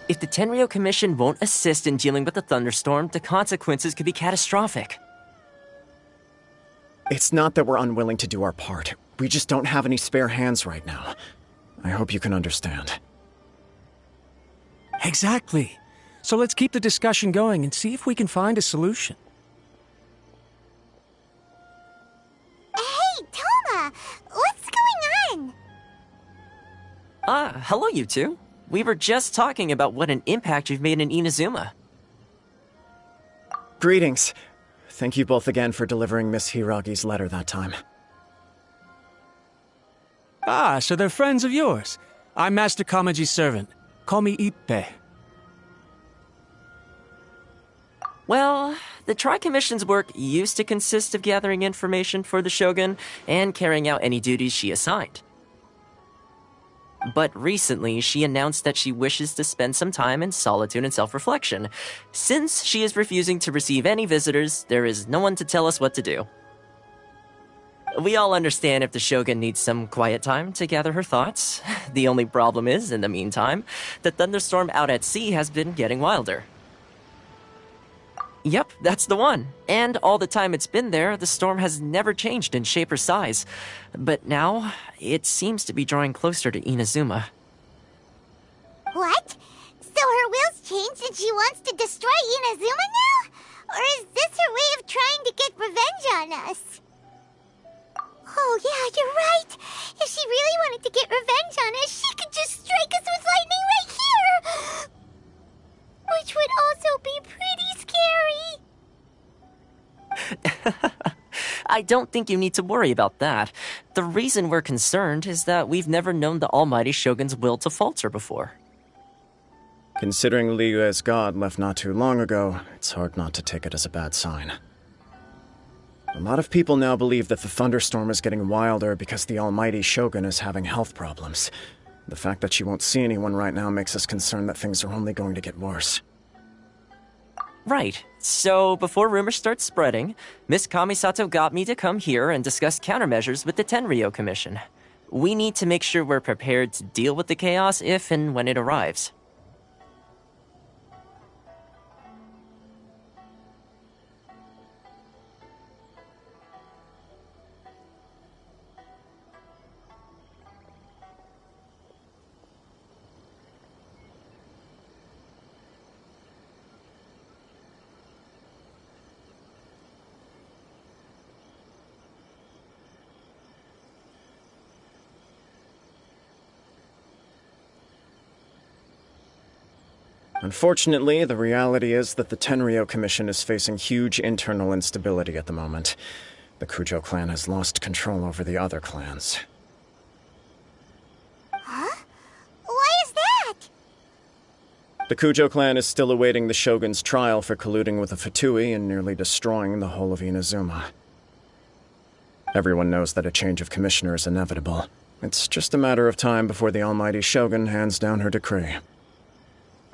If the Tenryo Commission won't assist in dealing with the thunderstorm, the consequences could be catastrophic. It's not that we're unwilling to do our part. We just don't have any spare hands right now. I hope you can understand. Exactly. So let's keep the discussion going and see if we can find a solution. Hey, Toma! What's going on? Hello you two. We were just talking about what an impact you've made in Inazuma. Greetings. Thank you both again for delivering Miss Hiragi's letter that time. Ah, so they're friends of yours. I'm Master Kamaji's servant. Call me Ippe. Well, the Tri-Commission's work used to consist of gathering information for the Shogun and carrying out any duties she assigned. But recently, she announced that she wishes to spend some time in solitude and self-reflection. Since she is refusing to receive any visitors, there is no one to tell us what to do. We all understand if the Shogun needs some quiet time to gather her thoughts. The only problem is, in the meantime, the thunderstorm out at sea has been getting wilder. Yep, that's the one. And all the time it's been there, the storm has never changed in shape or size. But now, it seems to be drawing closer to Inazuma. What? So her will's changed and she wants to destroy Inazuma now? Or is this her way of trying to get revenge on us? Oh yeah, you're right! If she really wanted to get revenge on us, she could just strike us with lightning right here! Which would also be pretty scary. I don't think you need to worry about that. The reason we're concerned is that we've never known the Almighty Shogun's will to falter before. Considering Liyue's god left not too long ago, it's hard not to take it as a bad sign. A lot of people now believe that the thunderstorm is getting wilder because the Almighty Shogun is having health problems. The fact that she won't see anyone right now makes us concerned that things are only going to get worse. Right. So, before rumors start spreading, Miss Kamisato got me to come here and discuss countermeasures with the Tenryo Commission. We need to make sure we're prepared to deal with the chaos if and when it arrives. Unfortunately, the reality is that the Tenryo Commission is facing huge internal instability at the moment. The Kujo clan has lost control over the other clans. Huh? Why is that? The Kujo clan is still awaiting the Shogun's trial for colluding with the Fatui and nearly destroying the whole of Inazuma. Everyone knows that a change of commissioner is inevitable. It's just a matter of time before the Almighty Shogun hands down her decree.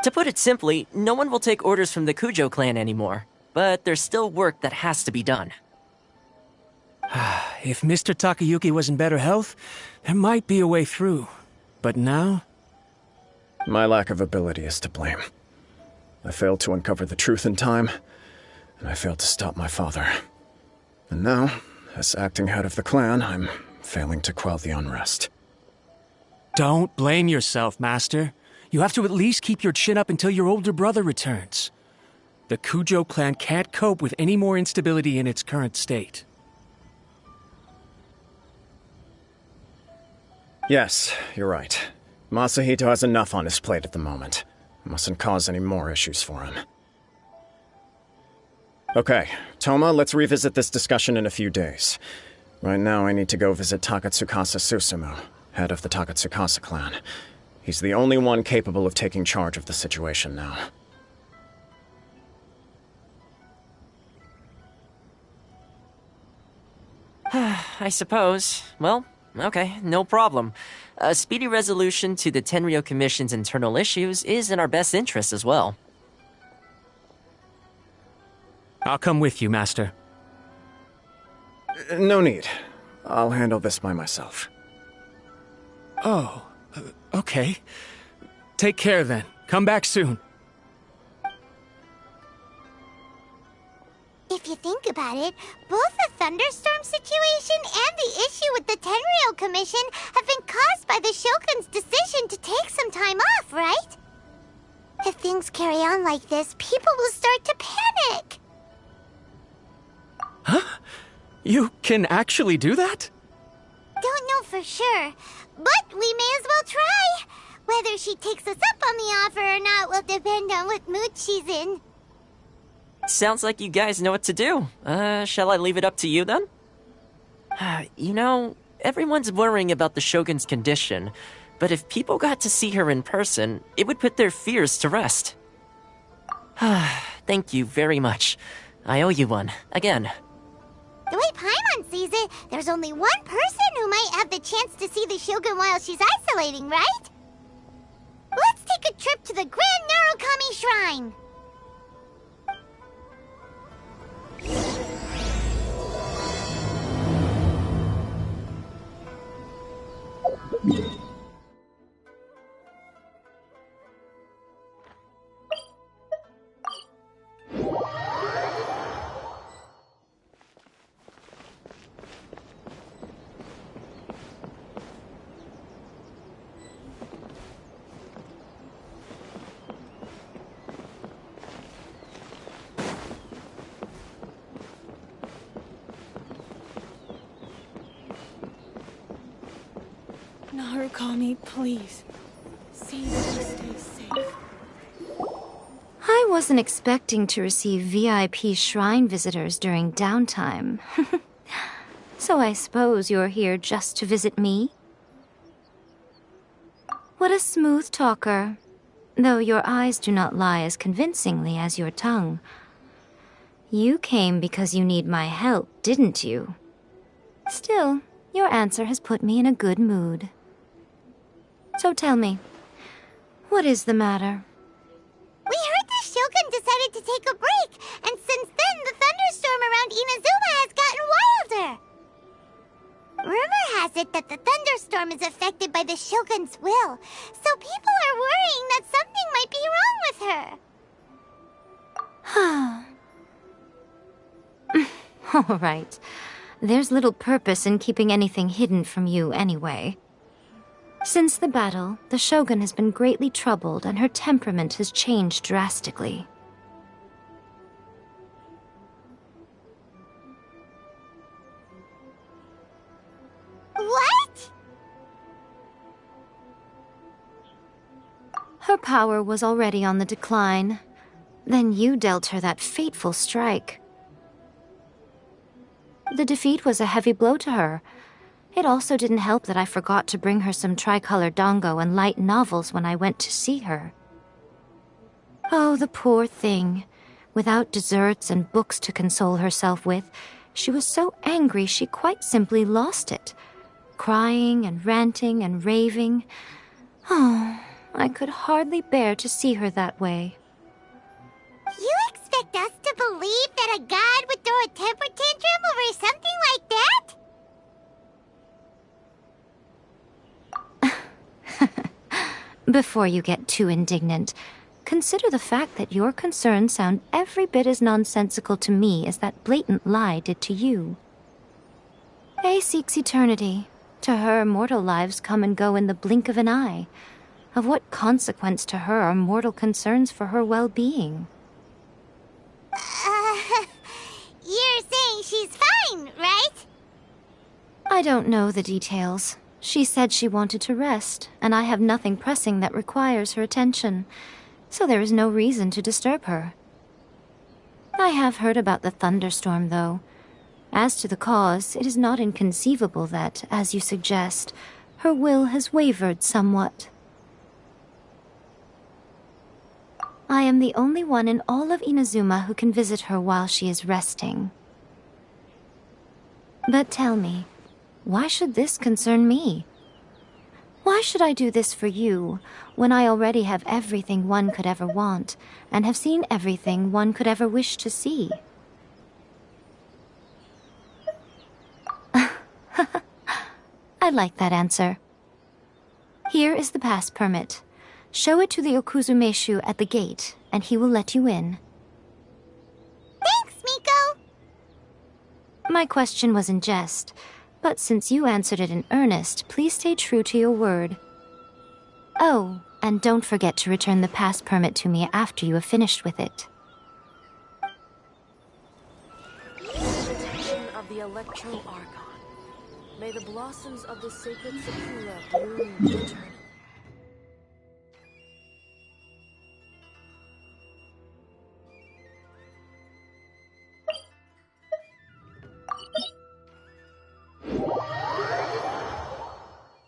To put it simply, no one will take orders from the Kujo clan anymore. But there's still work that has to be done. If Mr. Takayuki was in better health, there might be a way through. But now? My lack of ability is to blame. I failed to uncover the truth in time, and I failed to stop my father. And now, as acting head of the clan, I'm failing to quell the unrest. Don't blame yourself, Master. You have to at least keep your chin up until your older brother returns. The Kujo clan can't cope with any more instability in its current state. Yes, you're right. Masahito has enough on his plate at the moment. Mustn't cause any more issues for him. Okay, Toma, let's revisit this discussion in a few days. Right now, I need to go visit Takatsukasa Susumu, head of the Takatsukasa clan. He's the only one capable of taking charge of the situation now. I suppose. Well, okay, no problem. A speedy resolution to the Tenryo Commission's internal issues is in our best interest as well. I'll come with you, Master. No need. I'll handle this by myself. Oh, okay. Take care then. Come back soon. If you think about it, both the thunderstorm situation and the issue with the Tenryo Commission have been caused by the Shogun's decision to take some time off, right? If things carry on like this, people will start to panic. Huh? You can actually do that? Don't know for sure, but we may as well try. Whether she takes us up on the offer or not will depend on what mood she's in. Sounds like you guys know what to do. Shall I leave it up to you then? You know, everyone's worrying about the Shogun's condition, but if people got to see her in person, it would put their fears to rest. Thank you very much. I owe you one, again. The way Paimon sees it, there's only one person who might have the chance to see the Shogun while she's isolating, right? Let's take a trip to the Grand Narukami Shrine! Narukami, please. See that you stay safe. I wasn't expecting to receive VIP shrine visitors during downtime. So I suppose you're here just to visit me? What a smooth talker. Though your eyes do not lie as convincingly as your tongue. You came because you need my help, didn't you? Still, your answer has put me in a good mood. So tell me, what is the matter? We heard the Shogun decided to take a break, and since then the thunderstorm around Inazuma has gotten wilder. Rumor has it that the thunderstorm is affected by the Shogun's will, so people are worrying that something might be wrong with her. All right. There's little purpose in keeping anything hidden from you anyway. Since the battle, the Shogun has been greatly troubled and her temperament has changed drastically. What? Her power was already on the decline. Then you dealt her that fateful strike. The defeat was a heavy blow to her. It also didn't help that I forgot to bring her some tricolor dango and light novels when I went to see her. Oh, the poor thing. Without desserts and books to console herself with, she was so angry she quite simply lost it. Crying and ranting and raving. Oh, I could hardly bear to see her that way. You expect us to believe that a god would throw a temper tantrum over something like that? Before you get too indignant, consider the fact that your concerns sound every bit as nonsensical to me as that blatant lie did to you. Faye seeks eternity. To her, mortal lives come and go in the blink of an eye. Of what consequence to her are mortal concerns for her well-being? You're saying she's fine, right? I don't know the details. She said she wanted to rest, and I have nothing pressing that requires her attention, so there is no reason to disturb her. I have heard about the thunderstorm, though. As to the cause, it is not inconceivable that, as you suggest, her will has wavered somewhat. I am the only one in all of Inazuma who can visit her while she is resting. But tell me, why should this concern me? Why should I do this for you, when I already have everything one could ever want, and have seen everything one could ever wish to see? I like that answer. Here is the pass permit. Show it to the Okuzumeshu at the gate, and he will let you in. Thanks, Miko! My question was in jest, but since you answered it in earnest, please stay true to your word. Oh, and don't forget to return the pass permit to me after you have finished with it. Protection of the Electro Archon. May the blossoms of the sacred Sakura bloom eternally.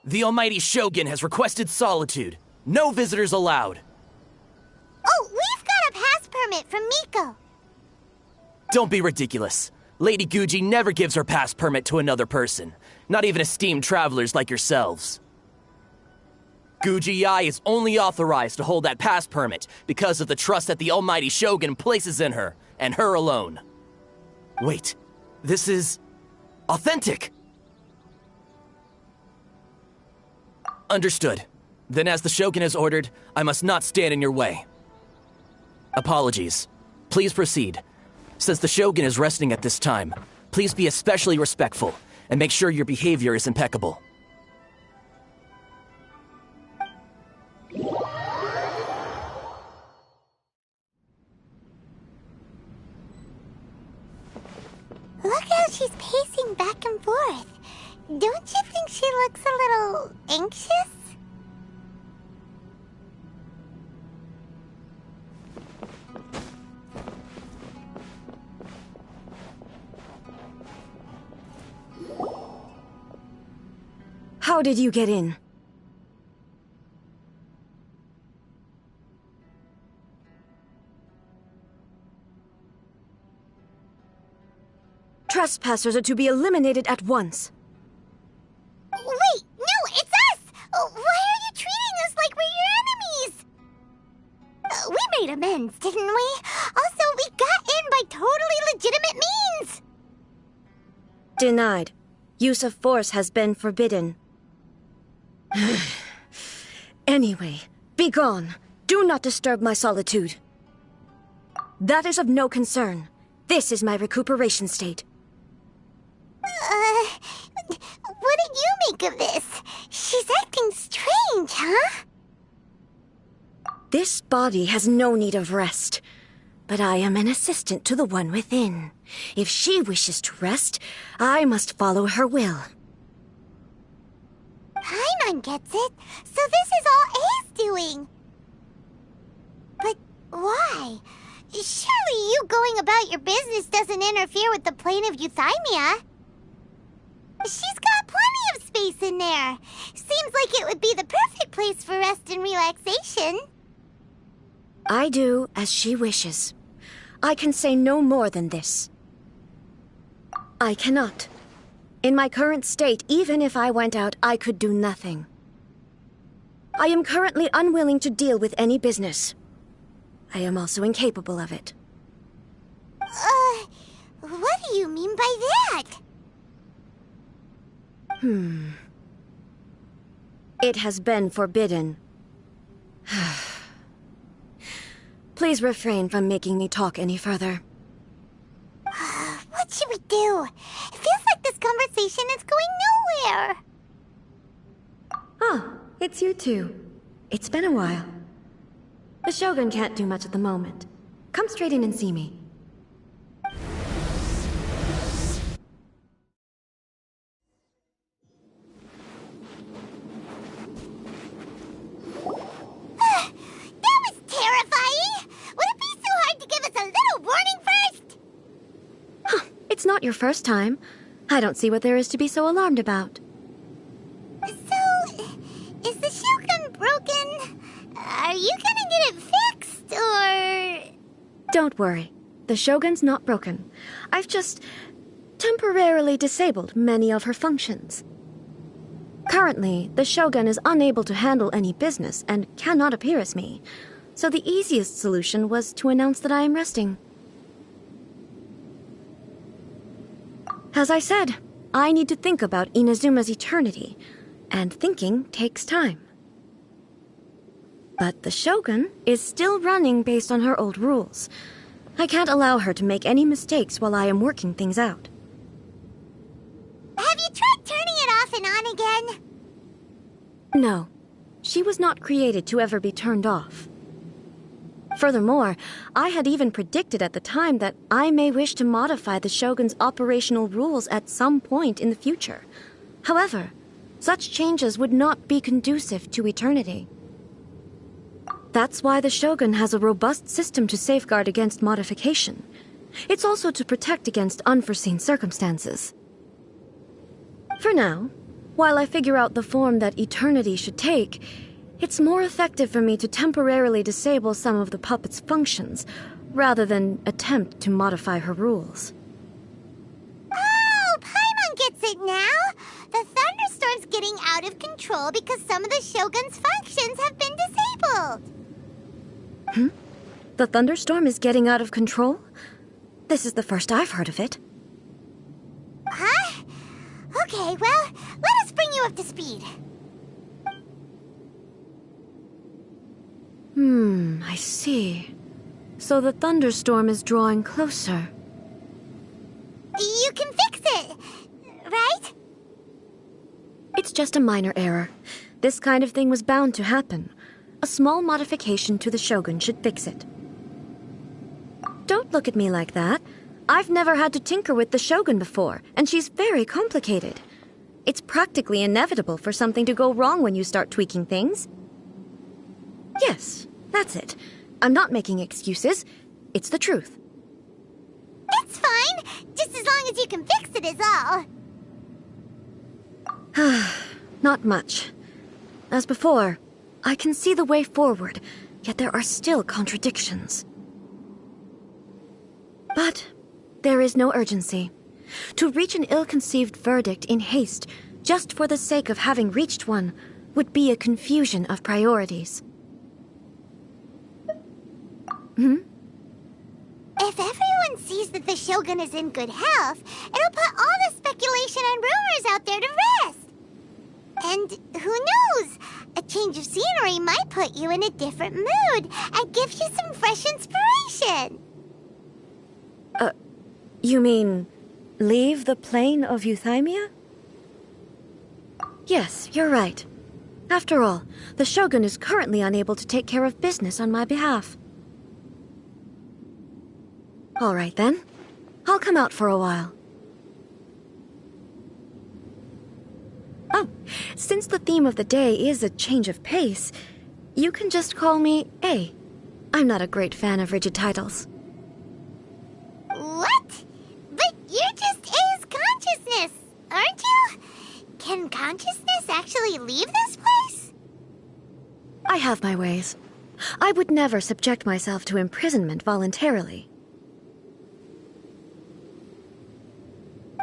The Almighty Shogun has requested solitude. No visitors allowed. Oh, we've got a pass permit from Miko. Don't be ridiculous. Lady Guji never gives her pass permit to another person, not even esteemed travelers like yourselves. Guji Ai is only authorized to hold that pass permit because of the trust that the Almighty Shogun places in her, and her alone. Wait, this is authentic. Understood. Then as the Shogun has ordered, I must not stand in your way. Apologies. Please proceed. Since the Shogun is resting at this time, please be especially respectful and make sure your behavior is impeccable. Look how she's pacing back and forth. Don't you think she looks a little anxious? How did you get in? Trespassers are to be eliminated at once. Wait, no, it's us! Why are you treating us like we're your enemies? We made amends, didn't we? Also, we got in by totally legitimate means! Denied. Use of force has been forbidden. Anyway, be gone. Do not disturb my solitude. That is of no concern. This is my recuperation state. What did you make of this? She's acting strange, huh? This body has no need of rest. But I am an assistant to the one within. If she wishes to rest, I must follow her will. Paimon gets it, so this is all A's doing. But why? Surely you going about your business doesn't interfere with the plane of Euthymia. She's got plenty of space in there. Seems like it would be the perfect place for rest and relaxation. I do as she wishes. I can say no more than this. I cannot. In my current state, even if I went out, I could do nothing. I am currently unwilling to deal with any business. I am also incapable of it. What do you mean by that? It has been forbidden. Please refrain from making me talk any further. What should we do? It feels like this conversation is going nowhere. Ah, it's you two. It's been a while. The Shogun can't do much at the moment. Come straight in and see me. That was terrifying! Would it be so hard to give us a little warning first? It's not your first time. I don't see what there is to be so alarmed about. So, is the Shogun broken? Are you gonna get it fixed, or...? Don't worry. The Shogun's not broken. I've just temporarily disabled many of her functions. Currently, the Shogun is unable to handle any business and cannot appear as me. So the easiest solution was to announce that I am resting. As I said, I need to think about Inazuma's eternity, and thinking takes time. But the Shogun is still running based on her old rules. I can't allow her to make any mistakes while I am working things out. Have you tried turning it off and on again? No, she was not created to ever be turned off. Furthermore, I had even predicted at the time that I may wish to modify the Shogun's operational rules at some point in the future. However, such changes would not be conducive to eternity. That's why the Shogun has a robust system to safeguard against modification. It's also to protect against unforeseen circumstances. For now, while I figure out the form that eternity should take, it's more effective for me to temporarily disable some of the puppet's functions, rather than attempt to modify her rules. Oh, Paimon gets it now! The thunderstorm's getting out of control because some of the Shogun's functions have been disabled! The thunderstorm is getting out of control? This is the first I've heard of it. Huh? Okay, well, let us bring you up to speed. I see. So the thunderstorm is drawing closer. You can fix it, right? It's just a minor error. This kind of thing was bound to happen. A small modification to the Shogun should fix it. Don't look at me like that. I've never had to tinker with the Shogun before, and she's very complicated. It's practically inevitable for something to go wrong when you start tweaking things. Yes, that's it. I'm not making excuses. It's the truth. It's fine, just as long as you can fix it is all. Not much. As before, I can see the way forward, yet there are still contradictions. But there is no urgency. To reach an ill-conceived verdict in haste, just for the sake of having reached one, would be a confusion of priorities. If everyone sees that the Shogun is in good health, it'll put all the speculation and rumors out there to rest. And who knows? A change of scenery might put you in a different mood and give you some fresh inspiration. You mean, leave the plane of Euthymia? Yes, you're right. After all, the Shogun is currently unable to take care of business on my behalf. All right, then. I'll come out for a while. Oh, since the theme of the day is a change of pace, you can just call me A. I'm not a great fan of rigid titles. What? But you're just A's consciousness, aren't you? Can consciousness actually leave this place? I have my ways. I would never subject myself to imprisonment voluntarily.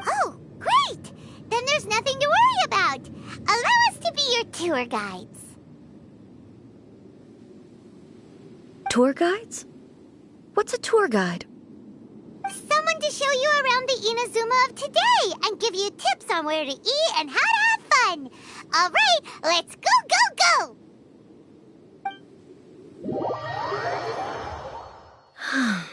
Oh, great! Then there's nothing to worry about. Allow us to be your tour guides. Tour guides? What's a tour guide? Someone to show you around the Inazuma of today and give you tips on where to eat and how to have fun. All right, let's go, go, go!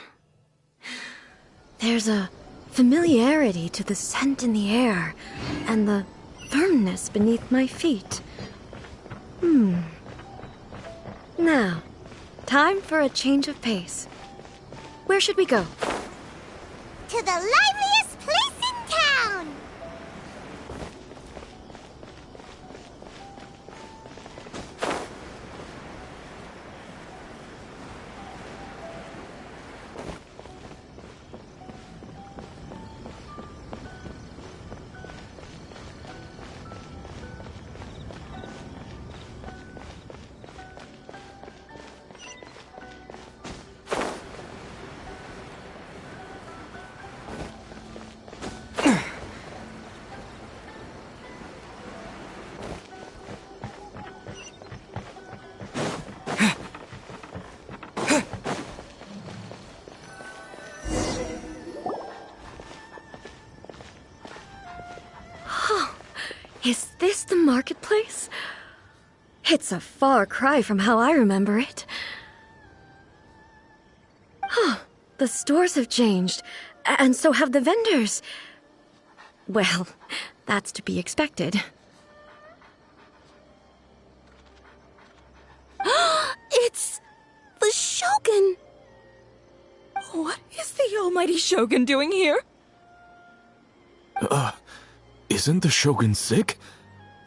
There's a familiarity to the scent in the air and the firmness beneath my feet. Now, time for a change of pace. Where should we go? To the liveliest place in town! Is this the marketplace? It's a far cry from how I remember it. The stores have changed, and so have the vendors. Well, that's to be expected. It's the Shogun! What is the almighty Shogun doing here? Isn't the Shogun sick?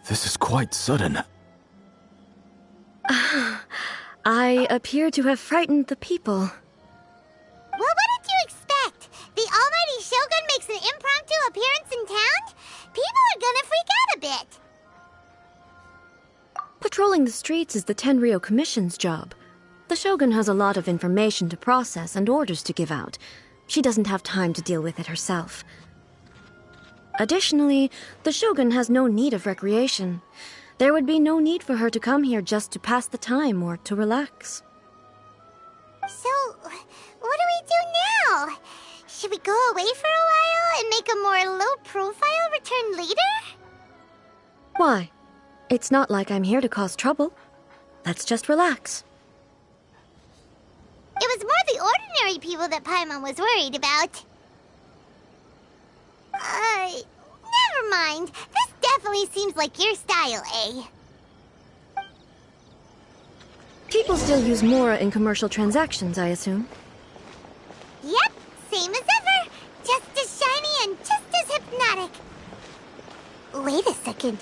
This is quite sudden. I appear to have frightened the people. Well, what did you expect? The almighty Shogun makes an impromptu appearance in town? People are gonna freak out a bit. Patrolling the streets is the Tenryou Commission's job. The Shogun has a lot of information to process and orders to give out. She doesn't have time to deal with it herself. Additionally, the Shogun has no need of recreation. There would be no need for her to come here just to pass the time or to relax. So, what do we do now? Should we go away for a while and make a more low-profile return later? Why? It's not like I'm here to cause trouble. Let's just relax. It was more the ordinary people that Paimon was worried about. Never mind. This definitely seems like your style, eh? People still use Mora in commercial transactions, I assume? Yep, same as ever. Just as shiny and just as hypnotic. Wait a second.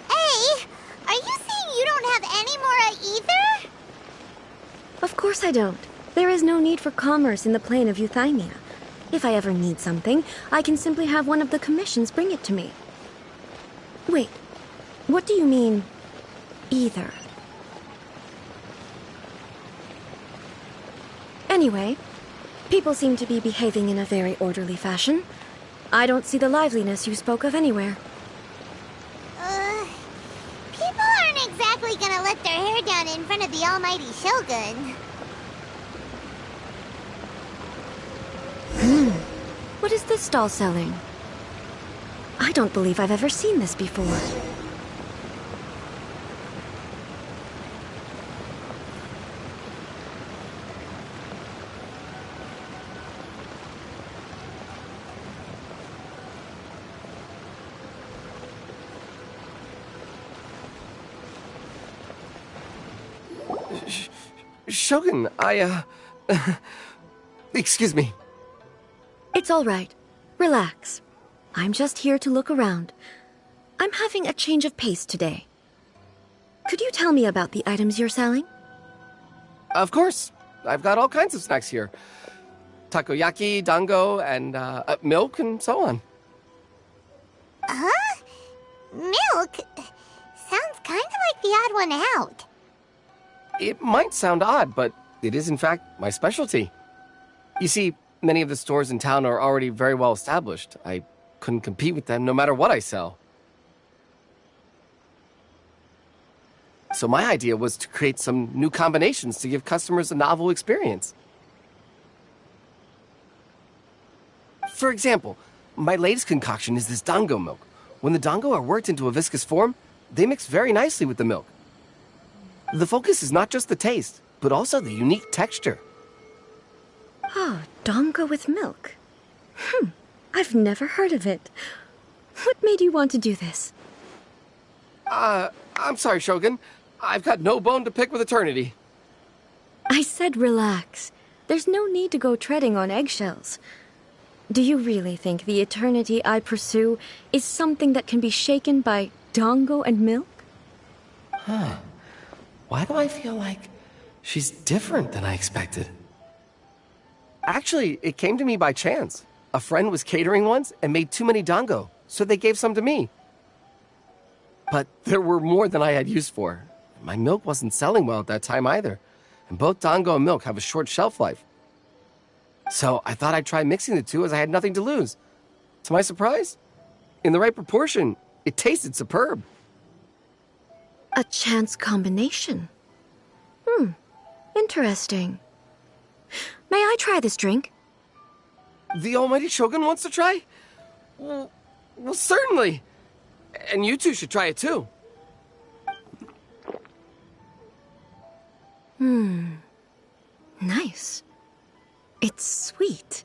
Hey, are you saying you don't have any Mora either? Of course I don't. There is no need for commerce in the plane of Euthymia. If I ever need something, I can simply have one of the commissions bring it to me. Wait, what do you mean, either? Anyway, people seem to be behaving in a very orderly fashion. I don't see the liveliness you spoke of anywhere. People aren't exactly gonna let their hair down in front of the almighty Shogun. What is this stall selling? I don't believe I've ever seen this before. Shogun, excuse me. It's all right. Relax. I'm just here to look around. I'm having a change of pace today. Could you tell me about the items you're selling? Of course. I've got all kinds of snacks here. Takoyaki, dango, and milk, and so on. Huh? Milk? Sounds kind of like the odd one out. It might sound odd, but it is in fact my specialty. You see, many of the stores in town are already very well established. I couldn't compete with them no matter what I sell. So my idea was to create some new combinations to give customers a novel experience. For example, my latest concoction is this dango milk. When the dango are worked into a viscous form, they mix very nicely with the milk. The focus is not just the taste, but also the unique texture. Oh, dango with milk. I've never heard of it. What made you want to do this? I'm sorry, Shogun. I've got no bone to pick with eternity. I said relax. There's no need to go treading on eggshells. Do you really think the eternity I pursue is something that can be shaken by dango and milk? Why do I feel like she's different than I expected? Actually, it came to me by chance. A friend was catering once and made too many dango, so they gave some to me. But there were more than I had use for. My milk wasn't selling well at that time either, and both dango and milk have a short shelf life. So I thought I'd try mixing the two as I had nothing to lose. To my surprise, in the right proportion, it tasted superb. A chance combination. Interesting. May I try this drink? The almighty Shogun wants to try? Well, certainly. And you two should try it too. Nice. It's sweet.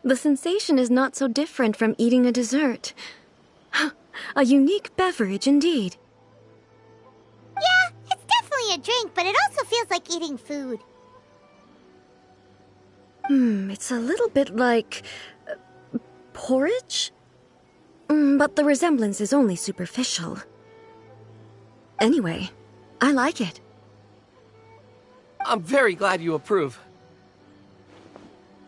The sensation is not so different from eating a dessert. A unique beverage indeed. Yeah, it's definitely a drink, but it also feels like eating food. It's a little bit like porridge? But the resemblance is only superficial. Anyway, I like it. I'm very glad you approve.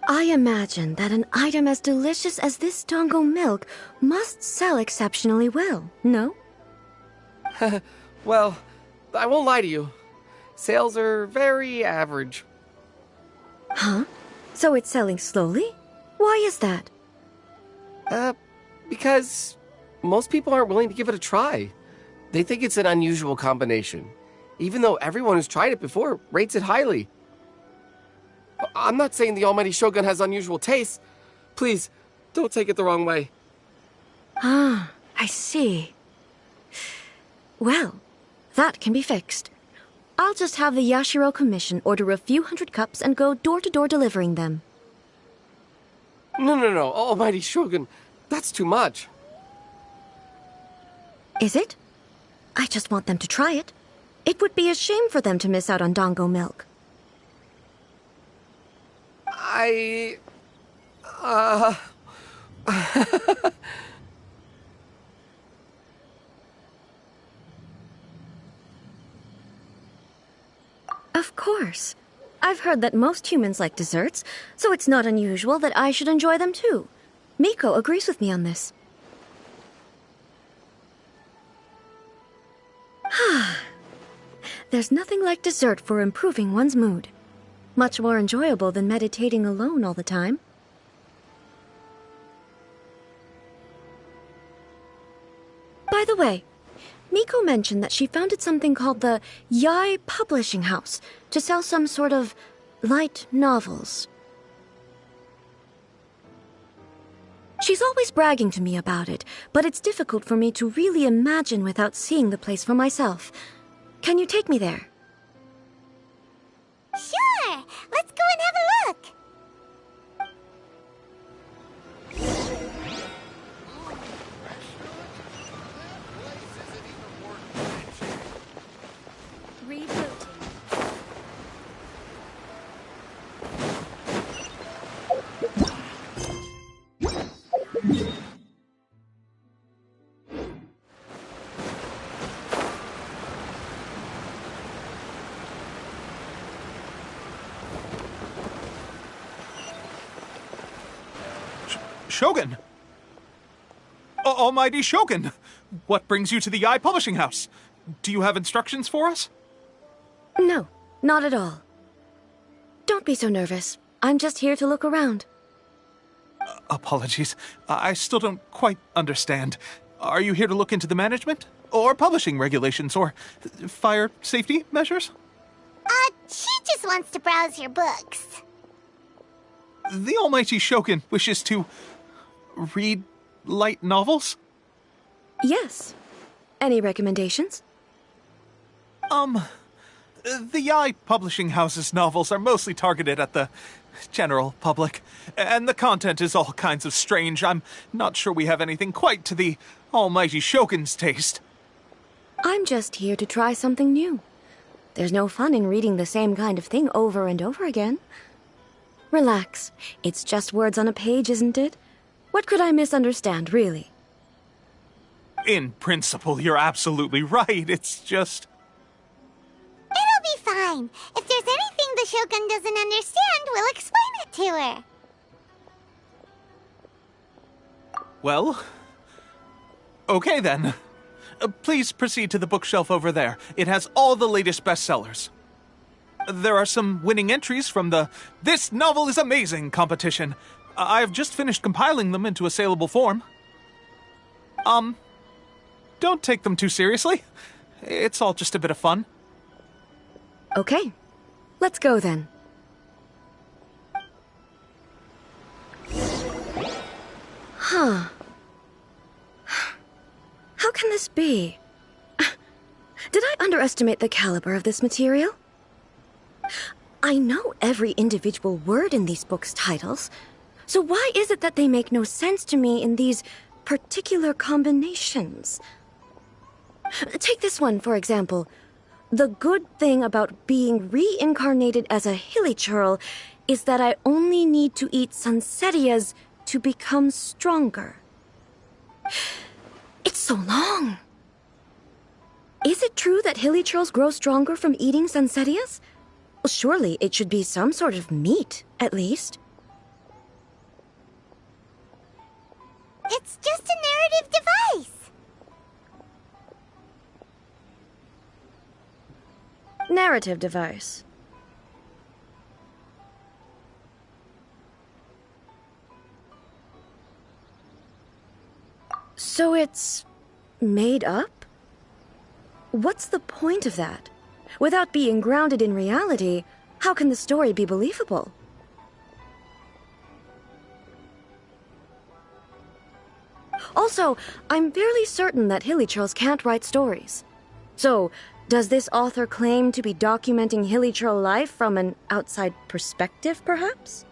I imagine that an item as delicious as this dango milk must sell exceptionally well, no? Well, I won't lie to you. Sales are very average. Huh? So it's selling slowly? Why is that? Because most people aren't willing to give it a try. They think it's an unusual combination, even though everyone who's tried it before rates it highly. I'm not saying the almighty Shogun has unusual tastes. Please, don't take it the wrong way. Ah, I see. Well, that can be fixed. I'll just have the Yashiro Commission order a few hundred cups and go door-to-door delivering them. No, almighty Shogun. That's too much. Is it? I just want them to try it. It would be a shame for them to miss out on dango milk. Of course. I've heard that most humans like desserts, so it's not unusual that I should enjoy them too. Miko agrees with me on this. There's nothing like dessert for improving one's mood. Much more enjoyable than meditating alone all the time. By the way, Miko mentioned that she founded something called the Yai Publishing House to sell some sort of light novels. She's always bragging to me about it, but it's difficult for me to really imagine without seeing the place for myself. Can you take me there? Sure! Let's go and have a look! Shogun! Almighty Shogun! What brings you to the Yai Publishing House? Do you have instructions for us? No, not at all. Don't be so nervous. I'm just here to look around. Apologies. I still don't quite understand. Are you here to look into the management? Or publishing regulations, or fire safety measures? She just wants to browse your books. The almighty Shogun wishes to read light novels? Yes. Any recommendations? The Yae publishing house's novels are mostly targeted at the general public, and the content is all kinds of strange. I'm not sure we have anything quite to the almighty Shogun's taste. I'm just here to try something new. There's no fun in reading the same kind of thing over and over again. Relax. It's just words on a page, isn't it? What could I misunderstand, really? In principle, you're absolutely right. It's just... It'll be fine. If there's anything the Shogun doesn't understand, we'll explain it to her. Well... okay then. Please proceed to the bookshelf over there. It has all the latest bestsellers. There are some winning entries from the This Novel is Amazing competition. I've just finished compiling them into a saleable form. Don't take them too seriously. It's all just a bit of fun. Okay. Let's go then. Huh. How can this be? Did I underestimate the caliber of this material? I know every individual word in these books' titles, so why is it that they make no sense to me in these particular combinations? Take this one, for example. The good thing about being reincarnated as a hilly churl is that I only need to eat sunsettias to become stronger. It's so long. Is it true that hilly churls grow stronger from eating sunsettias? Well, surely it should be some sort of meat, at least. It's just a narrative device. Narrative device. So it's made up? What's the point of that? Without being grounded in reality, how can the story be believable? Also, I'm fairly certain that hilly churls can't write stories. So, does this author claim to be documenting hilly churl life from an outside perspective, perhaps?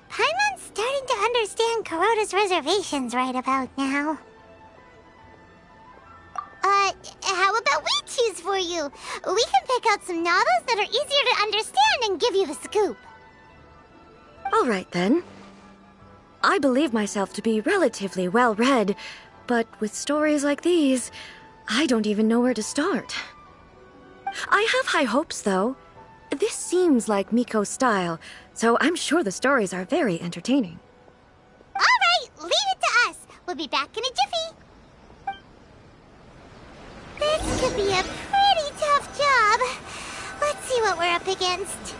Paimon's starting to understand Kuroda's reservations right about now. How about we choose for you? We can pick out some novels that are easier to understand and give you the scoop. All right, then. I believe myself to be relatively well-read, but with stories like these, I don't even know where to start. I have high hopes, though. This seems like Miko's style, so I'm sure the stories are very entertaining. All right, leave it to us. We'll be back in a jiffy. This could be a pretty tough job. Let's see what we're up against.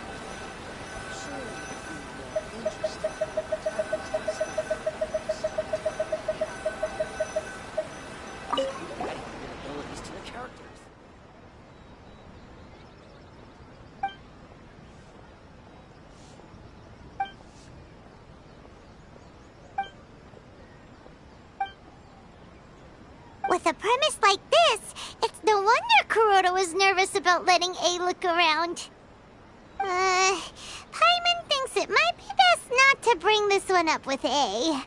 Abilities to the characters. With a premise like this, it's no wonder Kuroda was nervous about letting A look around. Paimon thinks it might be best not to bring this one up with A.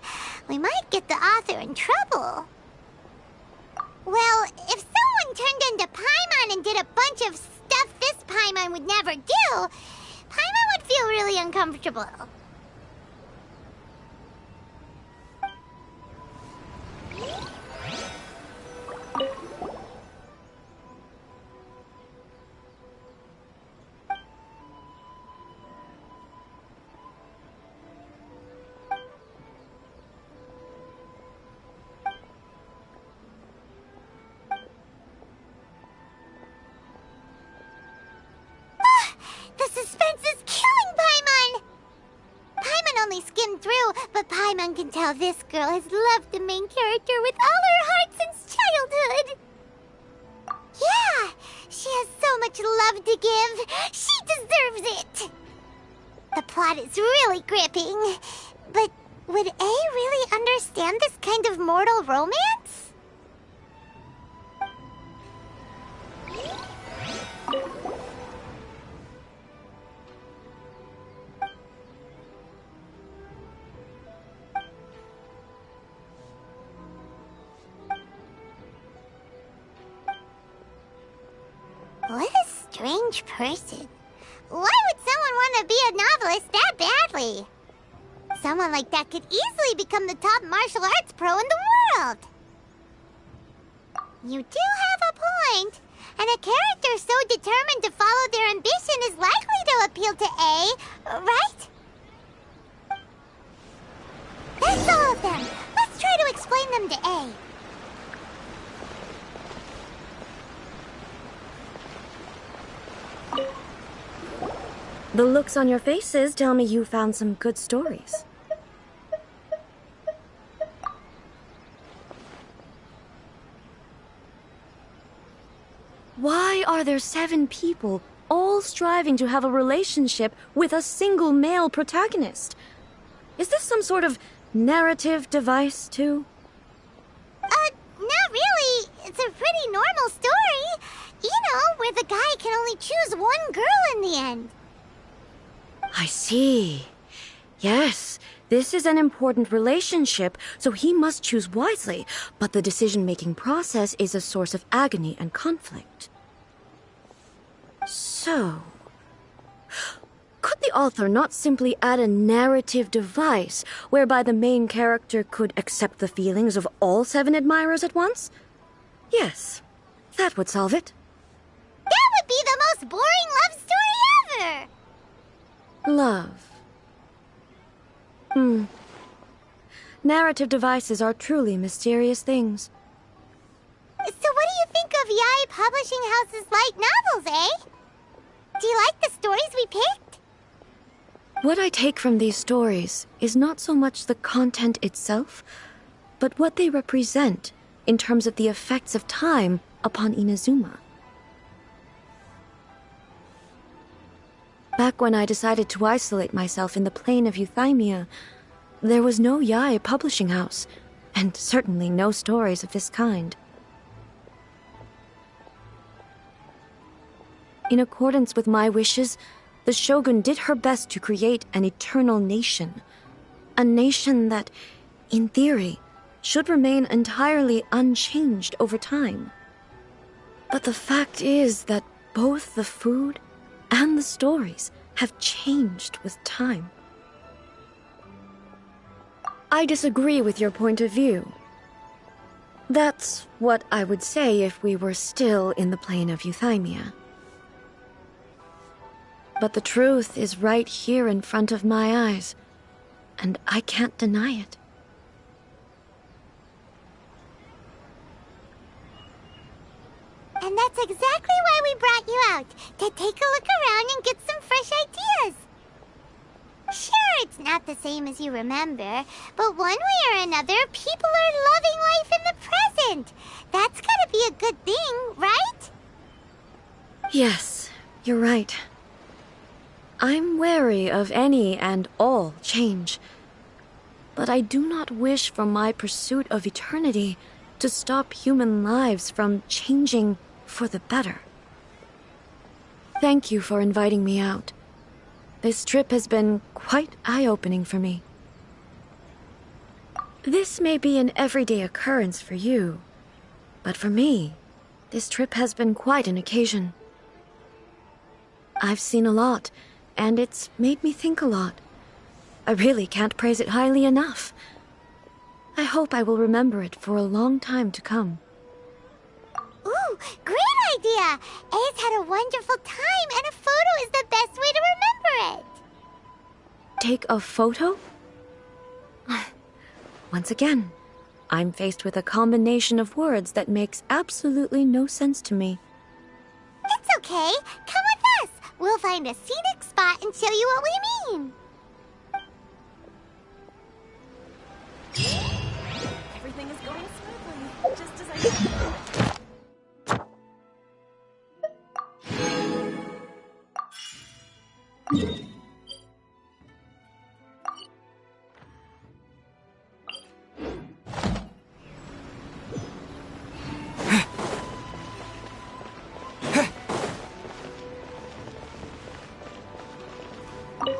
We might get the author in trouble. Well, if someone turned into Paimon and did a bunch of stuff this Paimon would never do, Paimon would feel really uncomfortable. The suspense is killing Paimon! Paimon only skimmed through, but Paimon can tell this girl has loved the main character with all her hearts and childhood. Yeah, she has so much love to give. She deserves it. The plot is really gripping. But would A really understand this kind of mortal romance? What a strange person. Why would someone want to be a novelist that badly? Someone like that could easily become the top martial arts pro in the world. You do have a point. And a character so determined to follow their ambition is likely to appeal to A, right? That's all of them. Let's try to explain them to A. The looks on your faces tell me you found some good stories. Why are there 7 people all striving to have a relationship with a single male protagonist? Is this some sort of narrative device, too? Not really. It's a pretty normal story. You know, where the guy can only choose one girl in the end. I see. Yes, this is an important relationship, so he must choose wisely, but the decision-making process is a source of agony and conflict. So, could the author not simply add a narrative device whereby the main character could accept the feelings of all 7 admirers at once? Yes, that would solve it. That would be the most boring love story ever! Love. Narrative devices are truly mysterious things. So what do you think of Yae Publishing House's light novels, eh? Do you like the stories we picked? What I take from these stories is not so much the content itself, but what they represent in terms of the effects of time upon Inazuma. Back when I decided to isolate myself in the plane of Euthymia, there was no Yae publishing house, and certainly no stories of this kind. In accordance with my wishes, the Shogun did her best to create an eternal nation. A nation that, in theory, should remain entirely unchanged over time. But the fact is that both the food and the stories have changed with time. I disagree with your point of view. That's what I would say if we were still in the plane of Euthymia. But the truth is right here in front of my eyes, and I can't deny it. And that's exactly why we brought you out, to take a look around and get some fresh ideas. Sure, it's not the same as you remember, but one way or another, people are loving life in the present. That's gotta be a good thing, right? Yes, you're right. I'm wary of any and all change, but I do not wish for my pursuit of eternity to stop human lives from changing for the better. Thank you for inviting me out. This trip has been quite eye-opening for me. This may be an everyday occurrence for you, but for me, this trip has been quite an occasion. I've seen a lot, and it's made me think a lot. I really can't praise it highly enough. I hope I will remember it for a long time to come. Ooh, great idea! A's had a wonderful time, and a photo is the best way to remember it. Take a photo? Once again, I'm faced with a combination of words that makes absolutely no sense to me. It's okay. Come with us. We'll find a scenic spot and show you what we mean. Everything is going smoothly, just as I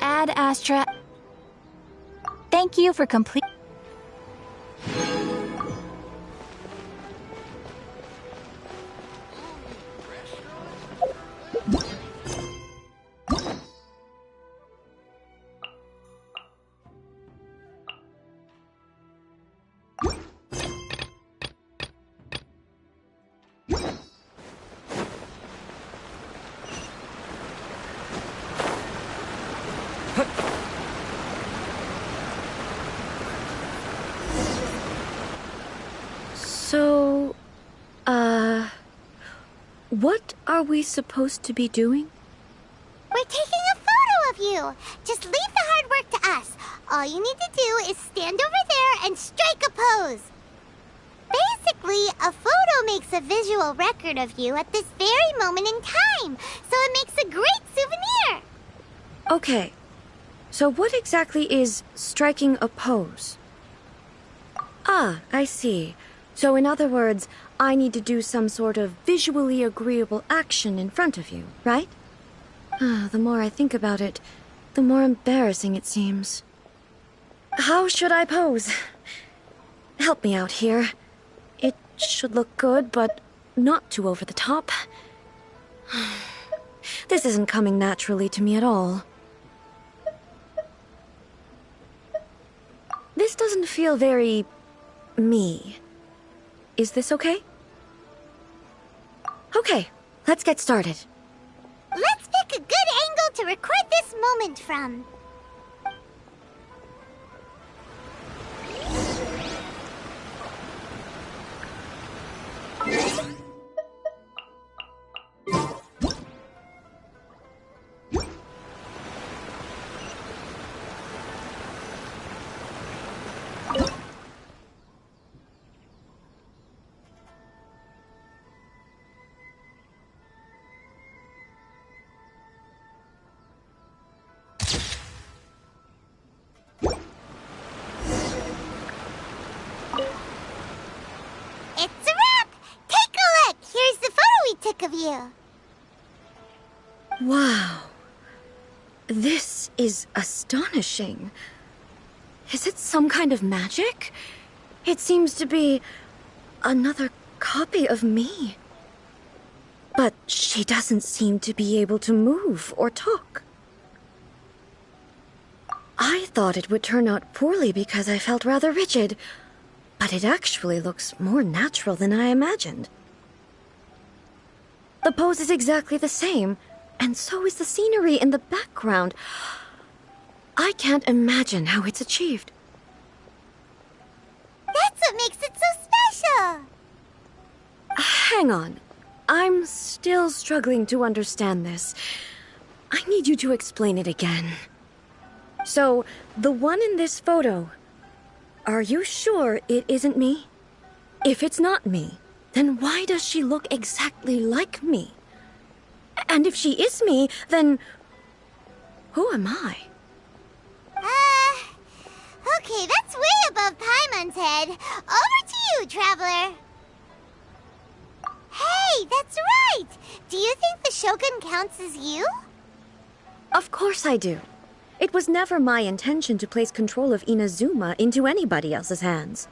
Ad Astra. Thank you for complete. So, what are we supposed to be doing? We're taking a photo of you. Just leave the hard work to us. All you need to do is stand over there and strike a pose. Basically, a photo makes a visual record of you at this very moment in time, so it makes a great souvenir. Okay, so what exactly is striking a pose? Ah, I see. So in other words, I need to do some sort of visually agreeable action in front of you, right? The more I think about it, the more embarrassing it seems. How should I pose? Help me out here. It should look good, but not too over the top. This isn't coming naturally to me at all. This doesn't feel very me. Is this okay? Okay, let's get started. Let's pick a good angle to record this moment from. It's a wrap! Take a look! Here's the photo we took of you. Wow. This is astonishing. Is it some kind of magic? It seems to be another copy of me. But she doesn't seem to be able to move or talk. I thought it would turn out poorly because I felt rather rigid, but it actually looks more natural than I imagined. The pose is exactly the same, and so is the scenery in the background. I can't imagine how it's achieved. That's what makes it so special! Hang on. I'm still struggling to understand this. I need you to explain it again. So, the one in this photo, are you sure it isn't me? If it's not me, then why does she look exactly like me? And if she is me, then who am I? Okay, that's way above Paimon's head. Over to you, Traveler. Hey, that's right! Do you think the Shogun counts as you? Of course I do. It was never my intention to place control of Inazuma into anybody else's hands.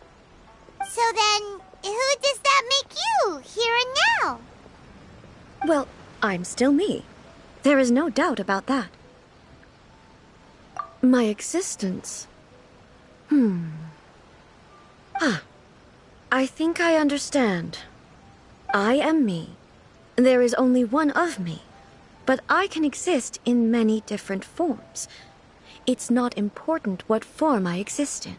So then, who does that make you, here and now? Well, I'm still me. There is no doubt about that. My existence. I think I understand. I am me. There is only one of me, but I can exist in many different forms. It's not important what form I exist in.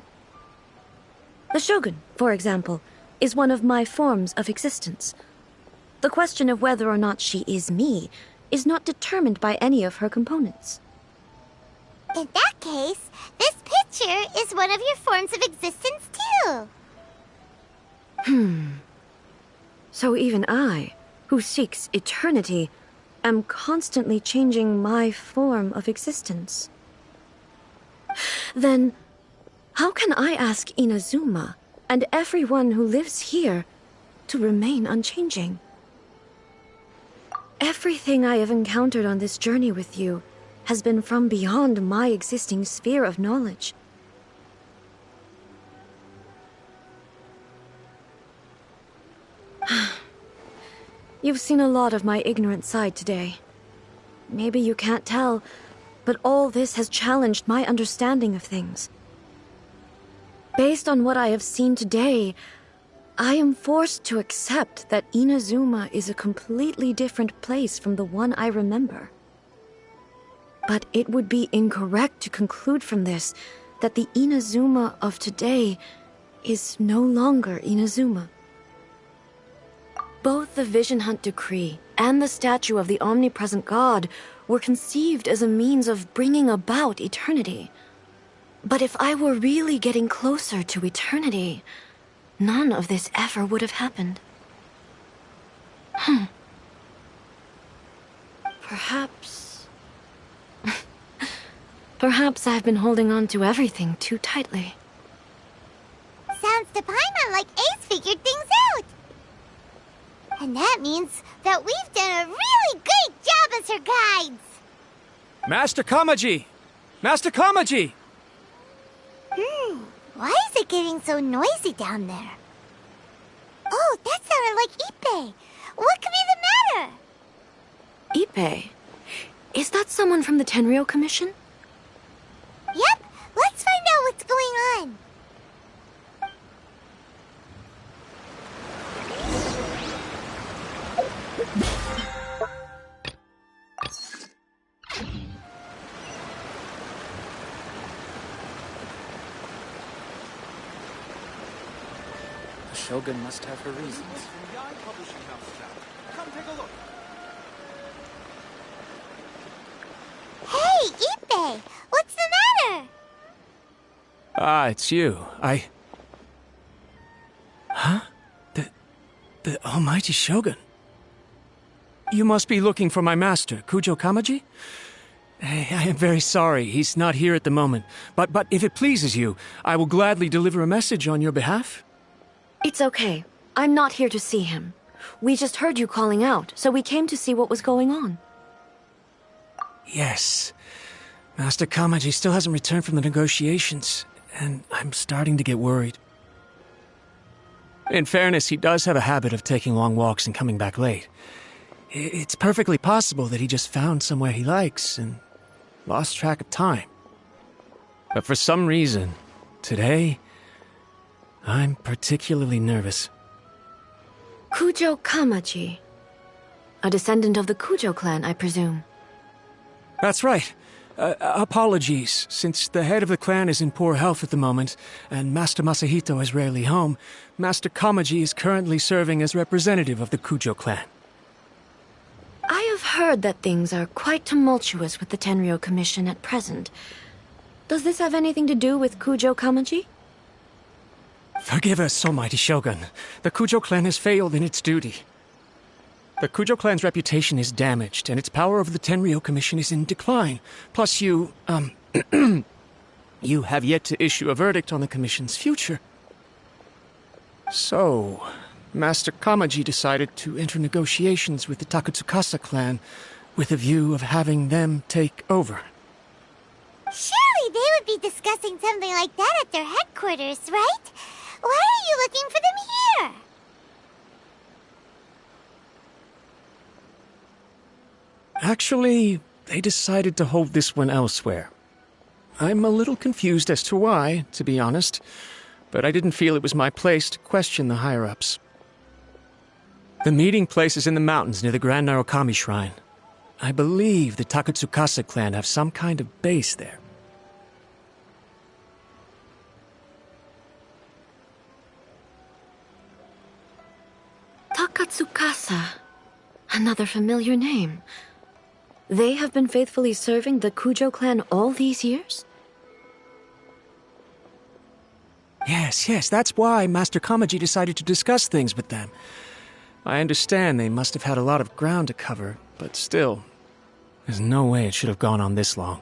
The Shogun, for example, is one of my forms of existence. The question of whether or not she is me is not determined by any of her components. In that case, this picture is one of your forms of existence too. So even I, who seeks eternity, am constantly changing my form of existence. Then, how can I ask Inazuma and everyone who lives here to remain unchanging? Everything I have encountered on this journey with you has been from beyond my existing sphere of knowledge. You've seen a lot of my ignorant side today. Maybe you can't tell, but all this has challenged my understanding of things. Based on what I have seen today, I am forced to accept that Inazuma is a completely different place from the one I remember. But it would be incorrect to conclude from this that the Inazuma of today is no longer Inazuma. Both the Vision Hunt Decree and the statue of the omnipresent God were conceived as a means of bringing about eternity. But if I were really getting closer to eternity, none of this ever would have happened. Perhaps... Perhaps I've been holding on to everything too tightly. Sounds to Paimon like Ace figured things out. And that means that we've done a really great job as her guides. Master Kamaji! Master Kamaji! Why is it getting so noisy down there? Oh, that sounded like Ippei. What could be the matter? Ippei? Is that someone from the Tenryou Commission? Yep, let's find out what's going on. The Shogun must have her reasons. Come take a look. Hey, Ippei! What's the matter? Ah, it's you. Huh? The Almighty Shogun? You must be looking for my master, Kujo Kamaji? I am very sorry, he's not here at the moment. But if it pleases you, I will gladly deliver a message on your behalf. It's okay. I'm not here to see him. We just heard you calling out, so we came to see what was going on. Yes. Master Kamaji still hasn't returned from the negotiations, and I'm starting to get worried. In fairness, he does have a habit of taking long walks and coming back late. It's perfectly possible that he just found somewhere he likes and lost track of time. But for some reason, today, I'm particularly nervous. Kujo Kamaji. A descendant of the Kujo clan, I presume. That's right. Apologies, since the head of the clan is in poor health at the moment, and Master Masahito is rarely home, Master Kamaji is currently serving as representative of the Kujo clan. I have heard that things are quite tumultuous with the Tenryou Commission at present. Does this have anything to do with Kujo Kamaji? Forgive us, Almighty Shogun. The Kujo clan has failed in its duty. The Kujo clan's reputation is damaged, and its power over the Tenryou Commission is in decline. Plus you have yet to issue a verdict on the Commission's future. So, Master Kamaji decided to enter negotiations with the Takatsukasa clan with a view of having them take over. Surely they would be discussing something like that at their headquarters, right? Why are you looking for them here? Actually, they decided to hold this one elsewhere. I'm a little confused as to why, to be honest, but I didn't feel it was my place to question the higher-ups. The meeting place is in the mountains near the Grand Narukami Shrine. I believe the Takatsukasa clan have some kind of base there. Takatsukasa. Another familiar name. They have been faithfully serving the Kujo clan all these years? Yes, that's why Master Kamaji decided to discuss things with them. I understand they must have had a lot of ground to cover, but still, there's no way it should have gone on this long.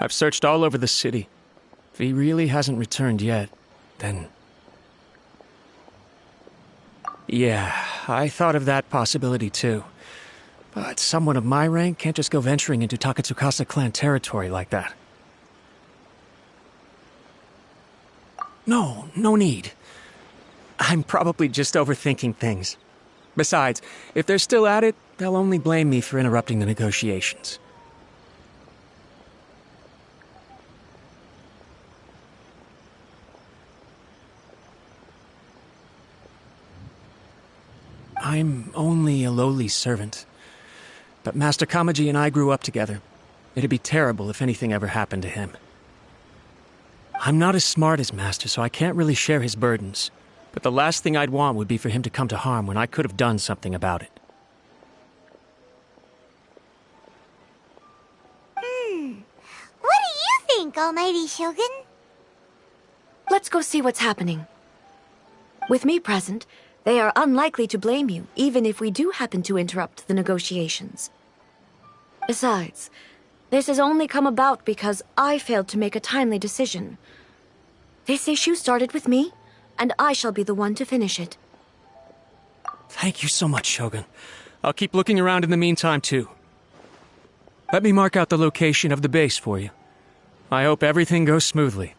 I've searched all over the city. If he really hasn't returned yet, then... Yeah, I thought of that possibility too. But someone of my rank can't just go venturing into Takatsukasa clan territory like that. No need. I'm probably just overthinking things. Besides, if they're still at it, they'll only blame me for interrupting the negotiations. I'm only a lowly servant. But Master Kamaji and I grew up together. It'd be terrible if anything ever happened to him. I'm not as smart as Master, so I can't really share his burdens. But the last thing I'd want would be for him to come to harm when I could have done something about it. What do you think, Almighty Shogun? Let's go see what's happening. With me present, they are unlikely to blame you, even if we do happen to interrupt the negotiations. Besides, this has only come about because I failed to make a timely decision. This issue started with me, and I shall be the one to finish it. Thank you so much, Shogun. I'll keep looking around in the meantime, too. Let me mark out the location of the base for you. I hope everything goes smoothly.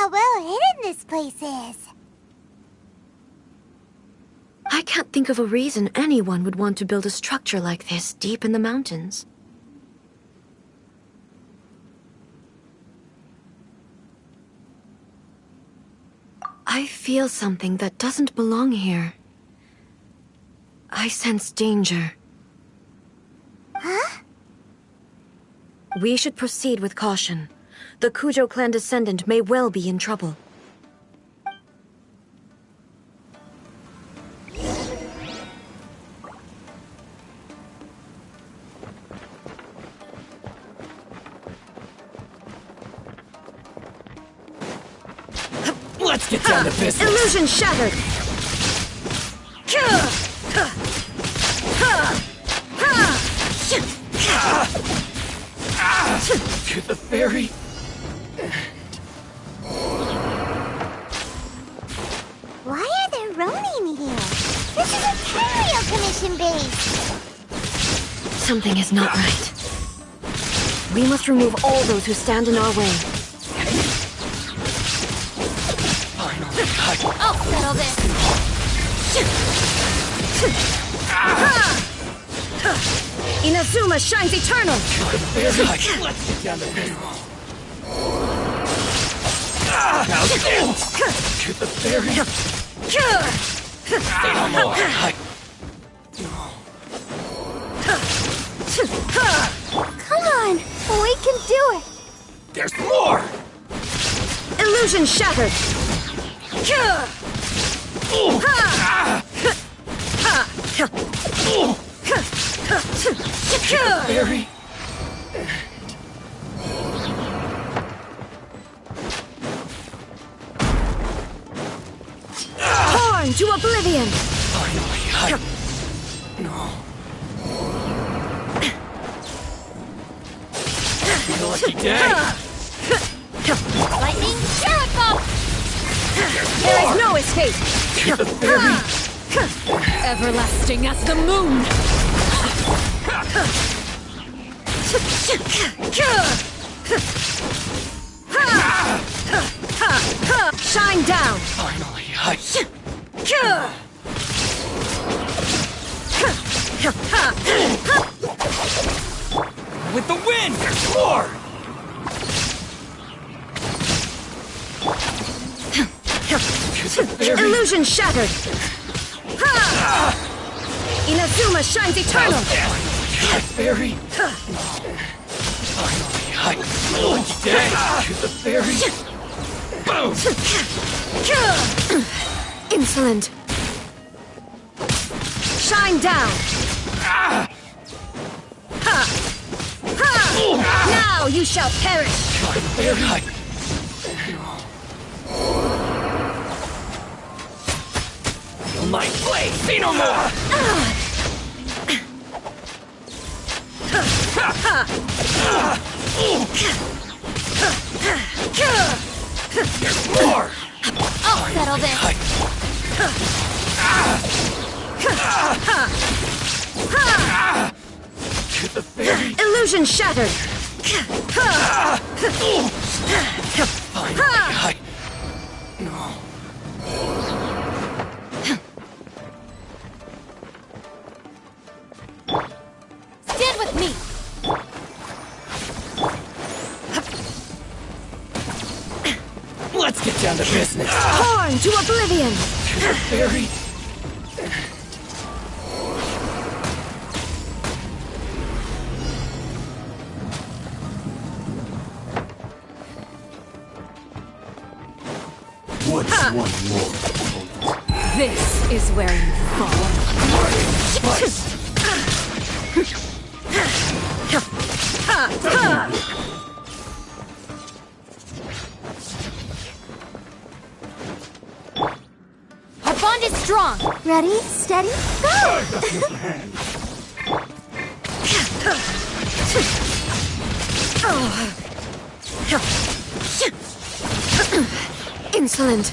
how well hidden this place is. I can't think of a reason anyone would want to build a structure like this deep in the mountains. I feel something that doesn't belong here. I sense danger. Huh? We should proceed with caution. The Kujo clan descendant may well be in trouble. Let's get down to business. Illusion shattered. To the very Why are there Ronin here? This is a Curio Commission base. Something is not right. We must remove all those who stand in our way. I'll settle this. Inazuma shines eternal! Let's get down to business. To the very Say no more. Come on, we can do it. There's more! Illusion shattered! Very Torn to oblivion! finally, no. Your lucky day. Lightning Jericho! There is no escape! To the very Everlasting as the moon! Shine down! finally, with the wind! There's more! To the very Illusion shattered! Inazuma shines eternal! very finally, lucky day! To the very boom! Insolent! Shine down! Now you shall perish! Very my blade! See no more! There's more! I'll settle this. To the very Illusion shattered! finally, no. Stand with me. Let's get down to business. Torn to oblivion! To the very What's one more? This is where you fall. Our bond is strong. Ready, steady, go! Insolent!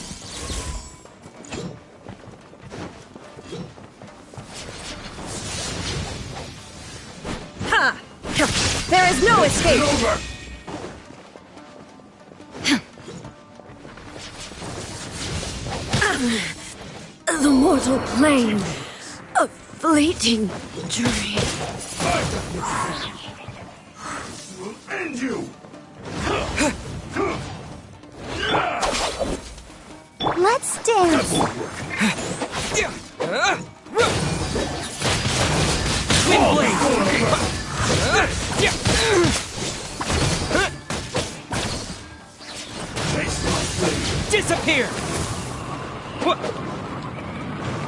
There is no escape! plain. A fleeting dream. Will end you! Let's dance. Wind blade! Disappear!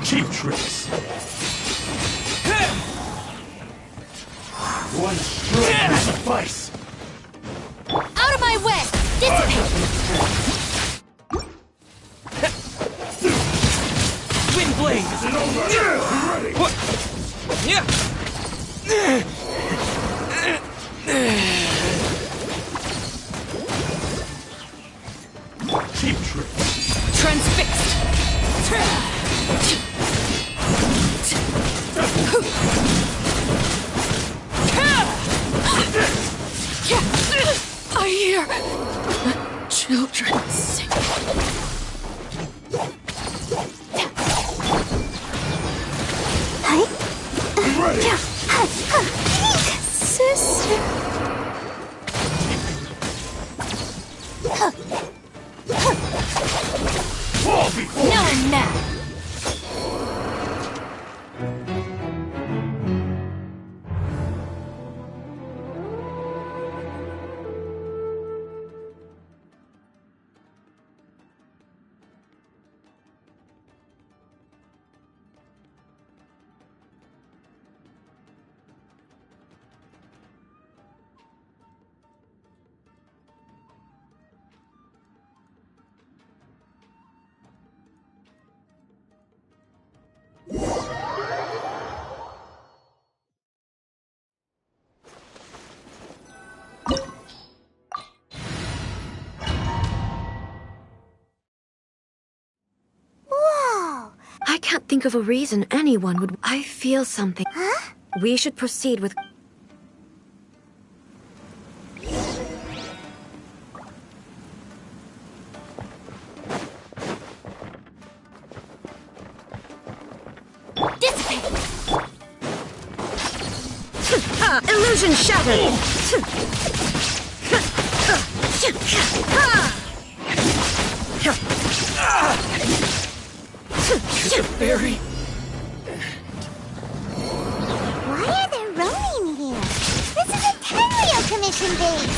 Cheap tricks. One stroke will suffice. Out of my way! Dissipate! Wind blade! Is it over? Be ready. Cheap tricks. Transfixed! I hear children sing. Be ready. Sister. Fall before No, me. I'm not! Whoa. I can't think of a reason anyone would. I feel something. Huh? We should proceed with. Dissipate! Illusion shattered! It's a fairy. Why are there Ronin here? This is a Tenryo Commission base.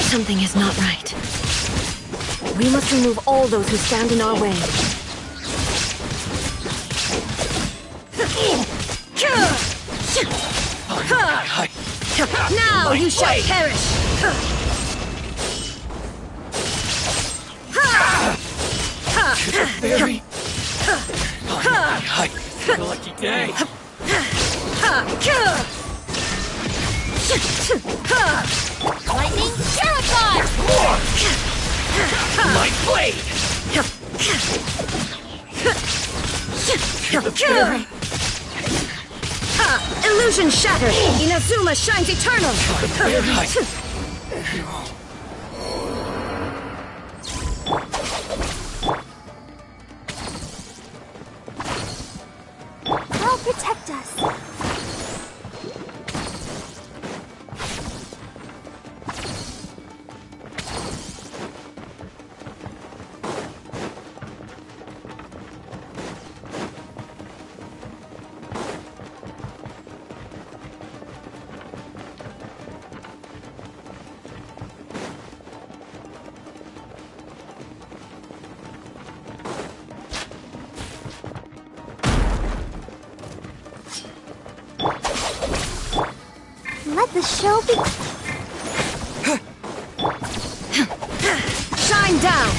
Something is not right. We must remove all those who stand in our way. Now you shall perish! Fairy. It's a lucky day. Lightning terrified! My blade! Illusion shattered! Inazuma shines eternal! I'll protect us. Let the show begin. Shine down!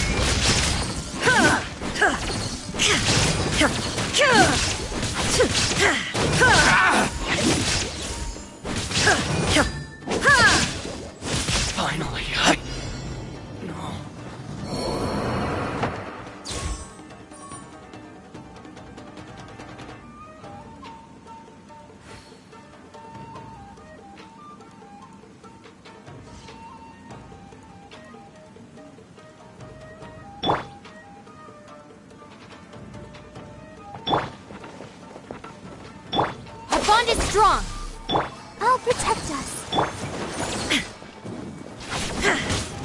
Finally, No. strong. I'll protect us.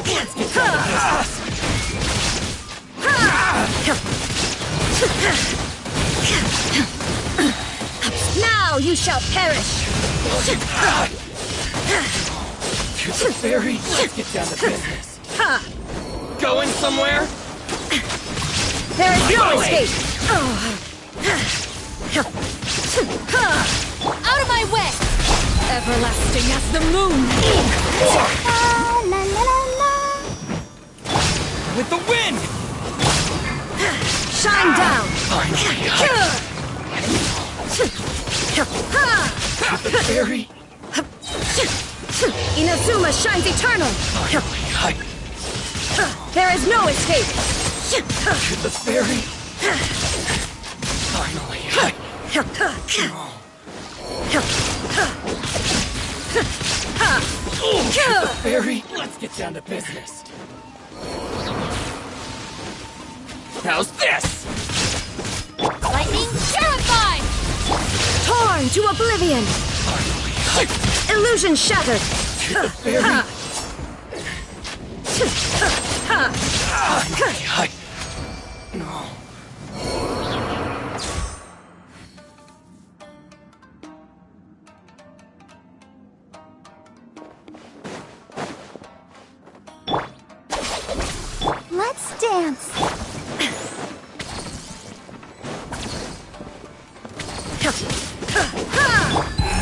Let's get down to business. Now you shall perish! Here's the fairy. Let's get down to business. Going somewhere? There is no escape! Out of my way! Everlasting as the moon. La la la la. With the wind! Shine down! The fairy? Inazuma shines eternal! There is no escape! The fairy? Finally. The fairy? Let's get down to business. How's this? Lightning purified! Torn to oblivion! Illusion shattered! The fairy? No. Let's dance.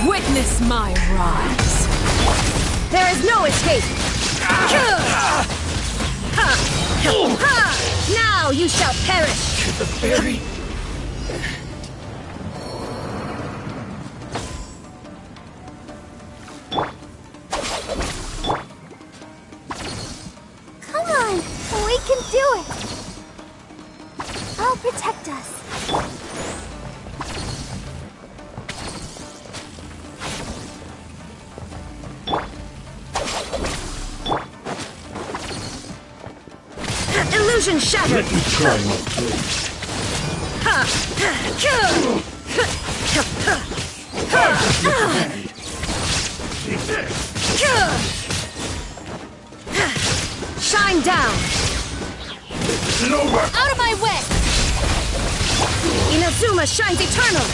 Witness my rise. There is no escape! Now you shall perish! The fairy? Come on, we can do it. I'll protect us. Illusion shattered! Let me try my Shine down! Out of my way! Inazuma shines eternal!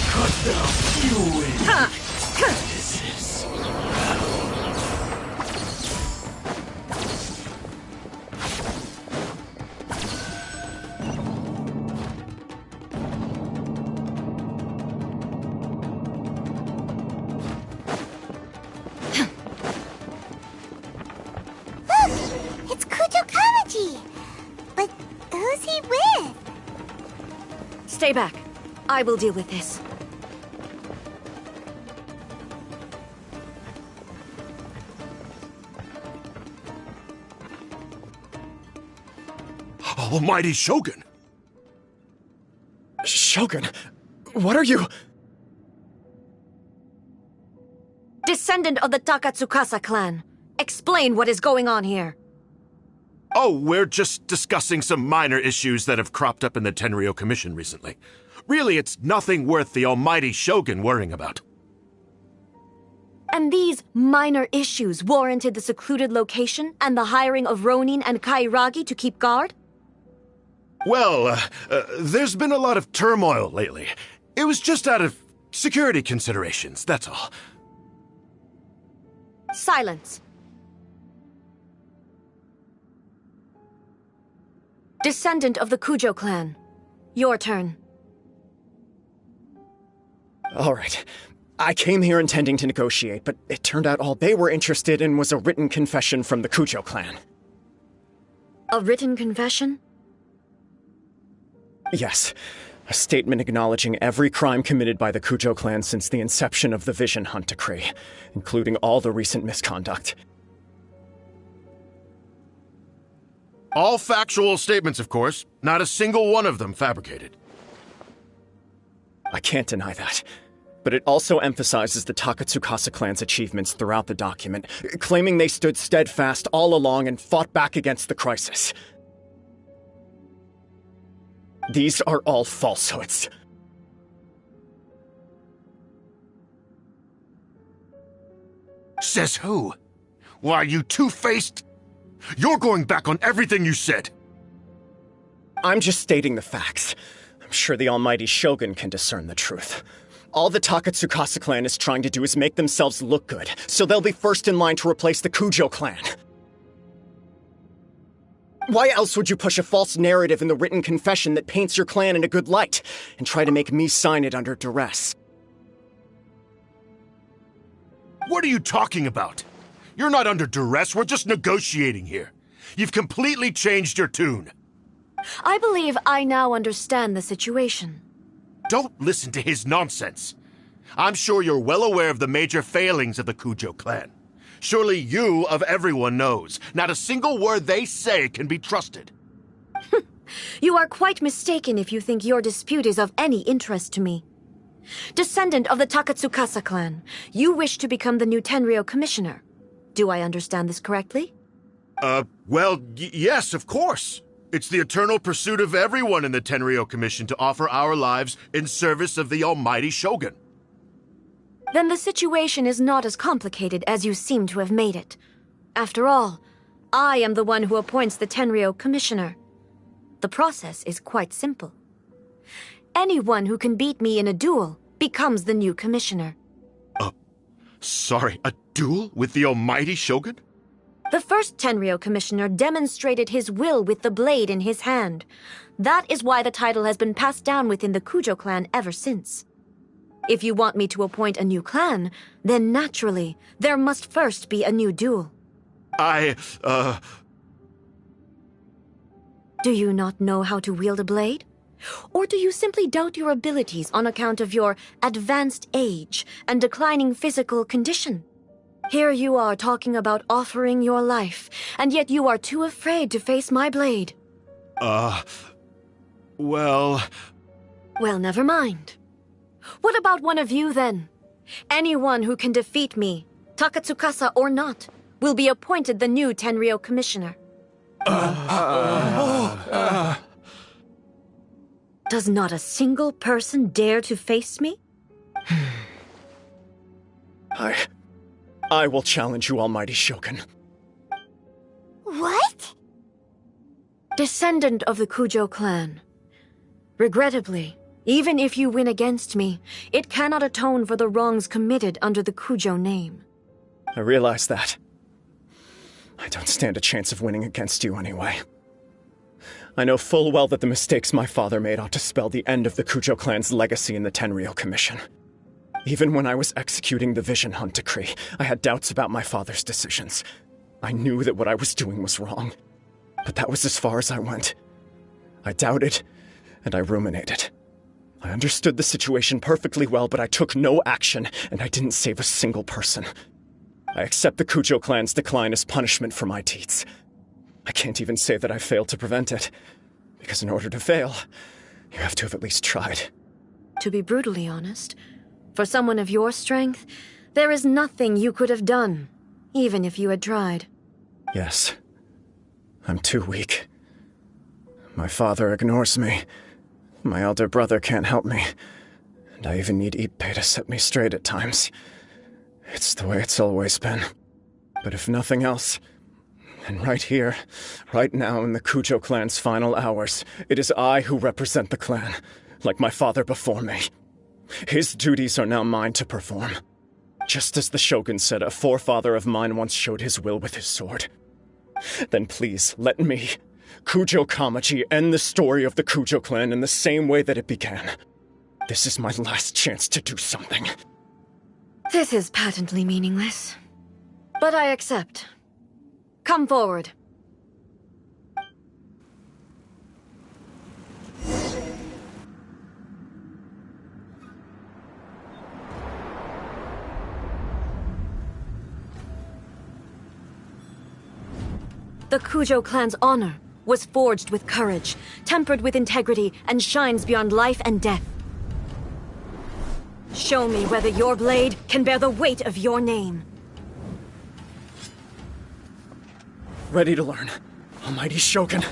It's Kujo Kamaji! But who's he with? Stay back. I will deal with this. Almighty Shogun! Shogun, what are you? Descendant of the Takatsukasa clan. Explain what is going on here. Oh, we're just discussing some minor issues that have cropped up in the Tenryo Commission recently. Really, it's nothing worth the almighty Shogun worrying about. And these minor issues warranted the secluded location and the hiring of Ronin and Kairagi to keep guard? Well, there's been a lot of turmoil lately. It was just out of security considerations, that's all. Silence. Descendant of the Kujo clan. Your turn. All right. I came here intending to negotiate, but it turned out all they were interested in was a written confession from the Kujo clan. A written confession? Yes. A statement acknowledging every crime committed by the Kujo clan since the inception of the Vision Hunt Decree, including all the recent misconduct. All factual statements, of course. Not a single one of them fabricated. I can't deny that. But it also emphasizes the Takatsukasa clan's achievements throughout the document, claiming they stood steadfast all along and fought back against the crisis. These are all falsehoods. Says who? Why, you two-faced... You're going back on everything you said. I'm just stating the facts. I'm sure the almighty Shogun can discern the truth. All the Takatsukasa clan is trying to do is make themselves look good, so they'll be first in line to replace the Kujo clan. Why else would you push a false narrative in the written confession that paints your clan in a good light, and try to make me sign it under duress? What are you talking about? You're not under duress, we're just negotiating here. You've completely changed your tune. I believe I now understand the situation. Don't listen to his nonsense. I'm sure you're well aware of the major failings of the Kujo clan. Surely you, of everyone, knows. Not a single word they say can be trusted. You are quite mistaken if you think your dispute is of any interest to me. Descendant of the Takatsukasa clan, you wish to become the new Tenryou commissioner. Do I understand this correctly? Well, yes, of course. It's the eternal pursuit of everyone in the Tenryou Commission to offer our lives in service of the almighty Shogun. Then the situation is not as complicated as you seem to have made it. After all, I am the one who appoints the Tenryou commissioner. The process is quite simple. Anyone who can beat me in a duel becomes the new commissioner. Sorry, a duel with the almighty Shogun? The first Tenryou commissioner demonstrated his will with the blade in his hand. That is why the title has been passed down within the Kujo clan ever since. If you want me to appoint a new clan, then naturally, there must first be a new duel. Do you not know how to wield a blade? Or do you simply doubt your abilities on account of your advanced age and declining physical condition? Here you are talking about offering your life, and yet you are too afraid to face my blade. Well, never mind. What about one of you, then? Anyone who can defeat me, Takatsukasa or not, will be appointed the new Tenryou commissioner. Does not a single person dare to face me? I will challenge you, almighty Shogun. What? Descendant of the Kujo clan. Regrettably, even if you win against me, it cannot atone for the wrongs committed under the Kujo name. I realize that. I don't stand a chance of winning against you anyway. I know full well that the mistakes my father made ought to spell the end of the Kujo clan's legacy in the Tenryou Commission. Even when I was executing the Vision Hunt decree, I had doubts about my father's decisions. I knew that what I was doing was wrong, but that was as far as I went. I doubted, and I ruminated. I understood the situation perfectly well, but I took no action, and I didn't save a single person. I accept the Kujo clan's decline as punishment for my deeds. I can't even say that I failed to prevent it, because in order to fail, you have to have at least tried. To be brutally honest, for someone of your strength, there is nothing you could have done, even if you had tried. Yes. I'm too weak. My father ignores me. My elder brother can't help me. And I even need Ippei to set me straight at times. It's the way it's always been. But if nothing else, then right here, right now in the Kujo clan's final hours, it is I who represent the clan, like my father before me. His duties are now mine to perform. Just as the Shogun said a forefather of mine once showed his will with his sword. Then please, let me, Kujo Kamaji, end the story of the Kujo clan in the same way that it began. This is my last chance to do something. This is patently meaningless. But I accept. Come forward. The Kujo clan's honor was forged with courage, tempered with integrity, and shines beyond life and death. Show me whether your blade can bear the weight of your name. Ready to learn, almighty Shogun.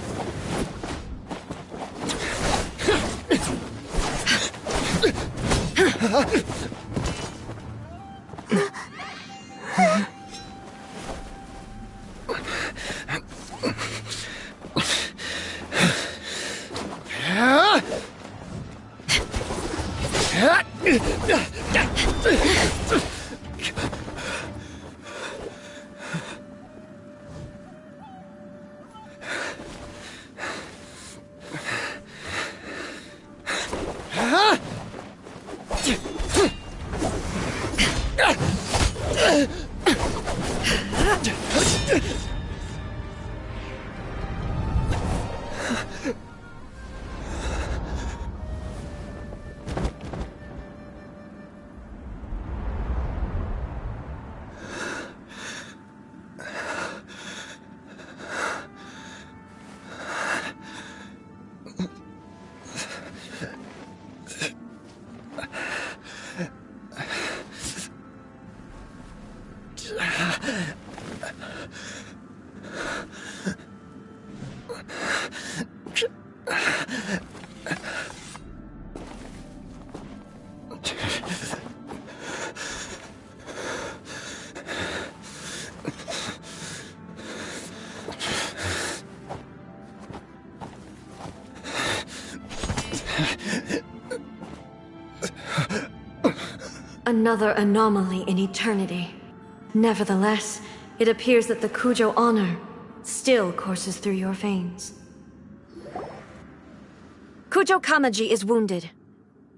Another anomaly in eternity. Nevertheless, it appears that the Kujo honor still courses through your veins. Kujo Kamaji is wounded.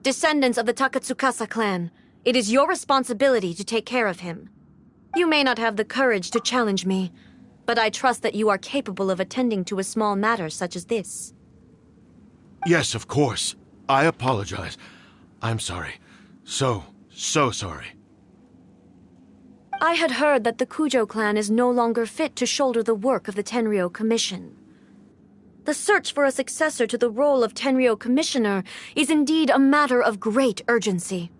Descendants of the Takatsukasa clan, it is your responsibility to take care of him. You may not have the courage to challenge me, but I trust that you are capable of attending to a small matter such as this. Yes, of course. I apologize. I'm sorry. So sorry. I had heard that the Kujo clan is no longer fit to shoulder the work of the Tenryou Commission. The search for a successor to the role of Tenryou Commissioner is indeed a matter of great urgency.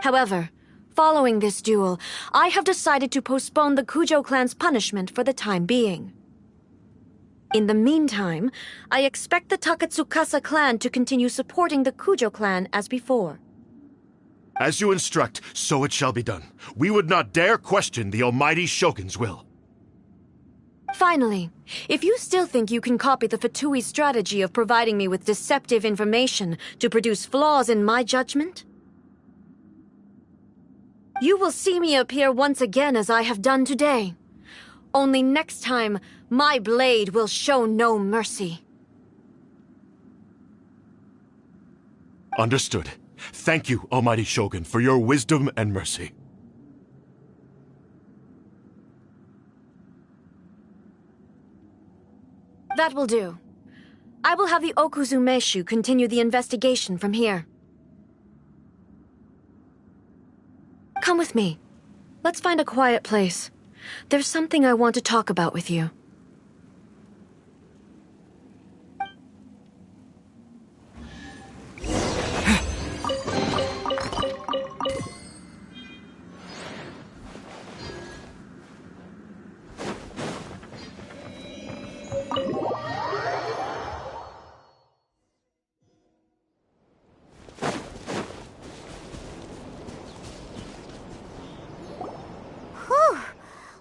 However, following this duel, I have decided to postpone the Kujo clan's punishment for the time being. In the meantime, I expect the Takatsukasa clan to continue supporting the Kujo clan as before. As you instruct, so it shall be done. We would not dare question the almighty Shogun's will. Finally, if you still think you can copy the Fatui's strategy of providing me with deceptive information to produce flaws in my judgment, you will see me appear once again as I have done today. Only next time, my blade will show no mercy. Understood. Thank you, almighty Shogun, for your wisdom and mercy. That will do. I will have the Okuzumeshu continue the investigation from here. Come with me. Let's find a quiet place. There's something I want to talk about with you.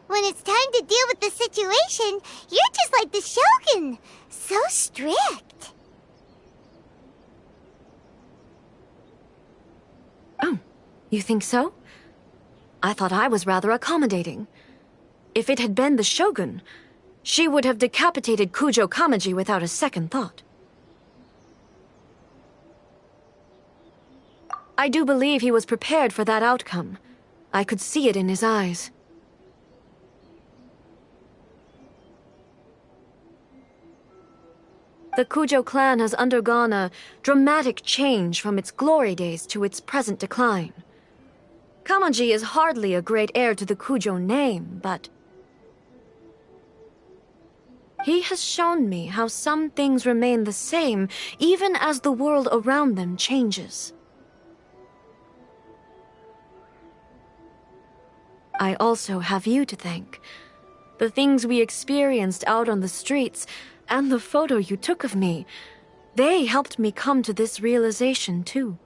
When it's time to deal with the situation, you're just like the Shogun. So strict. Oh, you think so? I thought I was rather accommodating. If it had been the Shogun, she would have decapitated Kujo Kamaji without a second thought. I do believe he was prepared for that outcome. I could see it in his eyes. The Kujo clan has undergone a dramatic change from its glory days to its present decline. Kamaji is hardly a great heir to the Kujo name, but he has shown me how some things remain the same even as the world around them changes. I also have you to thank. The things we experienced out on the streets and the photo you took of me, they helped me come to this realization too.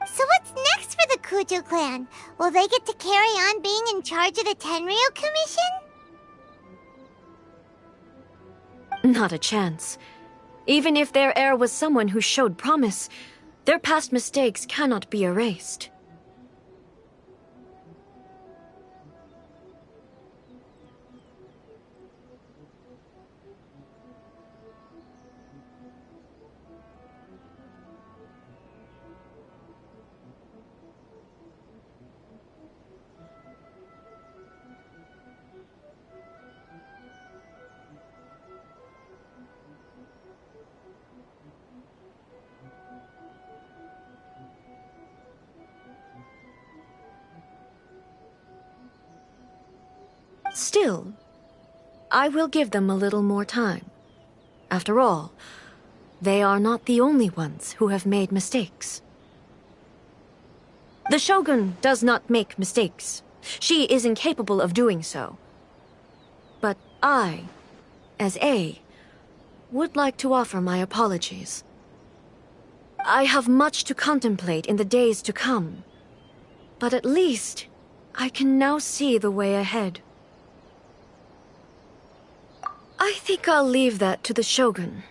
So what's next for the Kujo clan? Will they get to carry on being in charge of the Tenryou Commission? Not a chance. Even if their heir was someone who showed promise, their past mistakes cannot be erased. Still, I will give them a little more time. After all, they are not the only ones who have made mistakes. The Shogun does not make mistakes. She is incapable of doing so. But I, as A, would like to offer my apologies. I have much to contemplate in the days to come, but at least I can now see the way ahead. I think I'll leave that to the Shogun.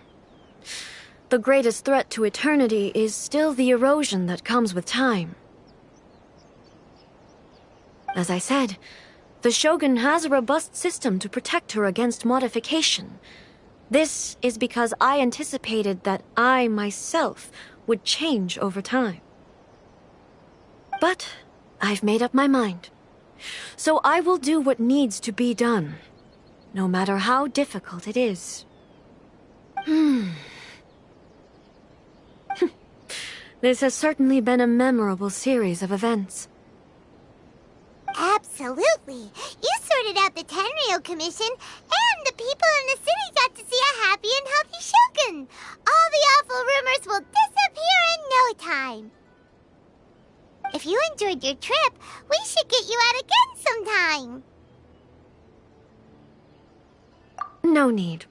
The greatest threat to eternity is still the erosion that comes with time. As I said, the Shogun has a robust system to protect her against modification. This is because I anticipated that I myself would change over time. But I've made up my mind. So I will do what needs to be done, no matter how difficult it is. This has certainly been a memorable series of events. Absolutely. You sorted out the Tenryou Commission, and the people in the city got to see a happy and healthy Shogun. All the awful rumors will disappear in no time. If you enjoyed your trip, we should get you out again sometime. No need.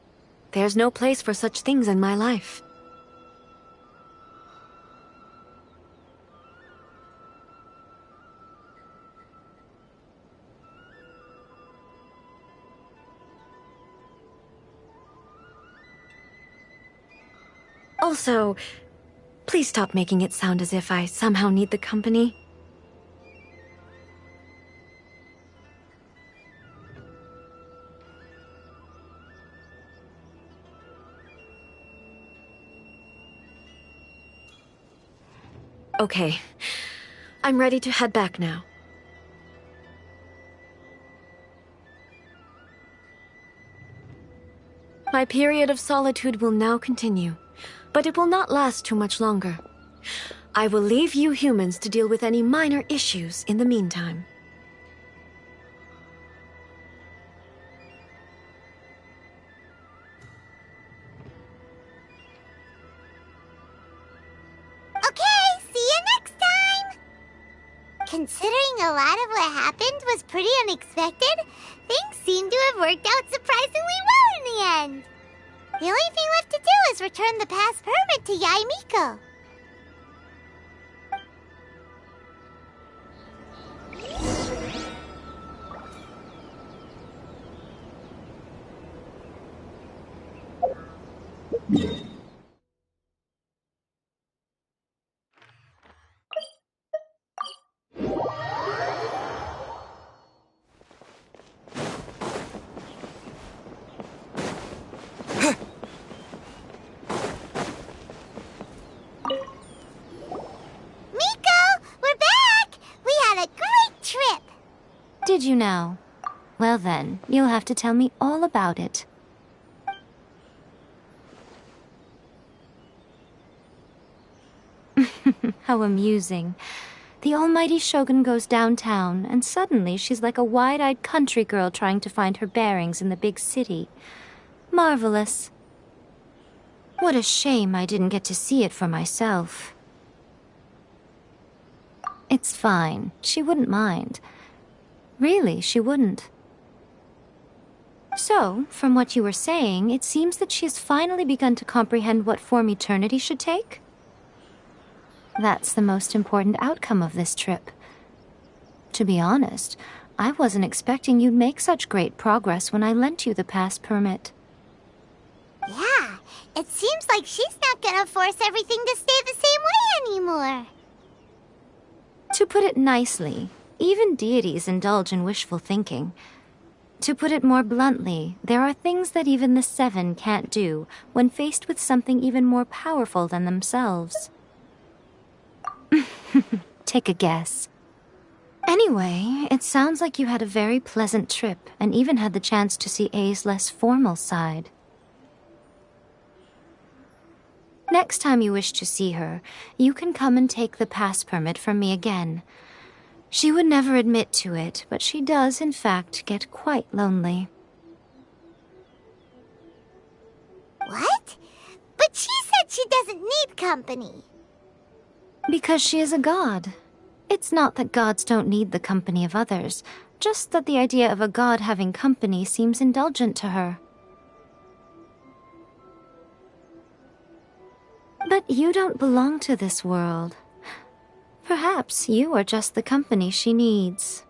There's no place for such things in my life. Also, please stop making it sound as if I somehow need the company. Okay, I'm ready to head back now. My period of solitude will now continue, but it will not last too much longer. I will leave you humans to deal with any minor issues in the meantime. Considering a lot of what happened was pretty unexpected, things seem to have worked out surprisingly well in the end. The only thing left to do is return the pass permit to Yae Miko. Did you now? Well then, you'll have to tell me all about it. How amusing. The almighty Shogun goes downtown, and suddenly she's like a wide-eyed country girl trying to find her bearings in the big city. Marvelous. What a shame I didn't get to see it for myself. It's fine. She wouldn't mind. Really, she wouldn't. So, from what you were saying, it seems that she has finally begun to comprehend what form eternity should take? That's the most important outcome of this trip. To be honest, I wasn't expecting you'd make such great progress when I lent you the pass permit. Yeah, it seems like she's not gonna force everything to stay the same way anymore. To put it nicely, even deities indulge in wishful thinking. To put it more bluntly, there are things that even the Seven can't do when faced with something even more powerful than themselves. Take a guess. Anyway, it sounds like you had a very pleasant trip and even had the chance to see A's less formal side. Next time you wish to see her, you can come and take the pass permit from me again. She would never admit to it, but she does, in fact, get quite lonely. What? But she said she company? Because she is a god. It's not that gods don't need the company of others, just that the idea of a god having company seems indulgent to her. But you don't belong to this world. Perhaps you are just the company she needs.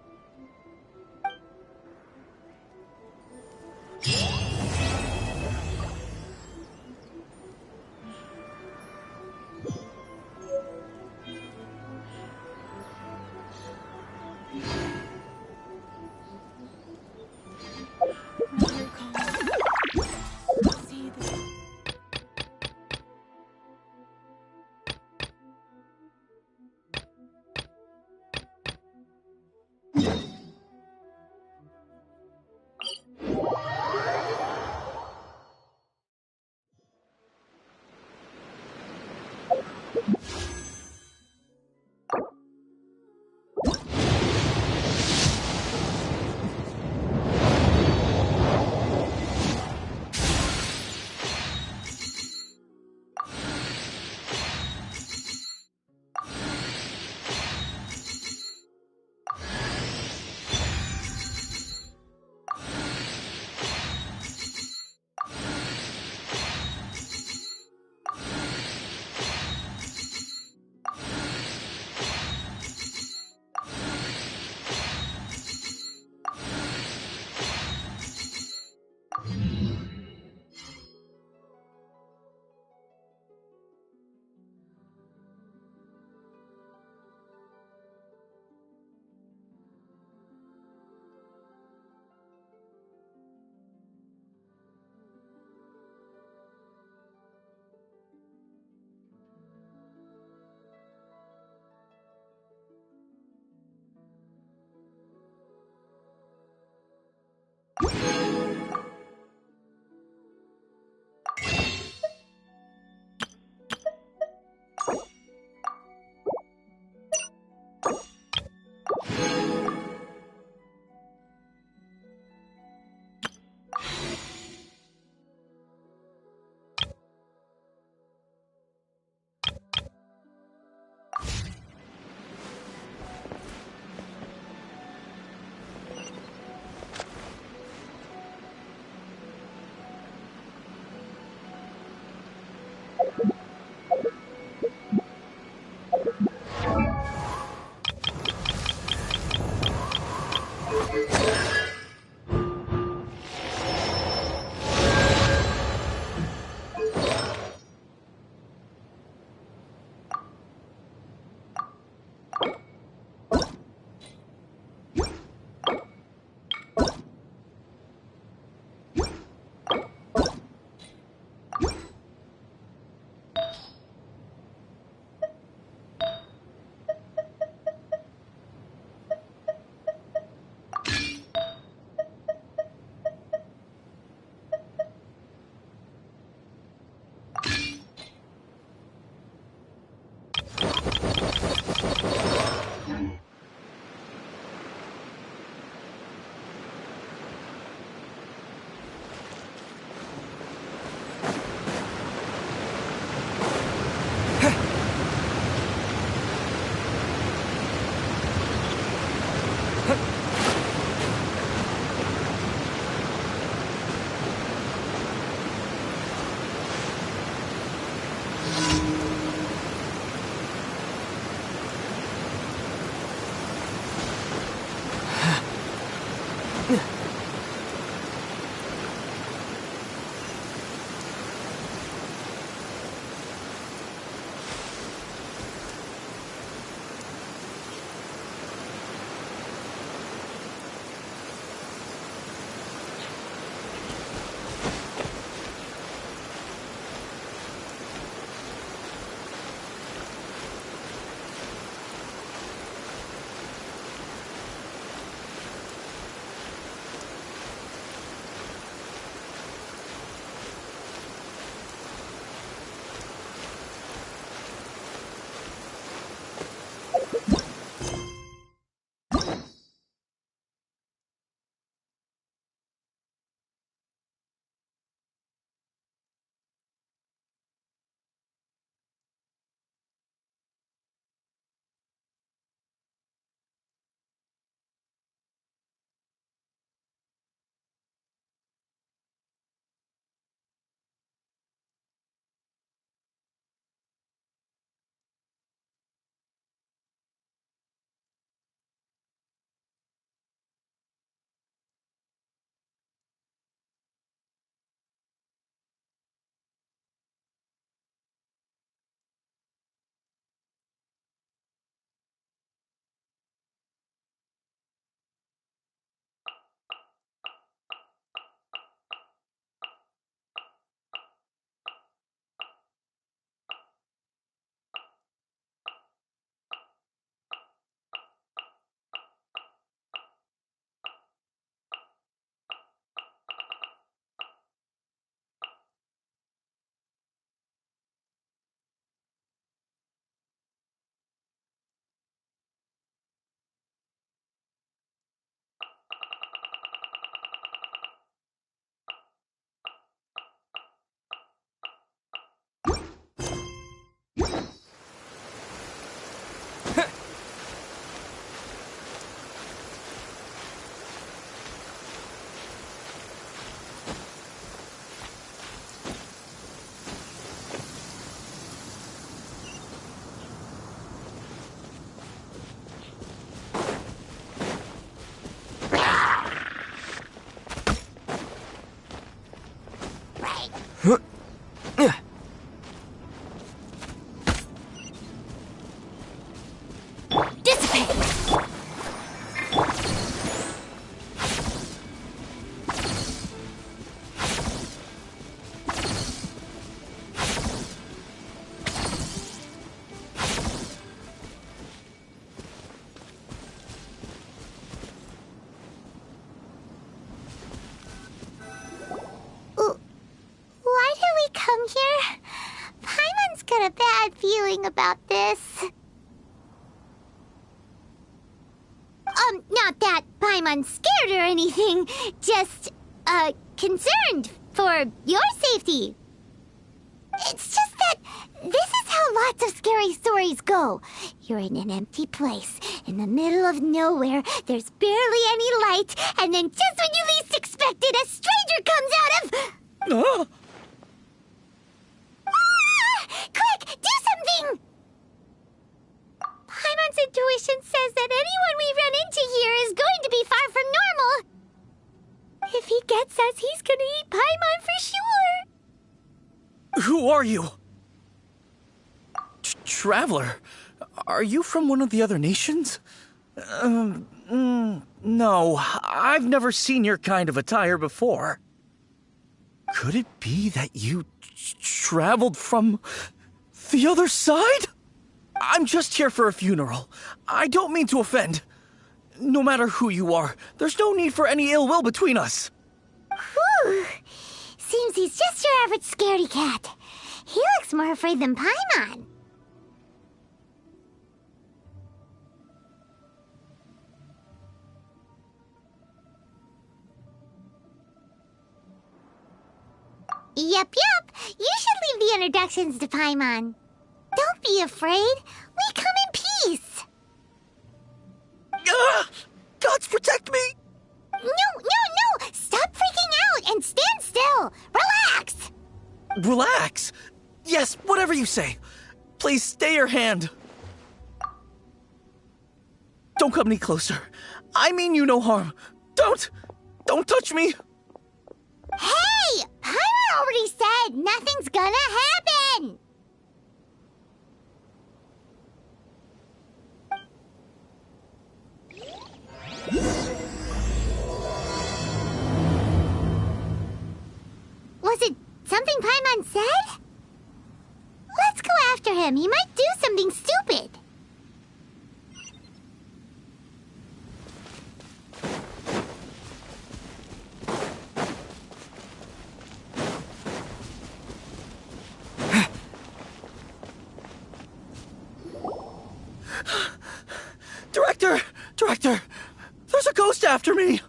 Dissipate! Why did we come here? Paimon's got a bad feeling about this. Not that Paimon's scared or anything, just, concerned for your safety. It's just that this is how lots of scary stories go. You're in an empty place, in the middle of nowhere, there's barely any light, and then just when you least expect it, a stranger comes out of... Quick, do something! Paimon's intuition says that anyone we run into here is going to be far from normal. If he gets us, he's gonna eat Paimon for sure. Who are you? Traveler? Are you from one of the other nations? No, I've never seen your kind of attire before. Could it be that you traveled from the other side? I'm just here for a funeral. I don't mean to offend. No matter who you are, there's no need for any ill will between us. Whew. Seems he's just your average scaredy cat. He looks more afraid than Paimon. Yep. You should leave the introductions to Paimon. Don't be afraid. We come in peace. Gods protect me! No! Stop freaking out and stand still. Relax. Relax? Yes, whatever you say. Please stay your hand. Don't come any closer. I mean you no harm. Don't touch me. Hey! Paimon already said nothing's gonna happen! Was it something Paimon said? Let's go after him. He might do something stupid. Director! There's a ghost after me!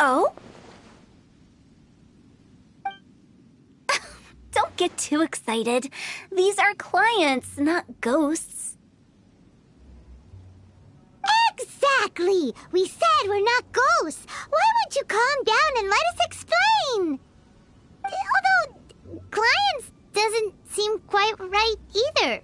Oh? Don't get too excited. These are clients, not ghosts. Exactly! We said we're not ghosts. Why won't you calm down and let us explain? Although, clients doesn't seem quite right either.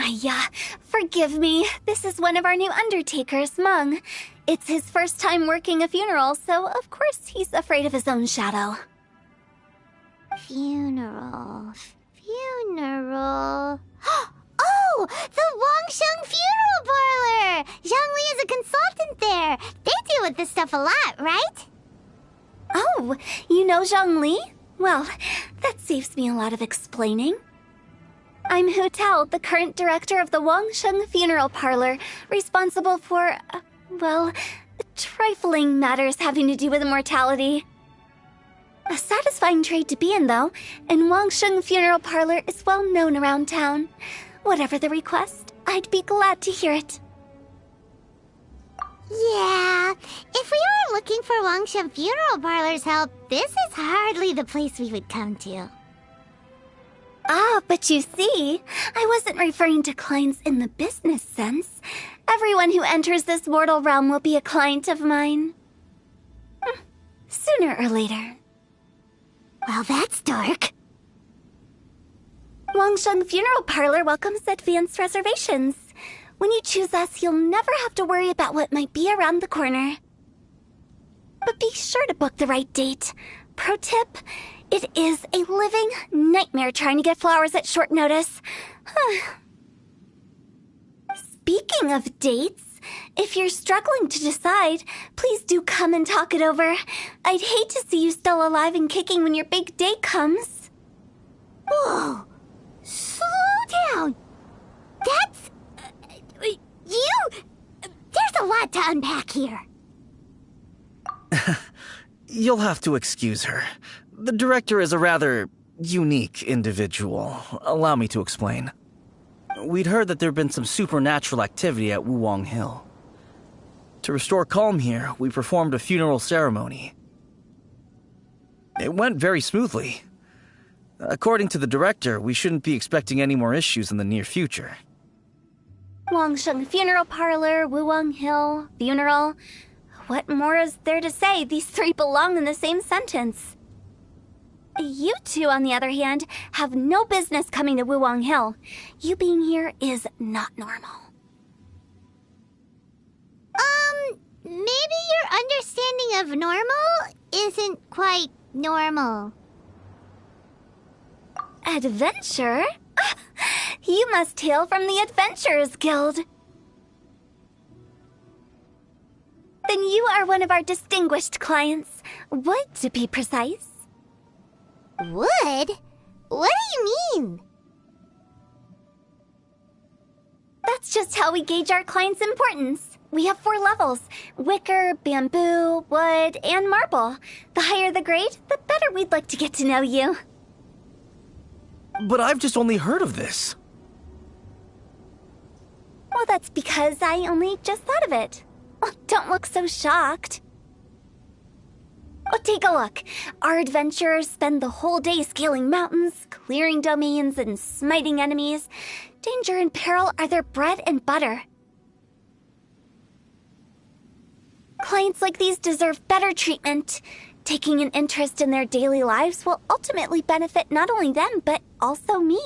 Yeah, forgive me. This is one of our new undertakers, Mung. It's his first time working a funeral, so of course he's afraid of his own shadow. Funeral. Oh! The Wangsheng Funeral Parlor! Zhongli is a consultant there. They deal with this stuff a lot, right? Oh, you know Zhongli? Well, that saves me a lot of explaining. I'm Hu Tao, the current director of the Wangsheng Funeral Parlor, responsible for, trifling matters having to do with immortality. A satisfying trade to be in, though, and Wangsheng Funeral Parlor is well known around town. Whatever the request, I'd be glad to hear it. Yeah, if we were looking for Wangsheng Funeral Parlor's help, this is hardly the place we would come to. Ah, but you see, I wasn't referring to clients in the business sense. Everyone who enters this mortal realm will be a client of mine. Sooner or later. Well, that's dark. Wangsheng Funeral Parlor welcomes advanced reservations. When you choose us, you'll never have to worry about what might be around the corner. But be sure to book the right date. Pro tip, it is a living nightmare trying to get flowers at short notice. Speaking of dates, if you're struggling to decide, please do come and talk it over. I'd hate to see you still alive and kicking when your big day comes. Whoa! Slow down! That's... There's a lot to unpack here. You'll have to excuse her. The director is a rather unique individual. Allow me to explain. We'd heard that there'd been some supernatural activity at Wuwang Hill. To restore calm here, we performed a funeral ceremony. It went very smoothly. According to the director, we shouldn't be expecting any more issues in the near future. Wangsheng Funeral Parlor, Wuwang Hill, funeral. What more is there to say? These three belong in the same sentence. You two, on the other hand, have no business coming to Wuwang Hill. You being here is not normal. Maybe your understanding of normal isn't quite normal. Adventure? You must hail from the Adventurers Guild. Then you are one of our distinguished clients. Wood, to be precise. Wood? What do you mean? That's just how we gauge our clients' importance. We have 4 levels: wicker, bamboo, wood, and marble. The higher the grade, the better we'd like to get to know you. But I've just only heard of this. Well, that's because I only just thought of it. Oh, don't look so shocked. Oh, take a look. Our adventurers spend the whole day scaling mountains, clearing domains, and smiting enemies. Danger and peril are their bread and butter. Clients like these deserve better treatment. Taking an interest in their daily lives will ultimately benefit not only them, but also me.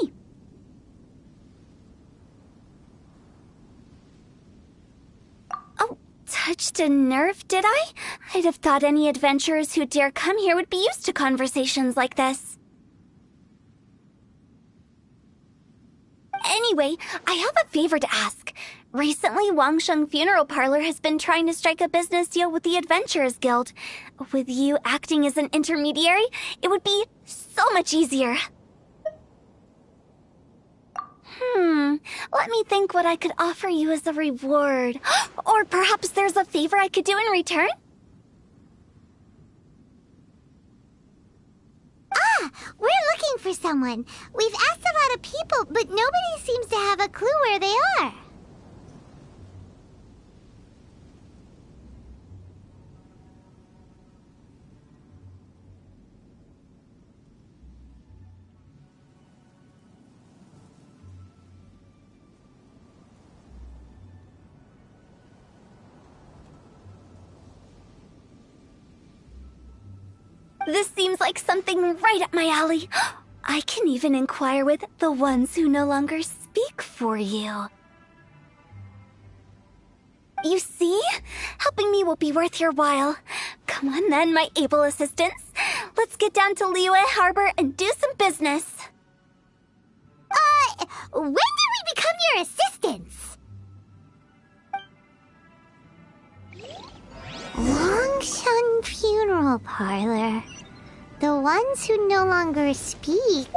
Oh, touched a nerve, did I? I'd have thought any adventurers who dare come here would be used to conversations like this. Anyway, I have a favor to ask. Recently, Wangsheng Funeral Parlor has been trying to strike a business deal with the Adventurers Guild. With you acting as an intermediary, it would be so much easier. Let me think what I could offer you as a reward. Or perhaps there's a favor I could do in return? We're looking for someone. We've asked a lot of people, but nobody seems to have a clue where they are. This seems like something right up my alley. I can even inquire with the ones who no longer speak for you. You see? Helping me will be worth your while. Come on then, my able assistants. Let's get down to Liyue Harbor and do some business. When did we become your assistants? Wangsheng Funeral Parlor. The ones who no longer speak.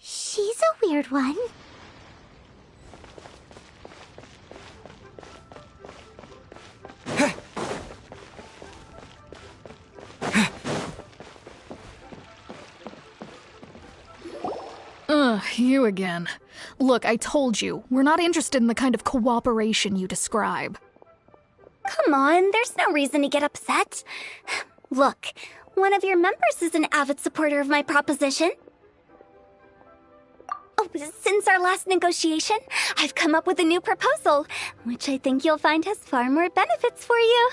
She's a weird one. You again. Look, I told you, we're not interested in the kind of cooperation you describe. Come on, there's no reason to get upset. Look, one of your members is an avid supporter of my proposition. Oh, since our last negotiation, I've come up with a new proposal, which I think you'll find has far more benefits for you.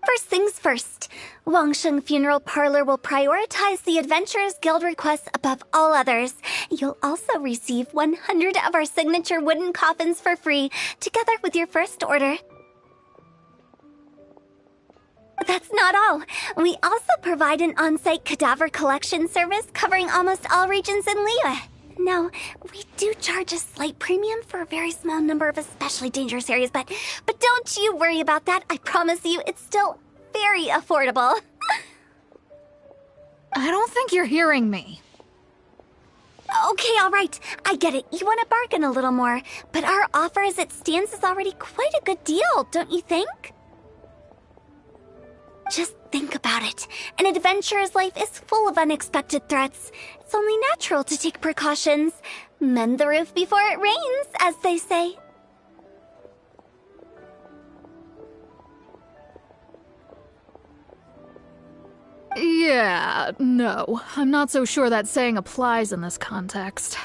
First things first, Wangsheng Funeral Parlor will prioritize the Adventurers Guild requests above all others. You'll also receive 100 of our signature wooden coffins for free, together with your first order. That's not all. We also provide an on-site cadaver collection service covering almost all regions in Liyue. Now, we do charge a slight premium for a very small number of especially dangerous areas, but don't you worry about that. I promise you, it's still very affordable. I don't think you're hearing me. Okay, all right. I get it. You want to bargain a little more, but our offer as it stands is already quite a good deal, don't you think? Just think about it. An adventurer's life is full of unexpected threats. It's only natural to take precautions. Mend the roof before it rains, as they say. Yeah, no. I'm not so sure that saying applies in this context.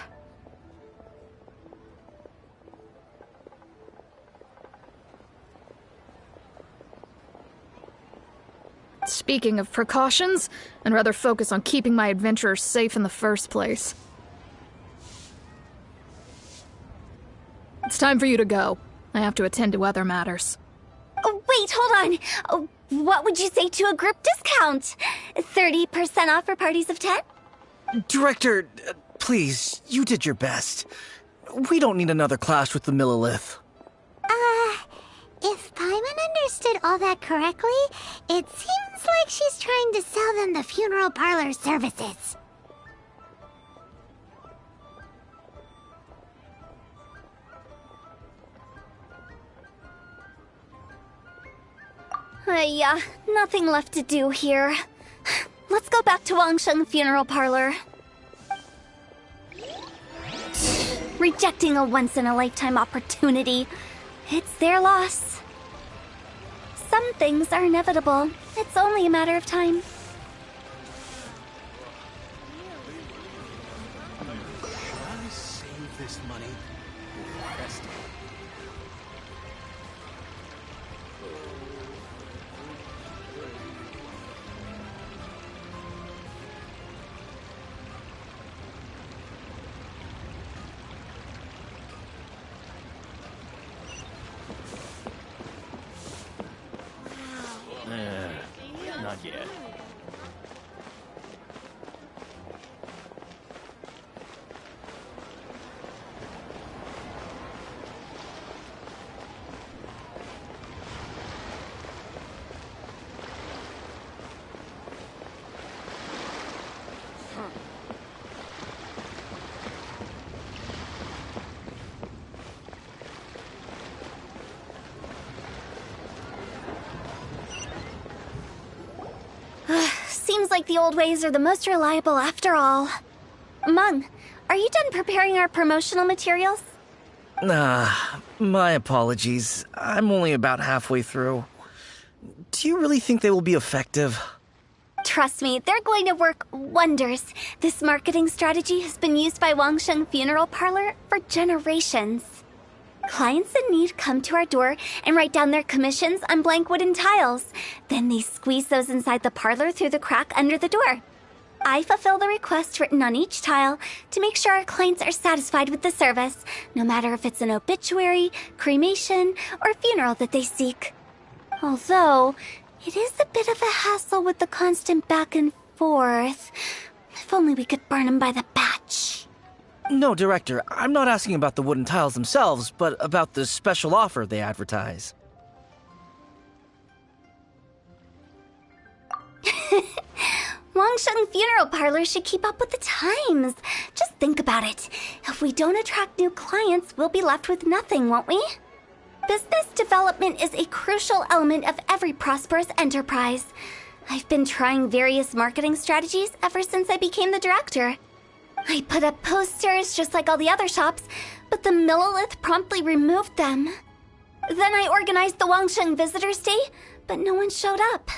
Speaking of precautions, I'd rather focus on keeping my adventurers safe in the first place. It's time for you to go. I have to attend to other matters. Oh, wait, hold on. What would you say to a group discount? 30% off for parties of 10? Director, please, you did your best. We don't need another clash with the Millilith. If Paimon understood all that correctly, it seems like she's trying to sell them the funeral parlor services. Yeah, nothing left to do here. Let's go back to Wangsheng Funeral Parlor. Rejecting a once-in-a-lifetime opportunity. It's their loss. Some things are inevitable. It's only a matter of time. Save this money. Not yet. Seems like the old ways are the most reliable after all. Mung, are you done preparing our promotional materials? My apologies. I'm only about halfway through. Do you really think they will be effective? Trust me, they're going to work wonders. This marketing strategy has been used by Wangsheng Funeral Parlor for generations. Clients in need come to our door and write down their commissions on blank wooden tiles. Then they squeeze those inside the parlor through the crack under the door. I fulfill the request written on each tile to make sure our clients are satisfied with the service, no matter if it's an obituary, cremation, or funeral that they seek. Although, it is a bit of a hassle with the constant back and forth. If only we could burn them by the batch. No, Director, I'm not asking about the wooden tiles themselves, but about the special offer they advertise. Wangsheng Funeral Parlor should keep up with the times. Just think about it. If we don't attract new clients, we'll be left with nothing, won't we? Business development is a crucial element of every prosperous enterprise. I've been trying various marketing strategies ever since I became the director. I put up posters just like all the other shops, but the Millilith promptly removed them. Then I organized the Wangsheng Visitors Day, but no one showed up.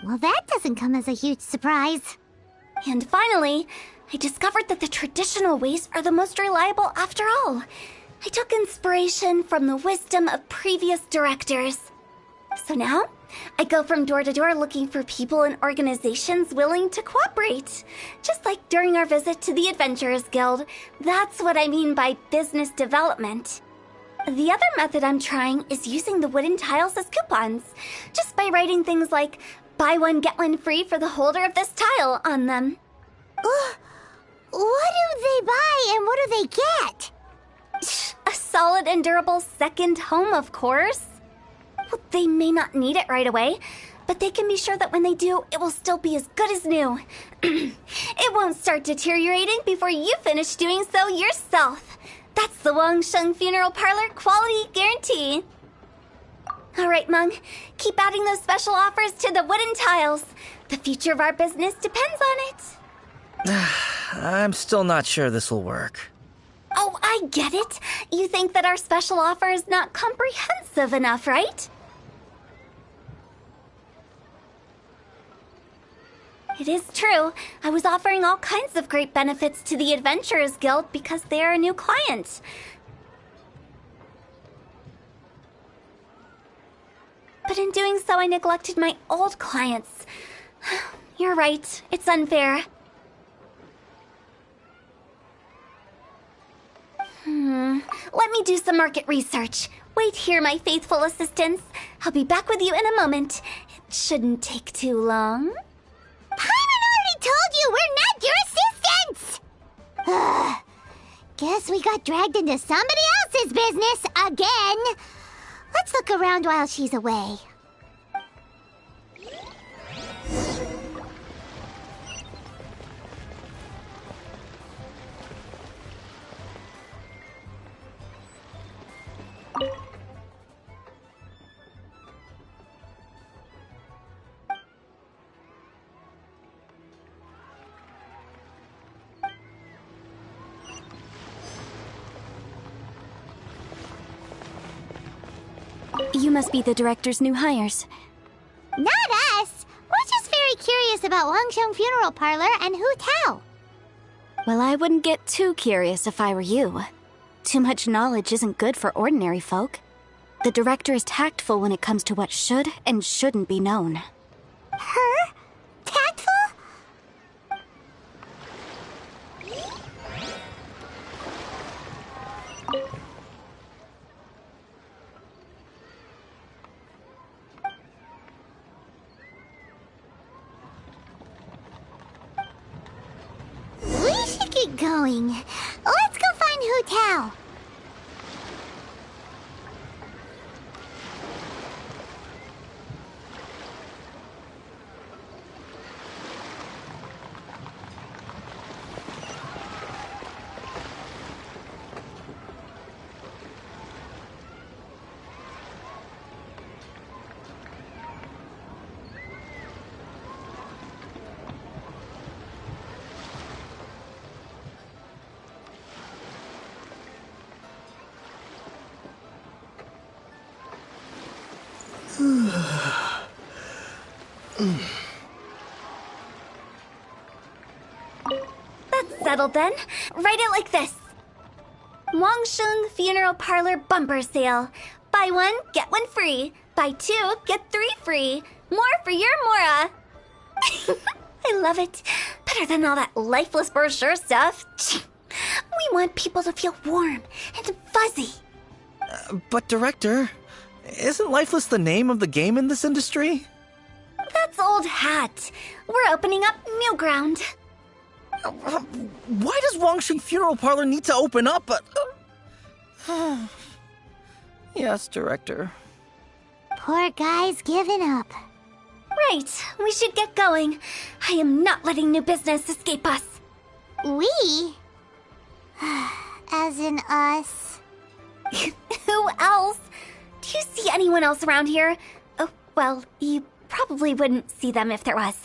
Well, that doesn't come as a huge surprise. And finally, I discovered that the traditional ways are the most reliable after all. I took inspiration from the wisdom of previous directors. So now, I go from door to door looking for people and organizations willing to cooperate. Just like during our visit to the Adventurers Guild. That's what I mean by business development. The other method I'm trying is using the wooden tiles as coupons. Just by writing things like, buy one, get one free for the holder of this tile on them. What do they buy and what do they get? A solid and durable second home, of course. Well, they may not need it right away, but they can be sure that when they do, it will still be as good as new. It won't start deteriorating before you finish doing so yourself. That's the Wangsheng Funeral Parlor quality guarantee. All right, Mung, keep adding those special offers to the wooden tiles. The future of our business depends on it. I'm still not sure this will work. Oh, I get it. You think that our special offer is not comprehensive enough, right? It is true. I was offering all kinds of great benefits to the Adventurers Guild because they are a new client. But in doing so, I neglected my old clients. You're right. It's unfair. Let me do some market research. Wait here, my faithful assistants. I'll be back with you in a moment. It shouldn't take too long. Paimon already told you we're not your assistants! Guess we got dragged into somebody else's business again. Let's look around while she's away. You must be the director's new hires. Not us! We're just very curious about Wangsheng Funeral Parlor and Hu Tao. Well, I wouldn't get too curious if I were you. Too much knowledge isn't good for ordinary folk. The director is tactful when it comes to what should and shouldn't be known. Her? Tactful? We should get going. Let's go find Hu Tao. That's settled then. Write it like this. Wangsheng Funeral Parlor Bumper Sale. Buy one, get one free. Buy two, get three free. More for your Mora. I love it. Better than all that lifeless brochure stuff. We want people to feel warm and fuzzy. But Director, isn't Lifeless the name of the game in this industry? That's old hat. We're opening up new ground. Why does Wangsheng Funeral Parlor need to open up? Yes, Director. Poor guy's given up. Right, we should get going. I am not letting new business escape us. We? As in us. Who else? Do you see anyone else around here? Oh, well, you probably wouldn't see them if there was.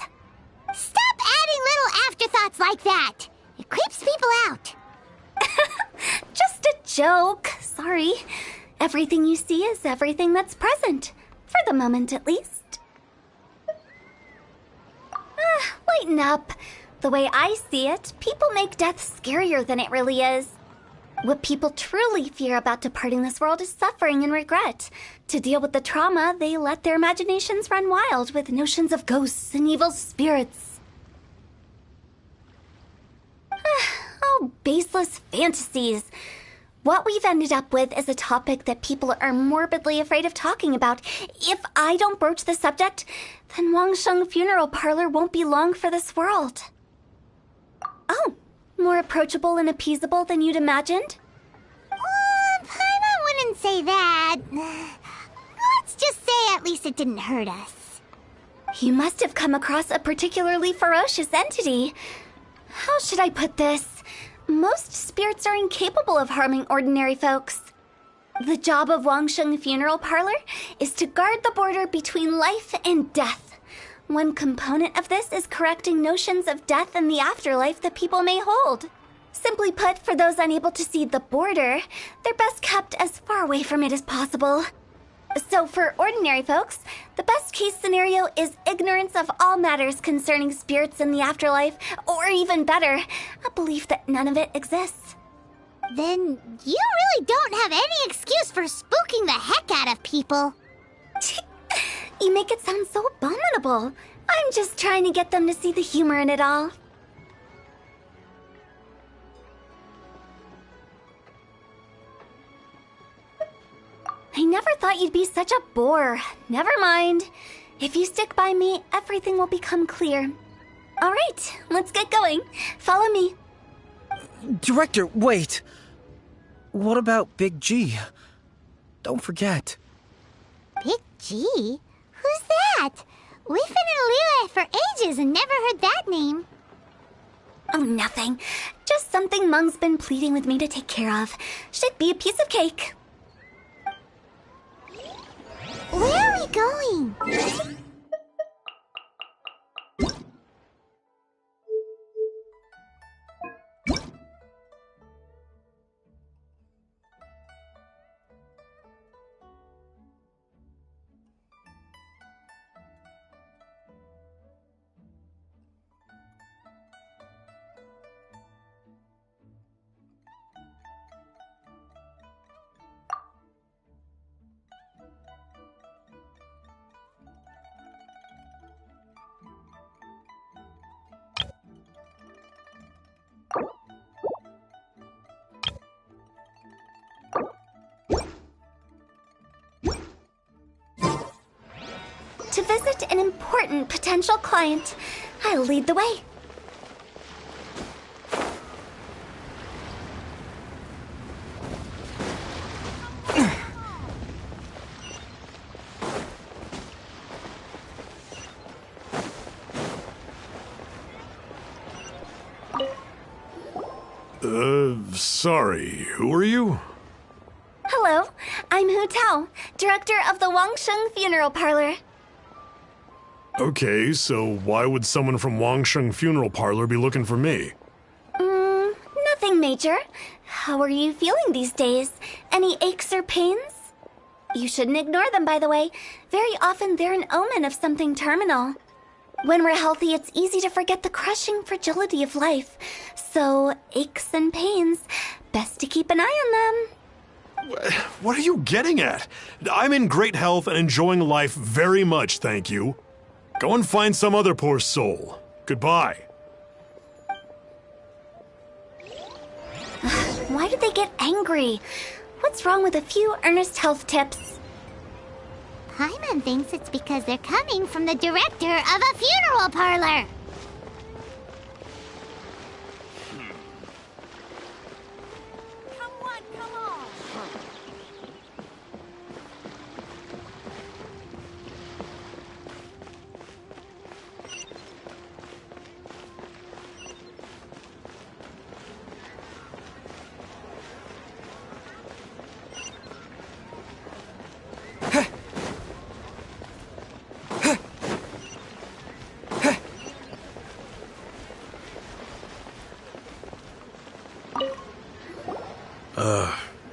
Stop adding little afterthoughts like that. It creeps people out. Just a joke. Sorry. Everything you see is everything that's present. For the moment, at least. Lighten up. The way I see it, people make death scarier than it really is. What people truly fear about departing this world is suffering and regret. To deal with the trauma, they let their imaginations run wild with notions of ghosts and evil spirits. Oh, baseless fantasies. What we've ended up with is a topic that people are morbidly afraid of talking about. If I don't broach the subject, then Wangsheng Funeral Parlor won't be long for this world. Oh, more approachable and appeasable than you'd imagined? I wouldn't say that. Let's just say at least it didn't hurt us. You must have come across a particularly ferocious entity. How should I put this? Most spirits are incapable of harming ordinary folks. The job of Wangsheng Funeral Parlor is to guard the border between life and death. One component of this is correcting notions of death and the afterlife that people may hold. Simply put, for those unable to see the border, they're best kept as far away from it as possible. So for ordinary folks, the best case scenario is ignorance of all matters concerning spirits in the afterlife, or even better, a belief that none of it exists. Then you really don't have any excuse for spooking the heck out of people. You make it sound so abominable. I'm just trying to get them to see the humor in it all. I never thought you'd be such a bore. Never mind. If you stick by me, everything will become clear. All right, let's get going. Follow me. Director, wait. What about Big G? Don't forget. Big G? Who's that? We've been in Liyue for ages and never heard that name. Oh, nothing. Just something Mung's been pleading with me to take care of. Should be a piece of cake. Where are we going? To visit an important potential client, I'll lead the way. Sorry, who are you? Hello, I'm Hu Tao, director of the Wangsheng Funeral Parlor. Okay, so why would someone from Wangsheng Funeral Parlor be looking for me? Nothing major. How are you feeling these days? Any aches or pains? You shouldn't ignore them, by the way. Very often they're an omen of something terminal. When we're healthy, it's easy to forget the crushing fragility of life. So, aches and pains, best to keep an eye on them. What are you getting at? I'm in great health and enjoying life very much, thank you. Go and find some other poor soul. Goodbye. Why did they get angry? What's wrong with a few earnest health tips? Paimon thinks it's because they're coming from the director of a funeral parlor.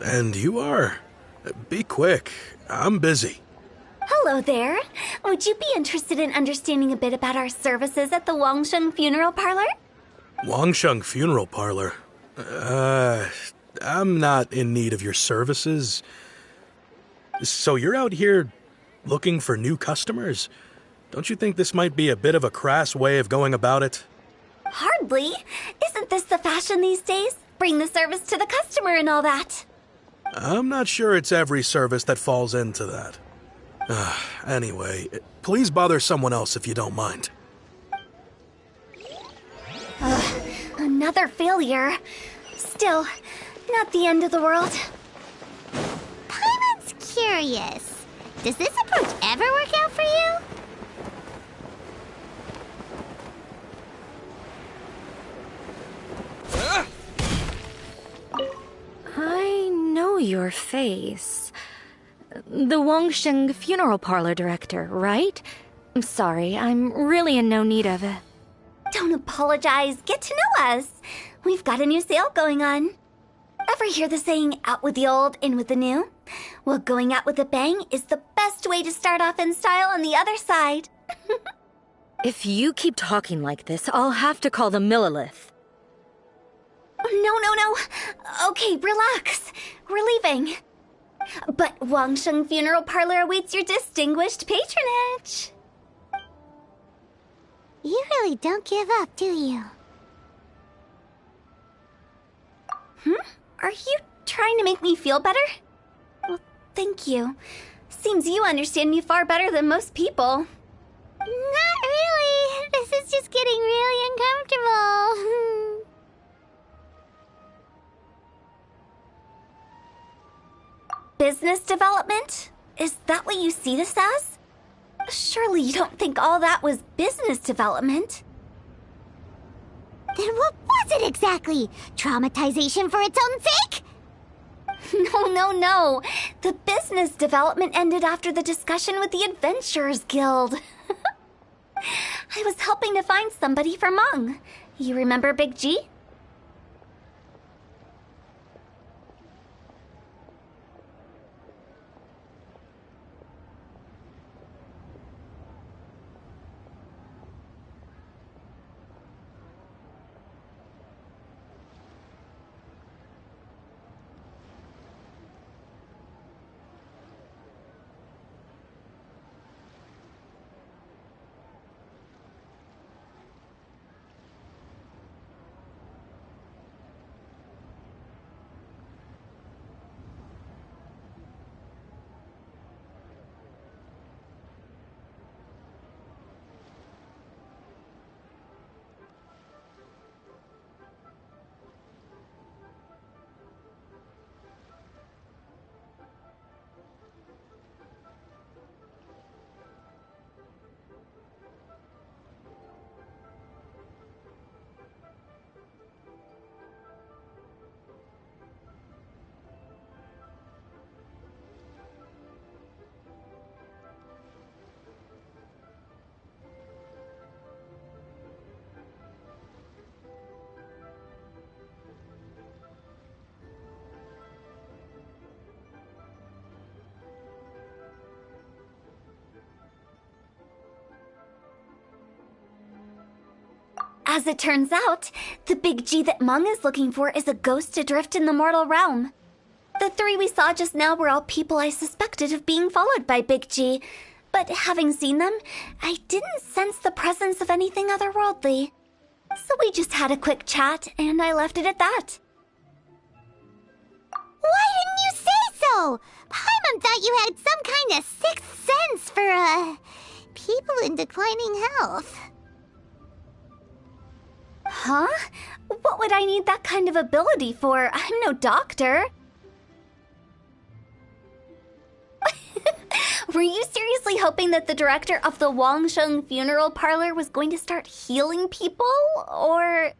And you are? Be quick. I'm busy. Hello there. Would you be interested in understanding a bit about our services at the Wangsheng Funeral Parlor? Wangsheng Funeral Parlor? I'm not in need of your services. So you're out here looking for new customers? Don't you think this might be a bit of a crass way of going about it? Hardly. Isn't this the fashion these days? Bring the service to the customer and all that. I'm not sure it's every service that falls into that. Anyway, please bother someone else if you don't mind. Another failure. Still, not the end of the world. Paimon's curious. Does this approach ever work out for you? I know your face. The Wangsheng Funeral Parlor director, right? I'm sorry, I'm really in no need of it. Don't apologize. Get to know us. We've got a new sale going on. Ever hear the saying, out with the old, in with the new? Well, going out with a bang is the best way to start off in style on the other side. If you keep talking like this, I'll have to call the Millilith. No. Okay, relax. We're leaving. But Wangsheng Funeral Parlor awaits your distinguished patronage. You really don't give up, do you? Are you trying to make me feel better? Well, thank you. Seems you understand me far better than most people. Not really. This is just getting really uncomfortable. Business development? Is that what you see this as? Surely you don't think all that was business development. Then what was it exactly? Traumatization for its own sake? No. The business development ended after the discussion with the Adventurers Guild. I was helping to find somebody for Meng. You remember Big G? As it turns out, the Big G that Meng is looking for is a ghost adrift in the mortal realm. The three we saw just now were all people I suspected of being followed by Big G, But having seen them, I didn't sense the presence of anything otherworldly. So we just had a quick chat, and I left it at that. Why didn't you say so? Paimon thought you had some kind of sixth sense for, people in declining health. Huh? What would I need that kind of ability for? I'm no doctor. Were you seriously hoping that the director of the Wangsheng funeral parlor was going to start healing people, or...?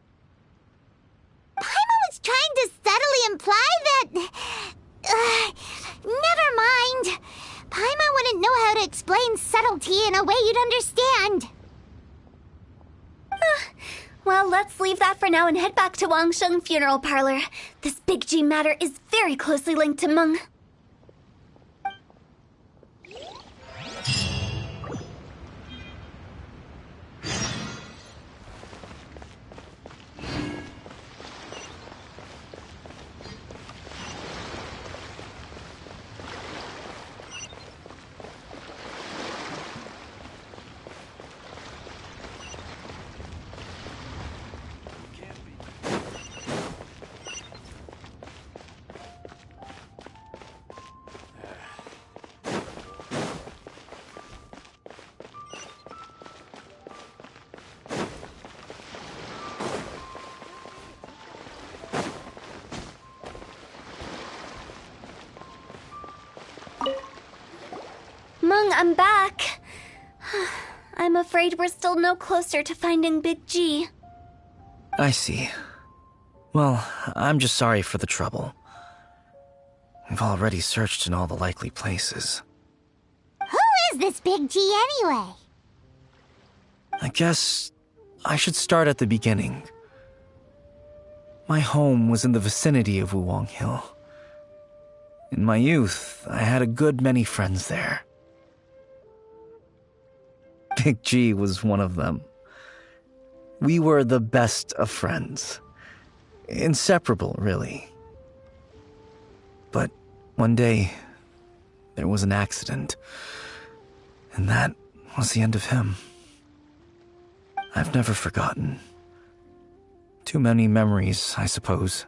Paimon was trying to subtly imply that... never mind. Paimon wouldn't know how to explain subtlety in a way you'd understand. Well, let's leave that for now and head back to Wangsheng funeral parlor. This Big G matter is very closely linked to Meng. Meng, I'm back. I'm afraid we're still no closer to finding Big G. I see. Well, I'm just sorry for the trouble. We've already searched in all the likely places. Who is this Big G anyway? I guess I should start at the beginning. My home was in the vicinity of Wuwang Hill. In my youth, I had a good many friends there. Big G was one of them. We were the best of friends. Inseparable, really. But one day, there was an accident. And that was the end of him. I've never forgotten. Too many memories, I suppose.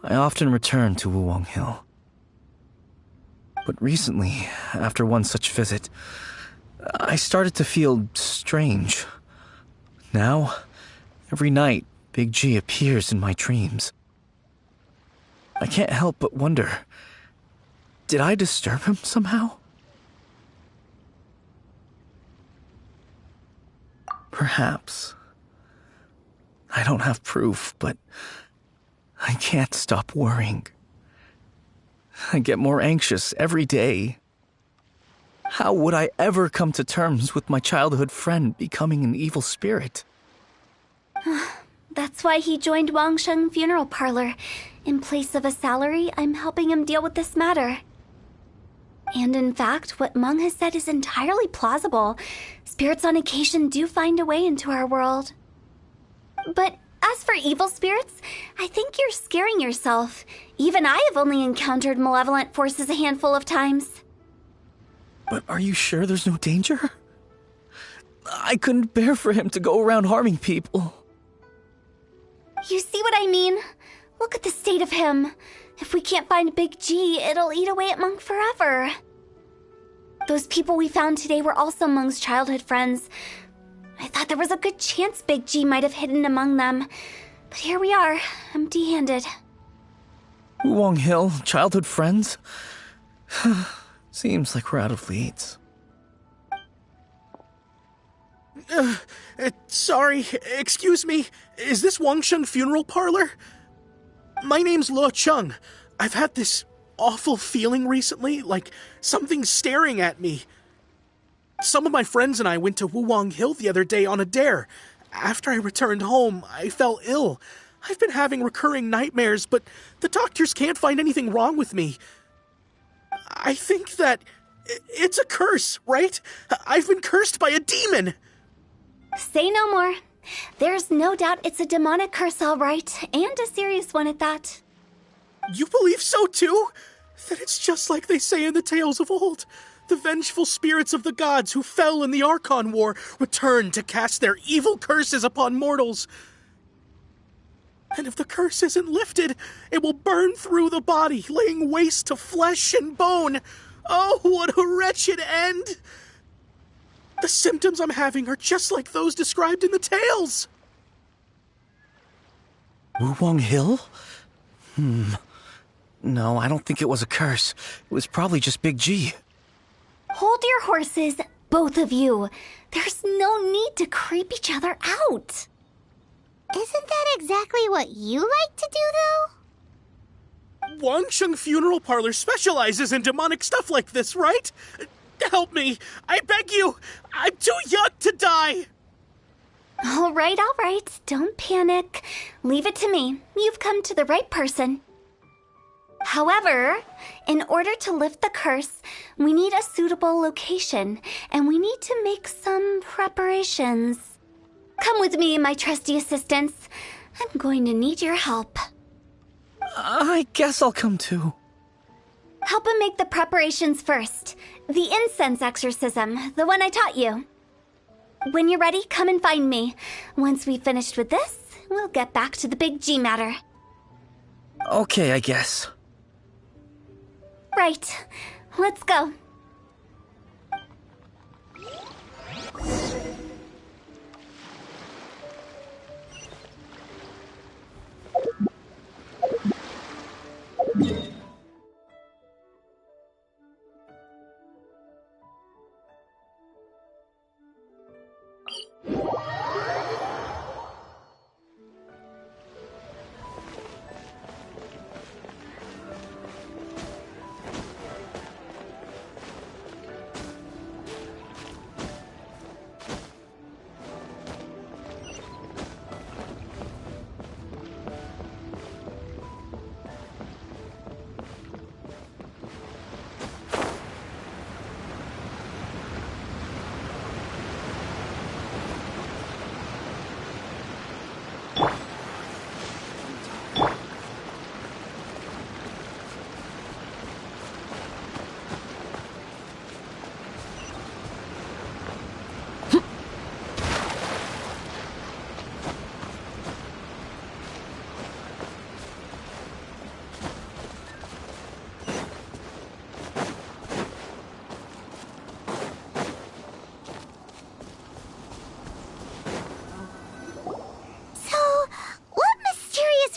I often return to Wuwang Hill. But recently, after one such visit, I started to feel strange. Now, every night, Big G appears in my dreams. I can't help but wonder, did I disturb him somehow? Perhaps. I don't have proof, but I can't stop worrying. I get more anxious every day. How would I ever come to terms with my childhood friend becoming an evil spirit? That's why he joined Wangsheng funeral parlor. In place of a salary, I'm helping him deal with this matter. And in fact, what Meng has said is entirely plausible. Spirits on occasion do find a way into our world. But as for evil spirits, I think you're scaring yourself. Even I have only encountered malevolent forces a handful of times. But are you sure there's no danger? I couldn't bear for him to go around harming people. You see what I mean? Look at the state of him. If we can't find Big G, it'll eat away at Meng forever. Those people we found today were also Meng's childhood friends. I thought there was a good chance Big G might have hidden among them. But here we are, empty-handed. Wuwang Hill, childhood friends? Seems like we're out of leads. Sorry, excuse me. Is this Wangsheng funeral parlor? My name's Luo Chung. I've had this awful feeling recently, like something's staring at me. Some of my friends and I went to Wuwang Hill the other day on a dare. After I returned home, I fell ill. I've been having recurring nightmares, but the doctors can't find anything wrong with me. I think that it's a curse, right? I've been cursed by a demon. Say no more. There's no doubt it's a demonic curse, all right, and a serious one at that. You believe so too? Then it's just like they say in the tales of old. The vengeful spirits of the gods who fell in the Archon War return to cast their evil curses upon mortals. And if the curse isn't lifted, it will burn through the body, laying waste to flesh and bone. Oh, what a wretched end! The symptoms I'm having are just like those described in the tales. Wulong Hill? No, I don't think it was a curse. It was probably just Big G. Hold your horses, both of you. There's no need to creep each other out. Isn't that exactly what you like to do, though? Wangsheng Funeral Parlor specializes in demonic stuff like this, right? Help me. I beg you. I'm too young to die. All right. Don't panic. Leave it to me. You've come to the right person. However, in order to lift the curse, we need a suitable location, and we need to make some preparations. Come with me, my trusty assistants. I'm going to need your help. I guess I'll come too. Help him make the preparations first. The incense exorcism, the one I taught you. When you're ready, come and find me. Once we've finished with this, we'll get back to the Big G matter. Okay, I guess. Right. Let's go.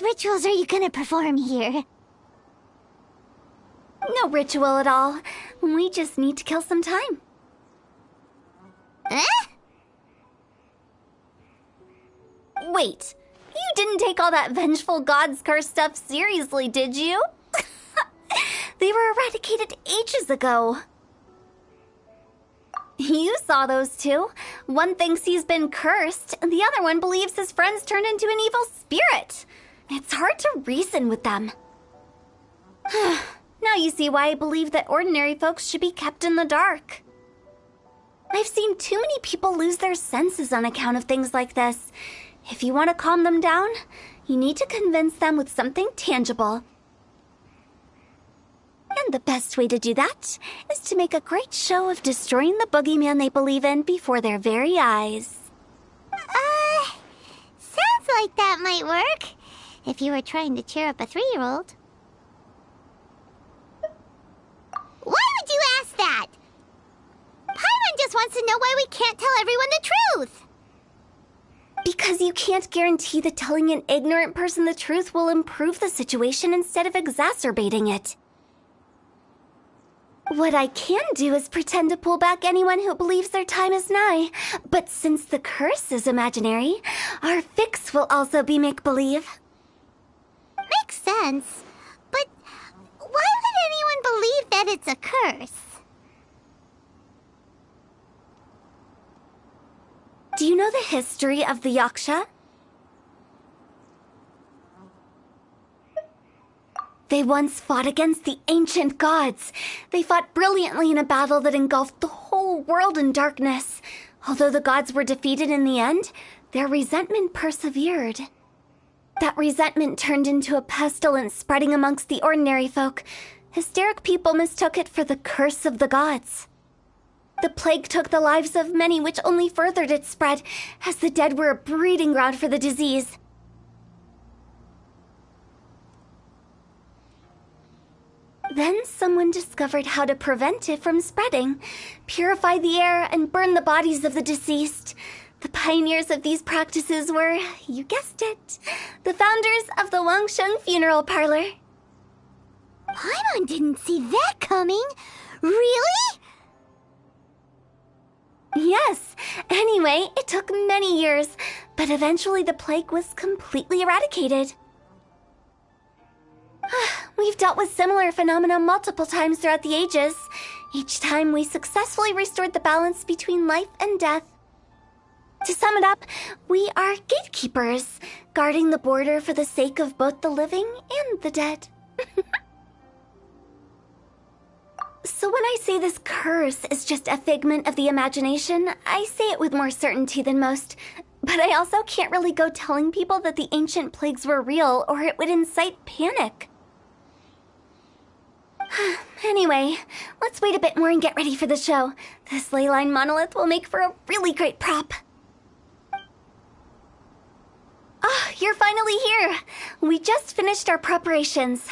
Rituals are you gonna perform here? No ritual at all. We just need to kill some time. Wait, you didn't take all that vengeful god's curse stuff seriously, did you? They were eradicated ages ago. You saw those two. One thinks he's been cursed, and the other one believes his friends turned into an evil spirit. It's hard to reason with them. Now you see why I believe that ordinary folks should be kept in the dark. I've seen too many people lose their senses on account of things like this. If you want to calm them down, you need to convince them with something tangible. And the best way to do that is to make a great show of destroying the boogeyman they believe in before their very eyes. Sounds like that might work. If you were trying to cheer up a 3-year-old. Why would you ask that? Paimon just wants to know why we can't tell everyone the truth. Because you can't guarantee that telling an ignorant person the truth will improve the situation instead of exacerbating it. What I can do is pretend to pull back anyone who believes their time is nigh. But since the curse is imaginary, our fix will also be make-believe. Makes sense. But why would anyone believe that it's a curse? Do you know the history of the Yaksha? They once fought against the ancient gods. They fought brilliantly in a battle that engulfed the whole world in darkness. Although the gods were defeated in the end, their resentment persevered. That resentment turned into a pestilence spreading amongst the ordinary folk. Hysteric people mistook it for the curse of the gods. The plague took the lives of many, which only furthered its spread, as the dead were a breeding ground for the disease. Then someone discovered how to prevent it from spreading, purify the air, and burn the bodies of the deceased. The pioneers of these practices were, you guessed it, the founders of the Wangsheng Funeral Parlor. Paimon didn't see that coming. Really? Yes. Anyway, it took many years, but eventually the plague was completely eradicated. We've dealt with similar phenomena multiple times throughout the ages. Each time we successfully restored the balance between life and death. To sum it up, we are gatekeepers, guarding the border for the sake of both the living and the dead. So when I say this curse is just a figment of the imagination, I say it with more certainty than most. But I also can't really go telling people that the ancient plagues were real, or it would incite panic. Anyway, let's wait a bit more and get ready for the show. This leyline monolith will make for a really great prop. Ah, you're finally here. We just finished our preparations.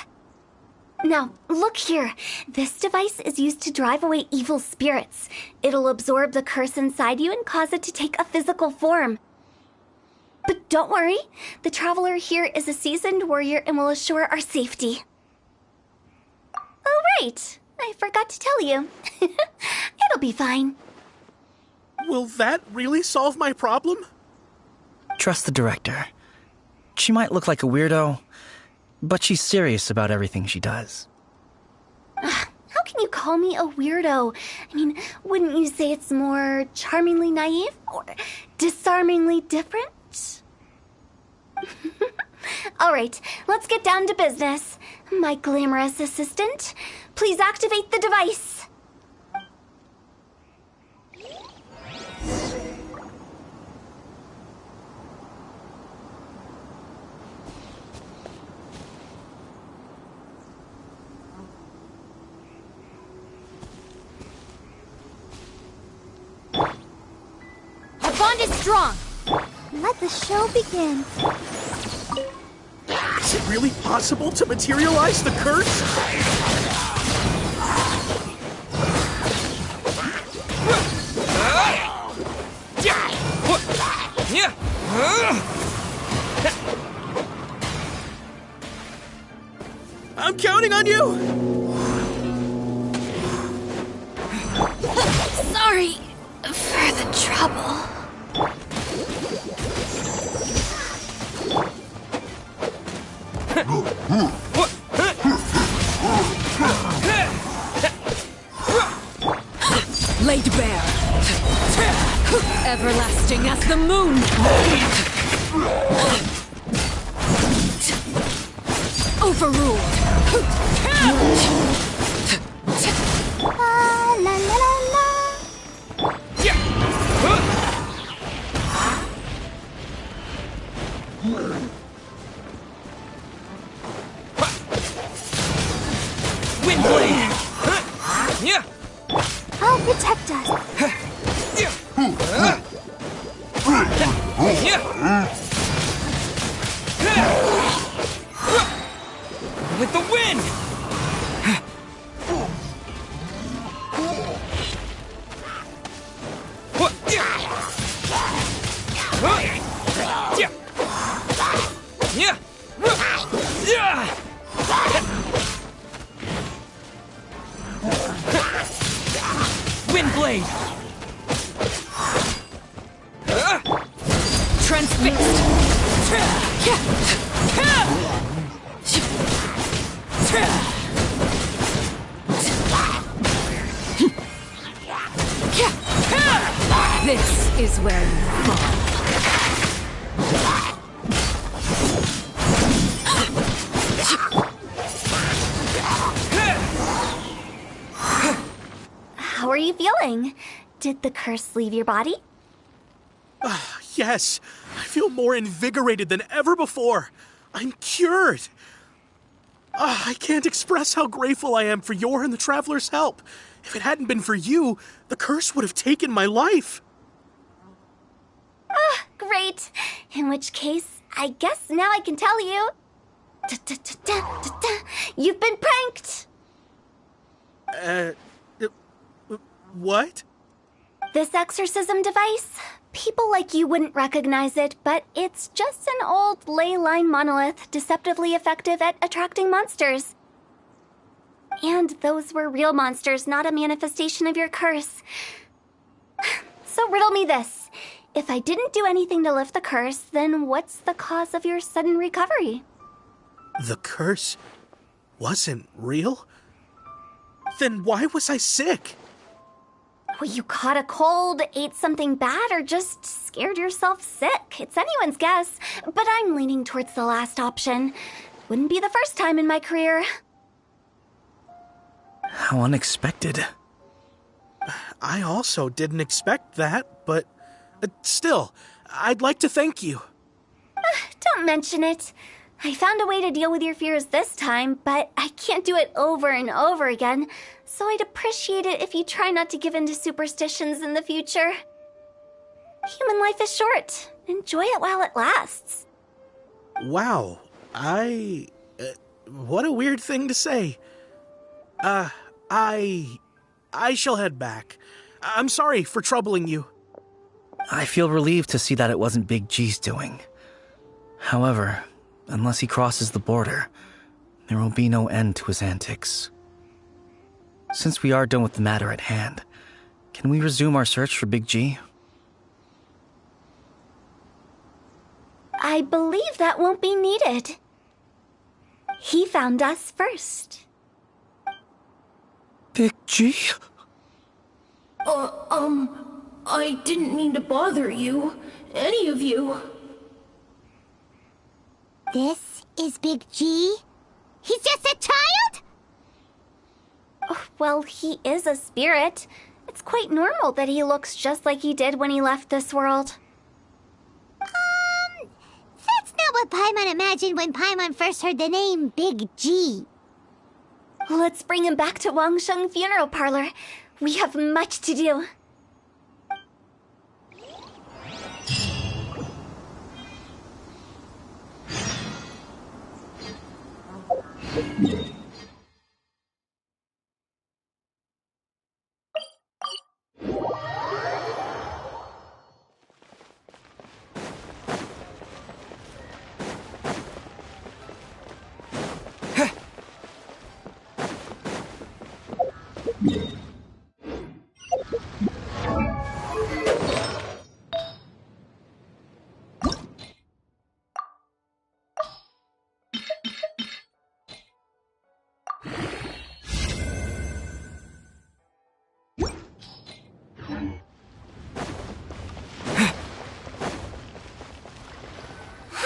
Now, look here. This device is used to drive away evil spirits. It'll absorb the curse inside you and cause it to take a physical form. But don't worry, the traveler here is a seasoned warrior and will assure our safety. Oh, right. I forgot to tell you. It'll be fine. Will that really solve my problem? Trust the director. She might look like a weirdo, but she's serious about everything she does. How can you call me a weirdo? I mean, wouldn't you say it's more charmingly naive or disarmingly different? All right, let's get down to business. My glamorous assistant, please activate the device. The bond is strong. Let the show begin. Is it really possible to materialize the curse? I'm counting on you! Sorry for the trouble. Laid bare. Everlasting as the moon. Overruled. La la la la. Windblade! I'll protect us. With the wind! Windblade! Transfixed. This is where you fall. How are you feeling? Did the curse leave your body? Yes, I feel more invigorated than ever before. I'm cured. I can't express how grateful I am for your and the Traveler's help. If it hadn't been for you, the curse would have taken my life. Ah, great. In which case, I guess now I can tell you. You've been pranked! What? This exorcism device? People like you wouldn't recognize it, but it's just an old ley line monolith deceptively effective at attracting monsters. And those were real monsters, not a manifestation of your curse. So riddle me this. If I didn't do anything to lift the curse, then what's the cause of your sudden recovery? The curse wasn't real? Then why was I sick? Well, you caught a cold, ate something bad, or just scared yourself sick. It's anyone's guess, but I'm leaning towards the last option. Wouldn't be the first time in my career. How unexpected. I also didn't expect that, but still, I'd like to thank you. Don't mention it. I found a way to deal with your fears this time, but I can't do it over and over again, so I'd appreciate it if you try not to give in to superstitions in the future. Human life is short. Enjoy it while it lasts. Wow, what a weird thing to say. I shall head back. I'm sorry for troubling you. I feel relieved to see that it wasn't Big G's doing. However, unless he crosses the border, there will be no end to his antics. Since we are done with the matter at hand, can we resume our search for Big G? I believe that won't be needed. He found us first. Big G? I didn't mean to bother you. Any of you. This is Big G? He's just a child? Well, he is a spirit. It's quite normal that he looks just like he did when he left this world. That's not what Paimon imagined when Paimon first heard the name Big G. Let's bring him back to Wangsheng Funeral Parlor. We have much to do.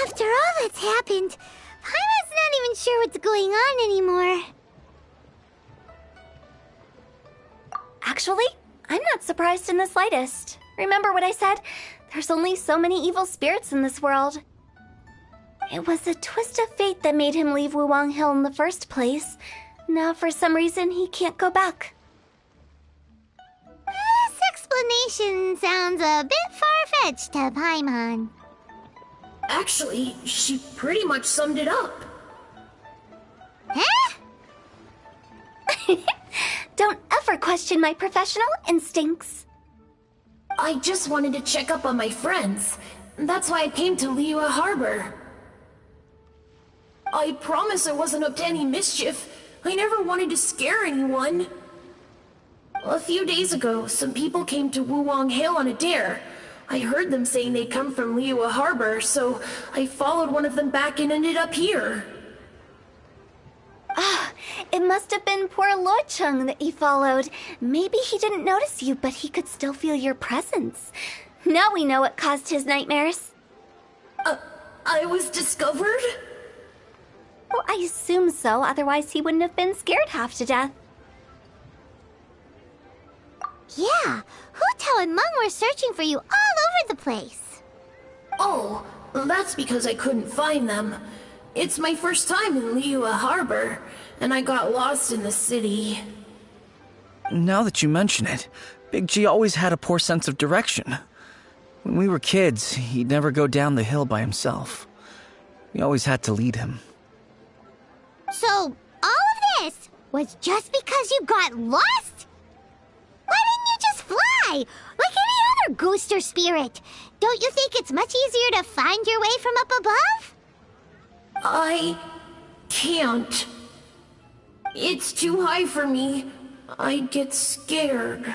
After all that's happened, Paimon's not even sure what's going on anymore. Actually, I'm not surprised in the slightest. Remember what I said? There's only so many evil spirits in this world. It was a twist of fate that made him leave Wuwang Hill in the first place. Now, for some reason, he can't go back. This explanation sounds a bit far-fetched to Paimon. Actually, she pretty much summed it up. Huh? Don't ever question my professional instincts. I just wanted to check up on my friends. That's why I came to Liyue Harbor. I promise I wasn't up to any mischief. I never wanted to scare anyone. A few days ago, some people came to Wuwang Hill on a dare. I heard them saying they'd come from Liyue Harbor, so I followed one of them back and ended up here. Ah, it must have been poor Luocheng that you followed. Maybe he didn't notice you, but he could still feel your presence. Now we know what caused his nightmares. I was discovered? Well, I assume so, otherwise he wouldn't have been scared half to death. Yeah, Hu and Meng were searching for you all over the place. Oh, that's because I couldn't find them. It's my first time in Liyue Harbor, and I got lost in the city. Now that you mention it, Big G always had a poor sense of direction. When we were kids, he'd never go down the hill by himself. We always had to lead him. So, all of this was just because you got lost? Why didn't you just fly? Like any other ghost or spirit? Don't you think it's much easier to find your way from up above? I can't. It's too high for me. I'd get scared.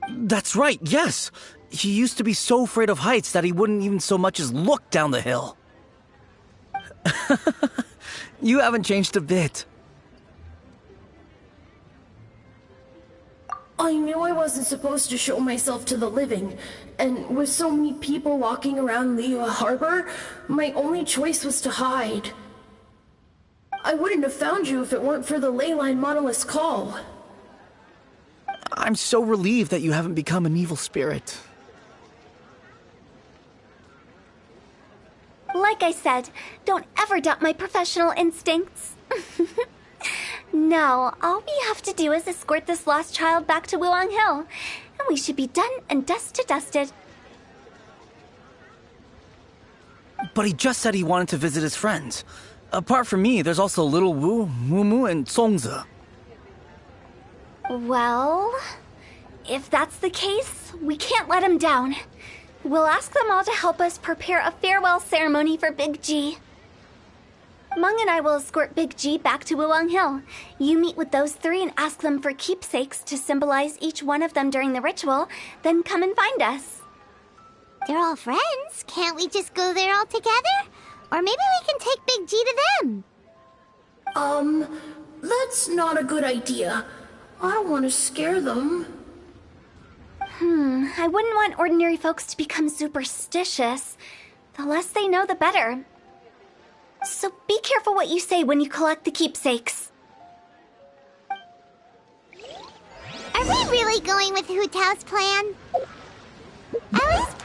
That's right, yes! He used to be so afraid of heights that he wouldn't even so much as look down the hill. You haven't changed a bit. I knew I wasn't supposed to show myself to the living, and with so many people walking around Liyue Harbor, my only choice was to hide. I wouldn't have found you if it weren't for the Leyline Monolith's call. I'm so relieved that you haven't become an evil spirit. Like I said, don't ever doubt my professional instincts. Now, all we have to do is escort this lost child back to Wuang Hill, and we should be done and dusted. But he just said he wanted to visit his friends. Apart from me, there's also Little Wu, Mumu, and Songzi. Well, if that's the case, we can't let him down. We'll ask them all to help us prepare a farewell ceremony for Big G. Meng and I will escort Big G back to Wuang Hill. You meet with those three and ask them for keepsakes to symbolize each one of them during the ritual, then come and find us. They're all friends. Can't we just go there all together? Or maybe we can take Big G to them. That's not a good idea. I don't want to scare them. I wouldn't want ordinary folks to become superstitious. The less they know, the better. So be careful what you say when you collect the keepsakes. Are we really going with Hu Tao's plan? At least...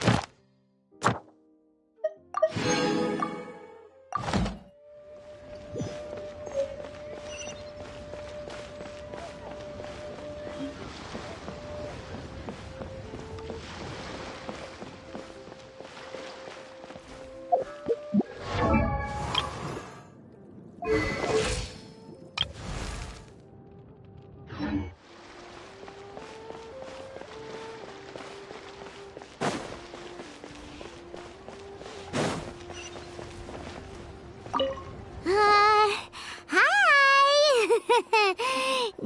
Hi!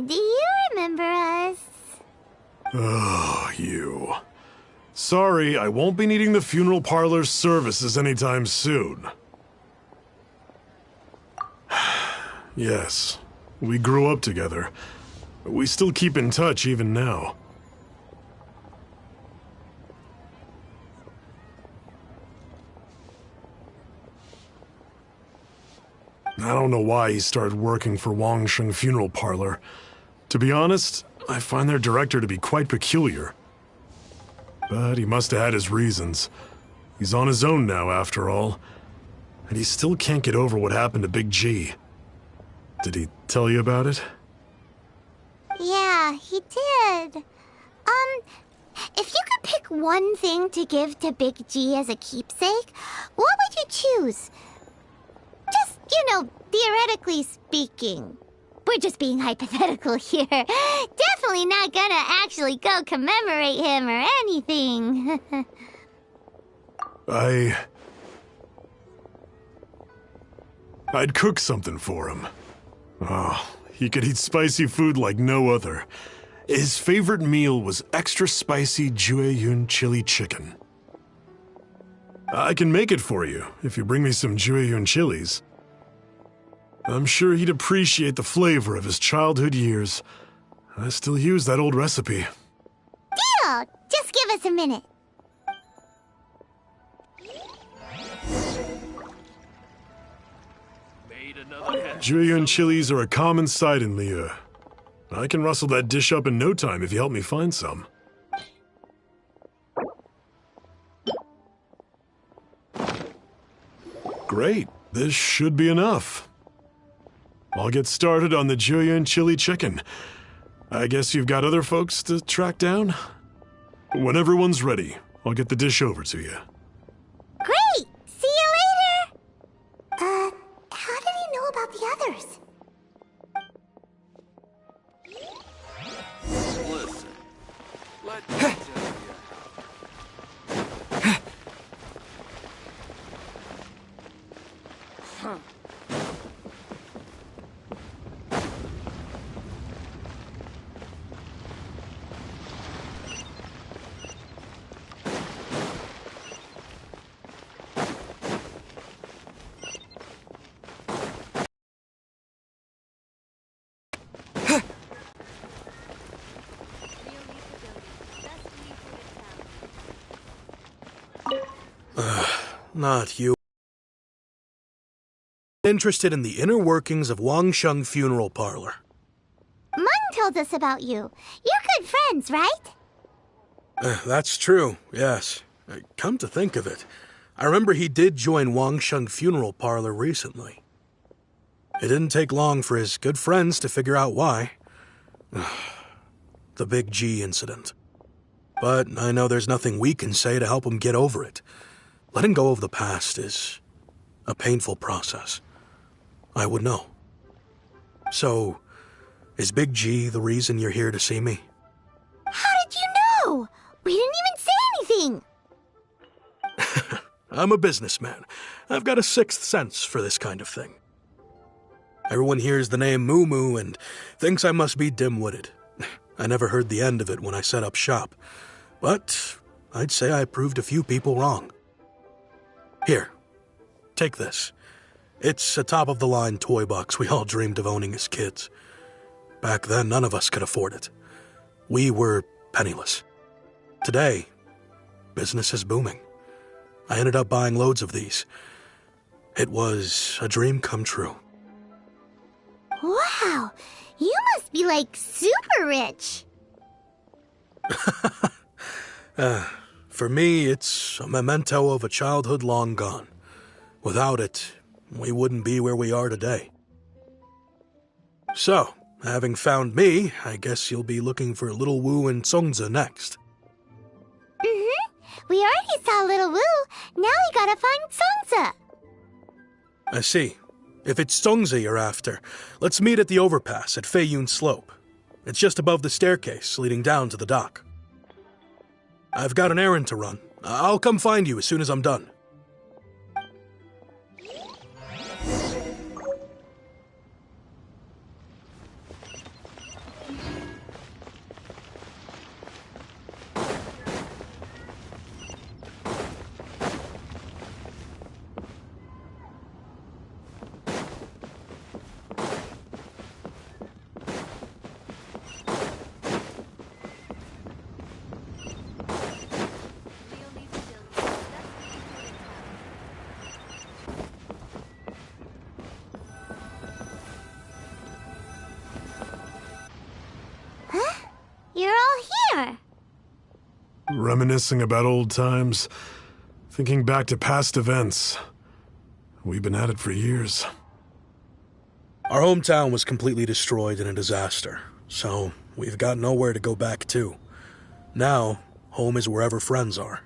Do you remember us? Oh, you. Sorry, I won't be needing the funeral parlor's services anytime soon. Yes, we grew up together. We still keep in touch even now. I don't know why he started working for Wangsheng Funeral Parlor. To be honest, I find their director to be quite peculiar. But he must have had his reasons. He's on his own now, after all. And he still can't get over what happened to Big G. Did he tell you about it? Yeah, he did. If you could pick one thing to give to Big G as a keepsake, what would you choose? Just, theoretically speaking. We're just being hypothetical here. Definitely not gonna actually go commemorate him or anything. I'd cook something for him. Oh, he could eat spicy food like no other. His favorite meal was extra spicy Jueyun chili chicken. I can make it for you if you bring me some Jueyun chilies. I'm sure he'd appreciate the flavor of his childhood years. I still use that old recipe. Deal! Just give us a minute. Jueyun chilies are a common sight in Liyue. I can rustle that dish up in no time if you help me find some. Great. This should be enough. I'll get started on the Julian chili chicken. I guess you've got other folks to track down? When everyone's ready, I'll get the dish over to you. Great! See you later! How did he know about the others? Listen, let me tell you how. Not you. Interested in the inner workings of Wangsheng Funeral Parlor. Mung told us about you. You're good friends, right? That's true, yes. Come to think of it, I remember he did join Wangsheng Funeral Parlor recently. It didn't take long for his good friends to figure out why. The Big G incident. But I know there's nothing we can say to help him get over it. Letting go of the past is a painful process. I would know. So, is Big G the reason you're here to see me? How did you know? We didn't even say anything. I'm a businessman. I've got a sixth sense for this kind of thing. Everyone hears the name Moo Moo and thinks I must be dim-witted. I never heard the end of it when I set up shop. But I'd say I proved a few people wrong. Here, take this. It's a top-of-the-line toy box we all dreamed of owning as kids. Back then, none of us could afford it. We were penniless. Today, business is booming. I ended up buying loads of these. It was a dream come true. Wow, you must be like super rich. For me, it's a memento of a childhood long gone. Without it, we wouldn't be where we are today. So, having found me, I guess you'll be looking for Little Wu and Songza next. We already saw Little Wu. Now we gotta find Songza. I see. If it's Songza you're after, let's meet at the overpass at Feiyun Slope. It's just above the staircase leading down to the dock. I've got an errand to run. I'll come find you as soon as I'm done. You're all here. Reminiscing about old times, thinking back to past events. We've been at it for years. Our hometown was completely destroyed in a disaster, so we've got nowhere to go back to. Now, home is wherever friends are.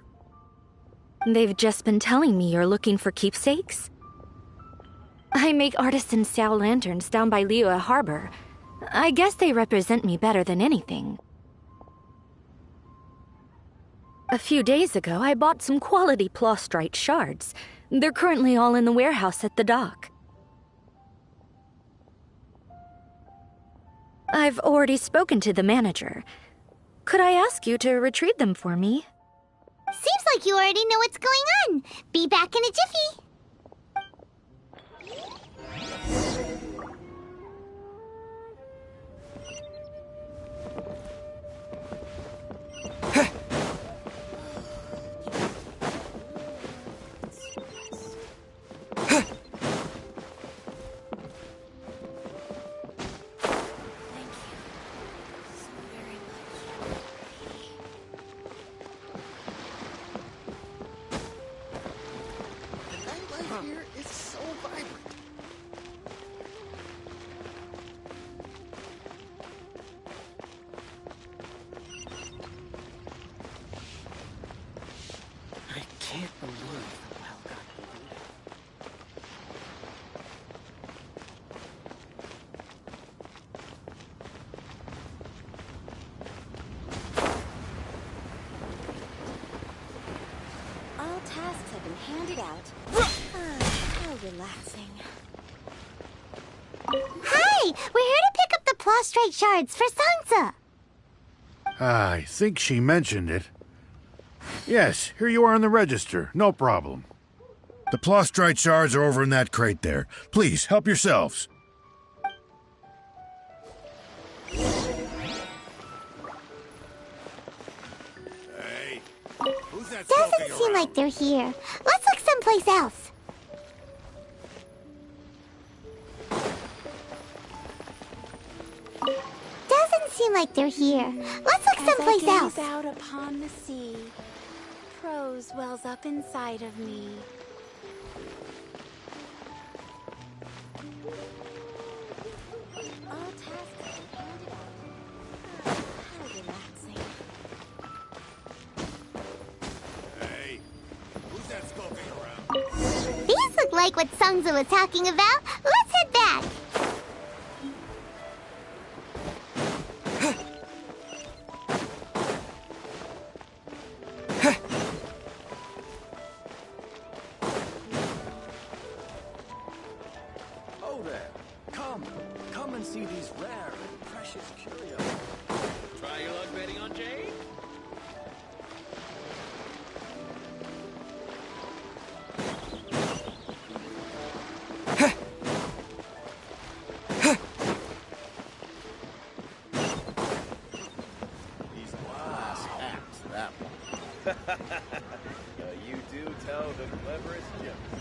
They've just been telling me you're looking for keepsakes? I make artisan Xiao lanterns down by Liyue Harbor. I guess they represent me better than anything. A few days ago, I bought some quality plastrite shards. They're currently all in the warehouse at the dock. I've already spoken to the manager. Could I ask you to retrieve them for me? Seems like you already know what's going on. Be back in a jiffy. it out. How relaxing. Hi! We're here to pick up the prostrate shards for Sansa. I think she mentioned it. Yes, here you are on the register. No problem. The Plostrite shards are over in that crate there. Please, help yourselves. Hey, who's that? Doesn't seem like they're here. Let's look someplace else. Doesn't seem like they're here. Let's look someplace else. As I gaze out upon the sea, prose wells up inside of me. All tasks handed out. How relaxing. Hey, who's that skulking around? These look like what Sansa was talking about. Let's head back. Oh there. Come and see these rare and precious curios. Try your luck betting on Jade? These glass hacks, that one. You do tell the cleverest jokes.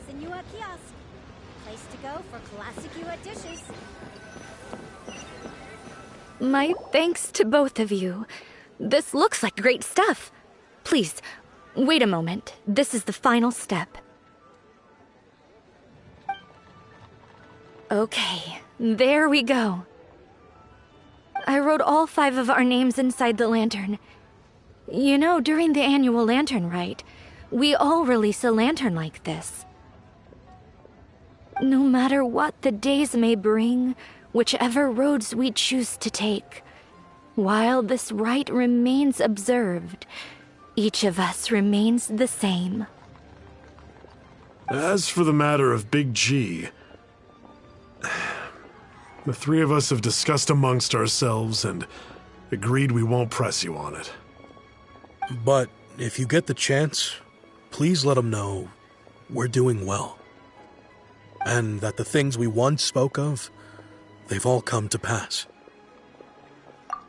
Senua Kiosk. Place to go for classic UA dishes. My thanks to both of you. This looks like great stuff. Please, wait a moment. This is the final step. Okay, there we go. I wrote all 5 of our names inside the lantern. You know, during the annual lantern rite, we all release a lantern like this. No matter what the days may bring, whichever roads we choose to take, while this rite remains observed, each of us remains the same. As for the matter of Big G, the 3 of us have discussed amongst ourselves and agreed we won't press you on it. But if you get the chance, please let him know we're doing well. And that the things we once spoke of, they've all come to pass.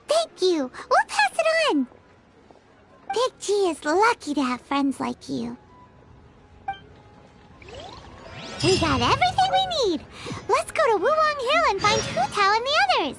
Thank you. We'll pass it on. Big G is lucky to have friends like you. We got everything we need. Let's go to Wulong Hill and find Hu Tao and the others.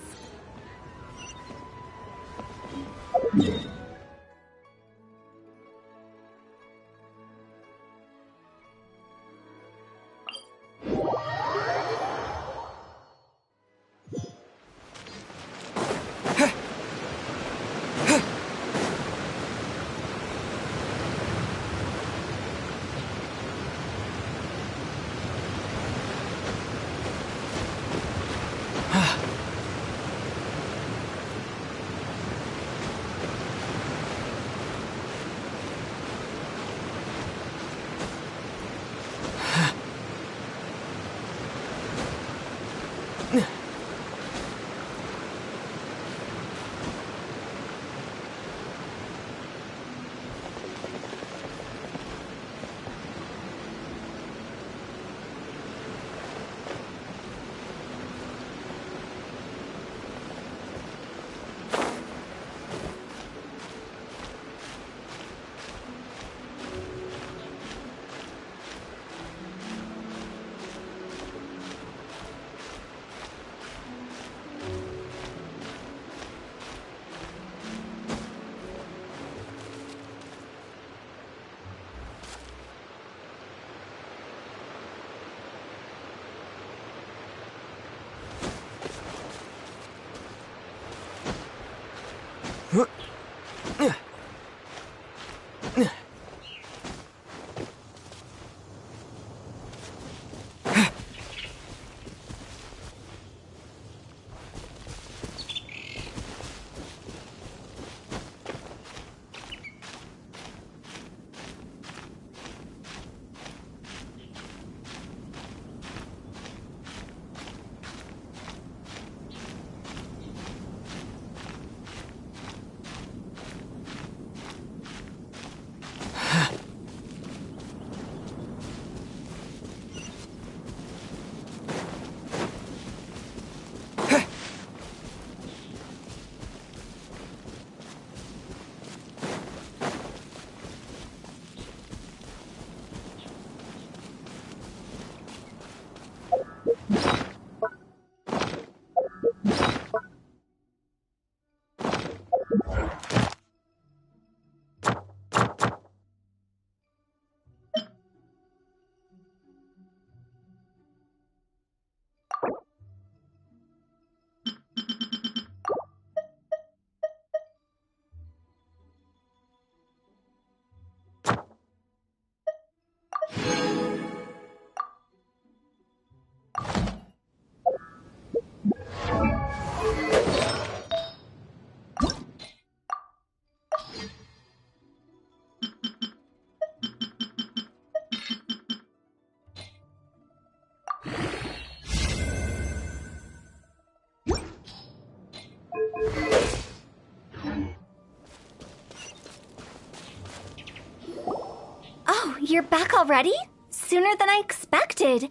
You're back already? Sooner than I expected.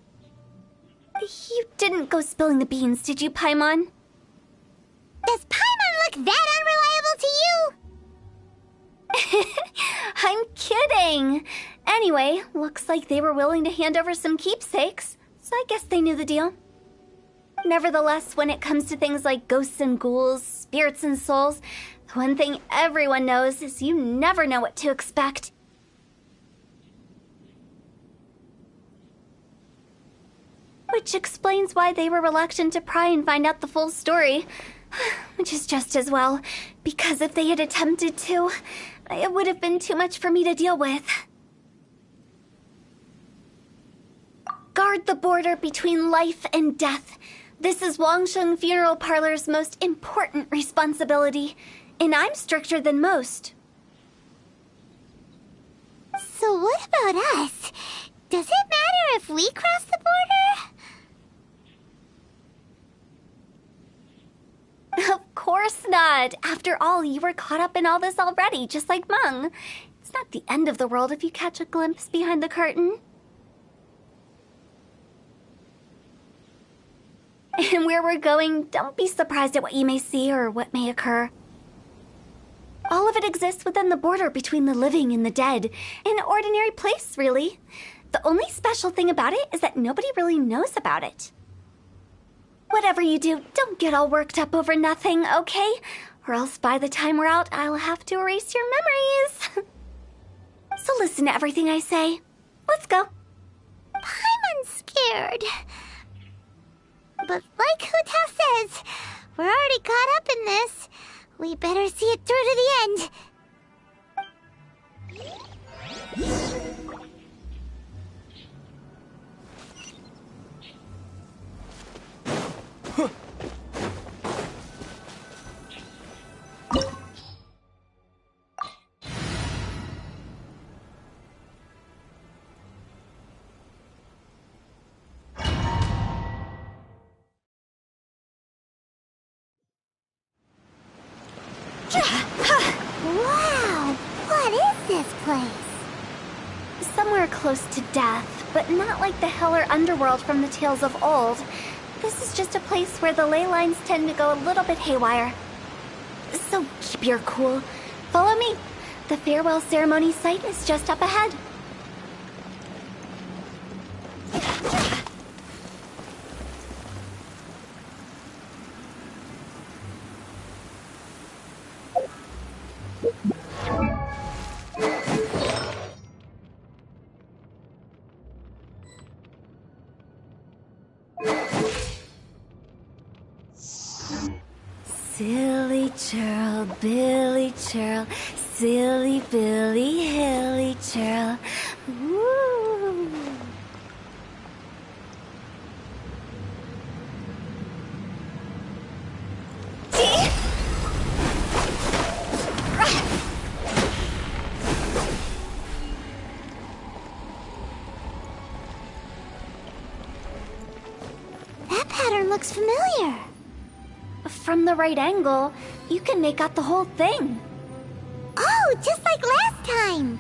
You didn't go spilling the beans, did you, Paimon? Does Paimon look that unreliable to you? I'm kidding. Anyway, looks like they were willing to hand over some keepsakes, so I guess they knew the deal. Nevertheless, when it comes to things like ghosts and ghouls, spirits and souls, the one thing everyone knows is you never know what to expect. Which explains why they were reluctant to pry and find out the full story. Which is just as well, because if they had attempted to, it would have been too much for me to deal with. Guard the border between life and death. This is Wangsheng Funeral Parlor's most important responsibility, and I'm stricter than most. So what about us? Does it matter if we cross the border? Of course not. After all, you were caught up in all this already, just like Meng. It's not the end of the world if you catch a glimpse behind the curtain. And where we're going, don't be surprised at what you may see or what may occur. All of it exists within the border between the living and the dead. An ordinary place, really. The only special thing about it is that nobody really knows about it. Whatever you do, don't get all worked up over nothing, okay? Or else by the time we're out, I'll have to erase your memories. So listen to everything I say. Let's go. Paimon's scared. But like Huta says, we're already caught up in this. We better see it through to the end. Wow! What is this place? Somewhere close to death, but not like the hell or underworld from the tales of old. This is just a place where the ley lines tend to go a little bit haywire. So keep your cool. Follow me. The farewell ceremony site is just up ahead. Silly churl, Billy churl, silly Billy, hilly churl. Woo! That pattern looks familiar. From the right angle, you can make out the whole thing. Oh, just like last time.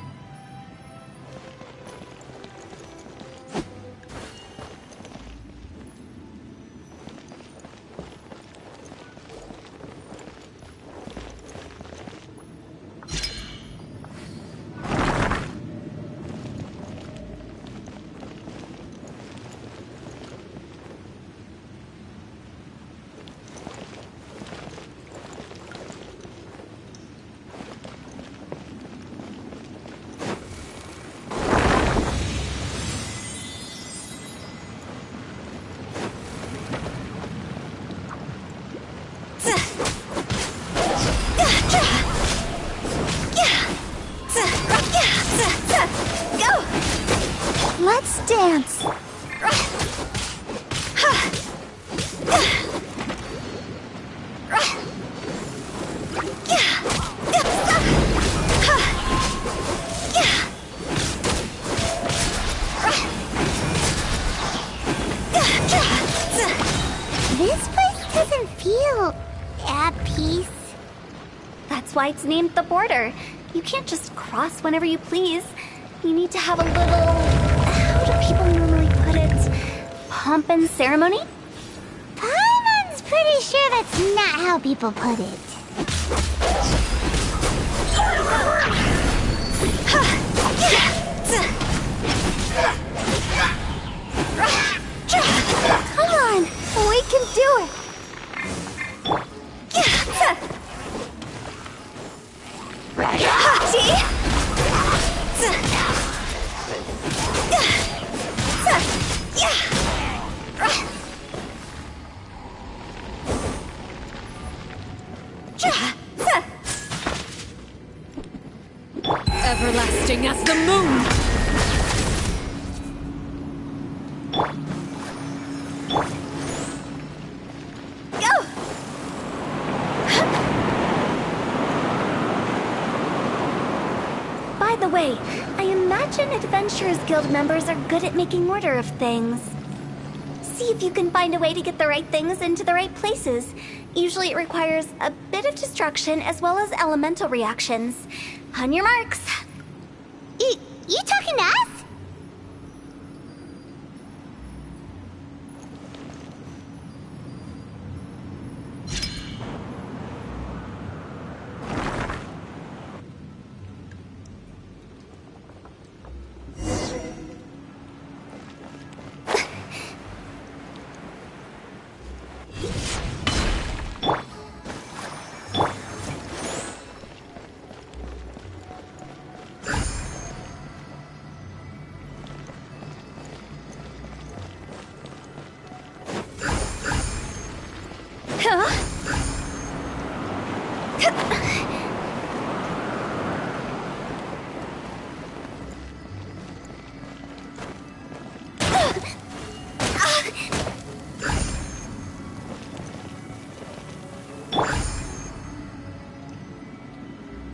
Let's dance. This place doesn't feel at peace. That's why it's named the border. You can't just cross whenever you please. You need to have a little... how do people normally put it? Pomp and ceremony? Paimon's pretty sure that's not how people put it. Come on, we can do it. Everlasting as the moon! By the way, I imagine Adventurers Guild members are good at making order of things. See if you can find a way to get the right things into the right places. Usually it requires a bit of destruction as well as elemental reactions. On your marks. You talking to us?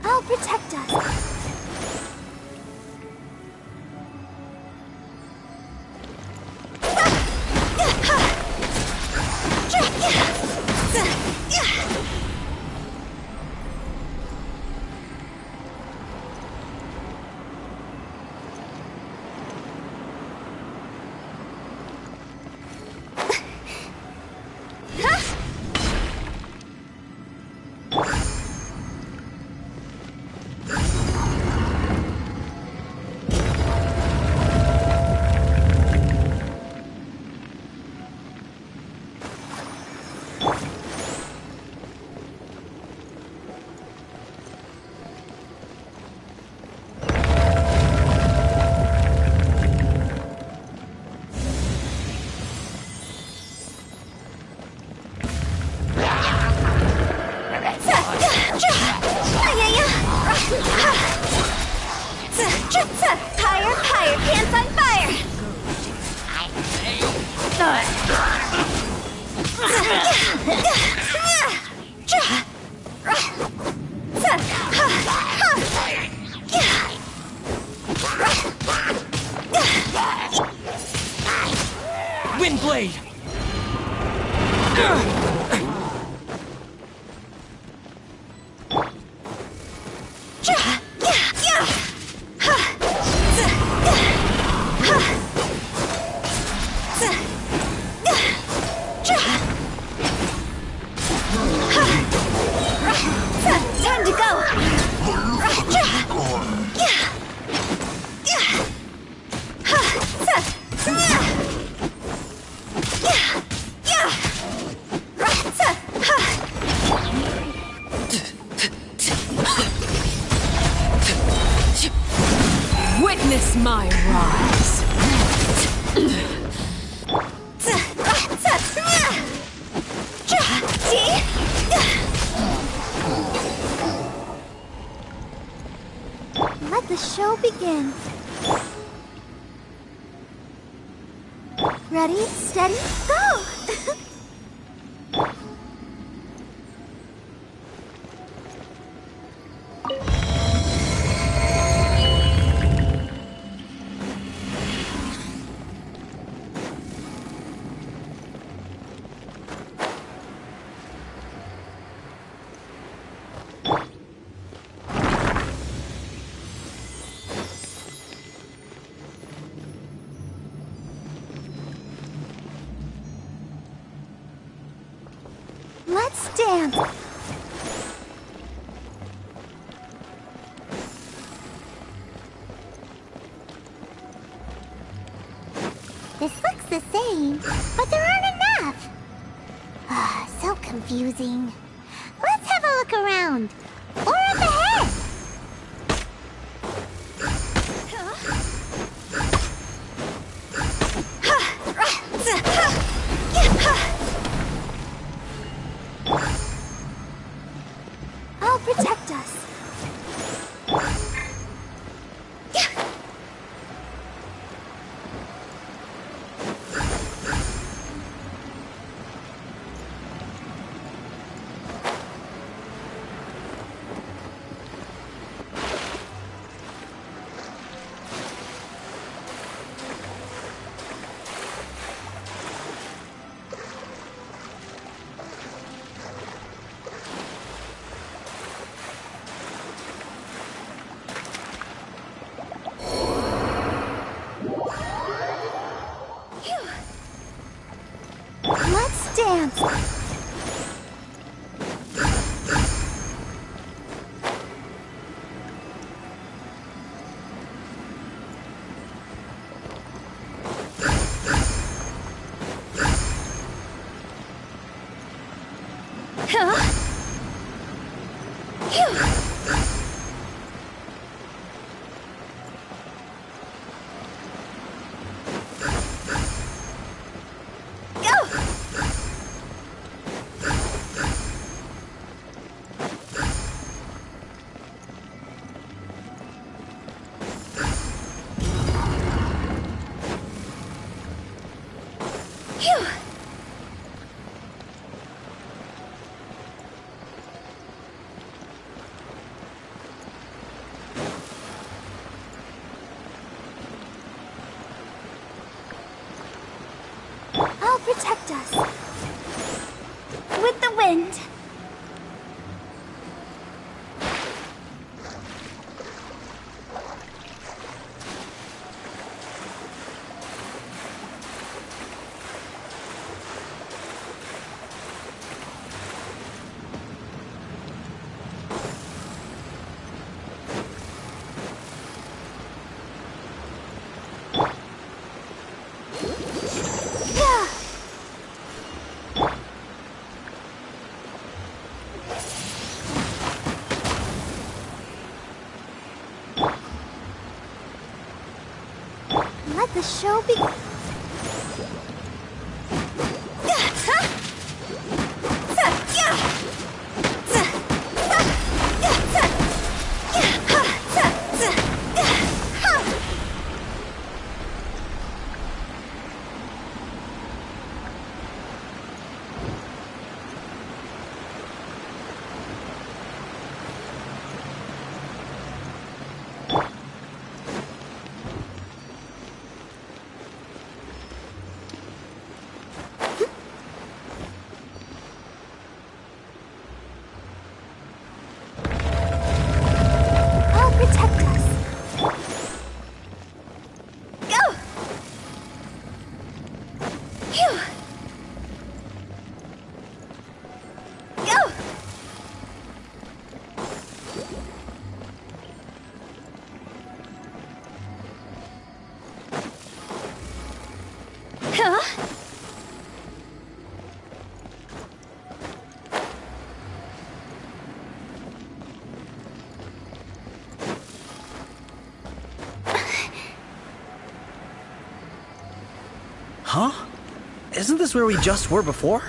I'll protect us. Fire, fire, pants on fire! Windblade! Time to go! Witness my rise. Let the show begin. Ready, steady, go! Let's dance! This looks the same, but there aren't enough. Ah, so confusing. Let's have a look around. Or up ahead. I'll protect us. Let's dance. I'll protect us. With the wind. Let the show begin. Huh? Isn't this where we just were before?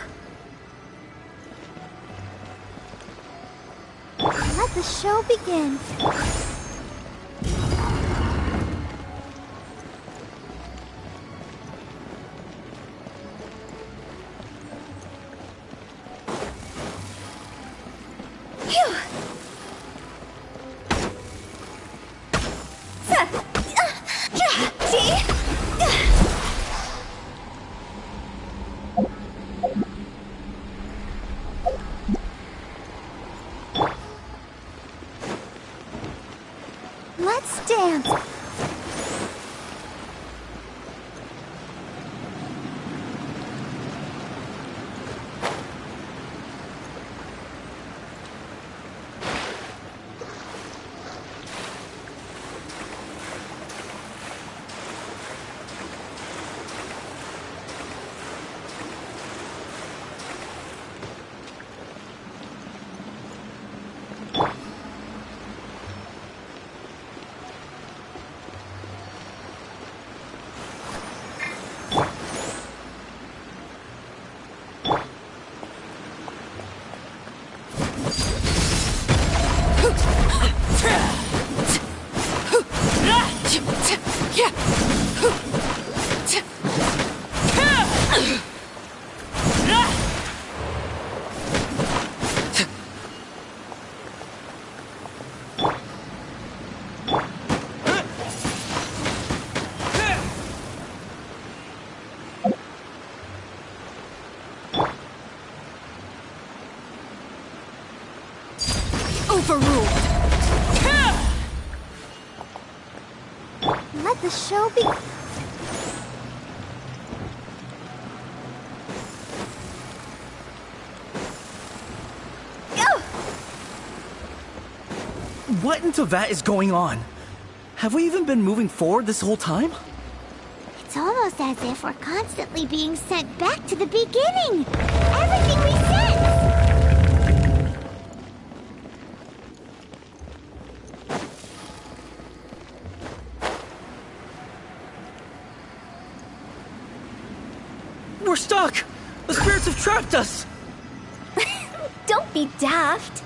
Let the show begin. Let's dance. Overruled. Let the show be. What in Tevat is going on? Have we even been moving forward this whole time? It's almost as if we're constantly being sent back to the beginning. Everything we sense. We're stuck! The spirits have trapped us! Don't be daft.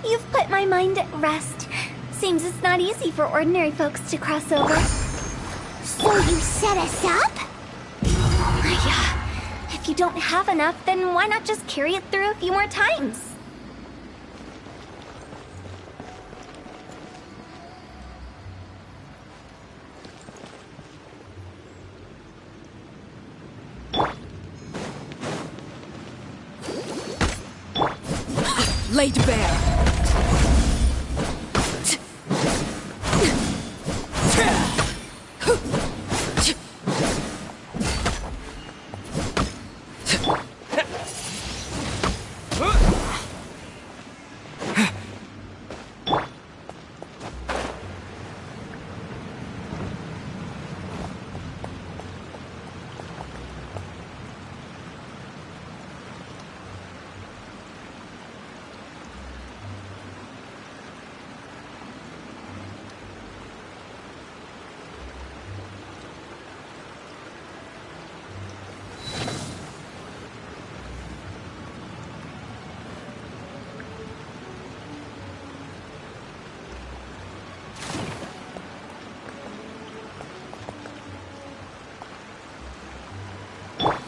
You've put my mind at rest. Seems it's not easy for ordinary folks to cross over. So you set us up? Yeah. If you don't have enough, then why not just carry it through a few more times? Laid bare.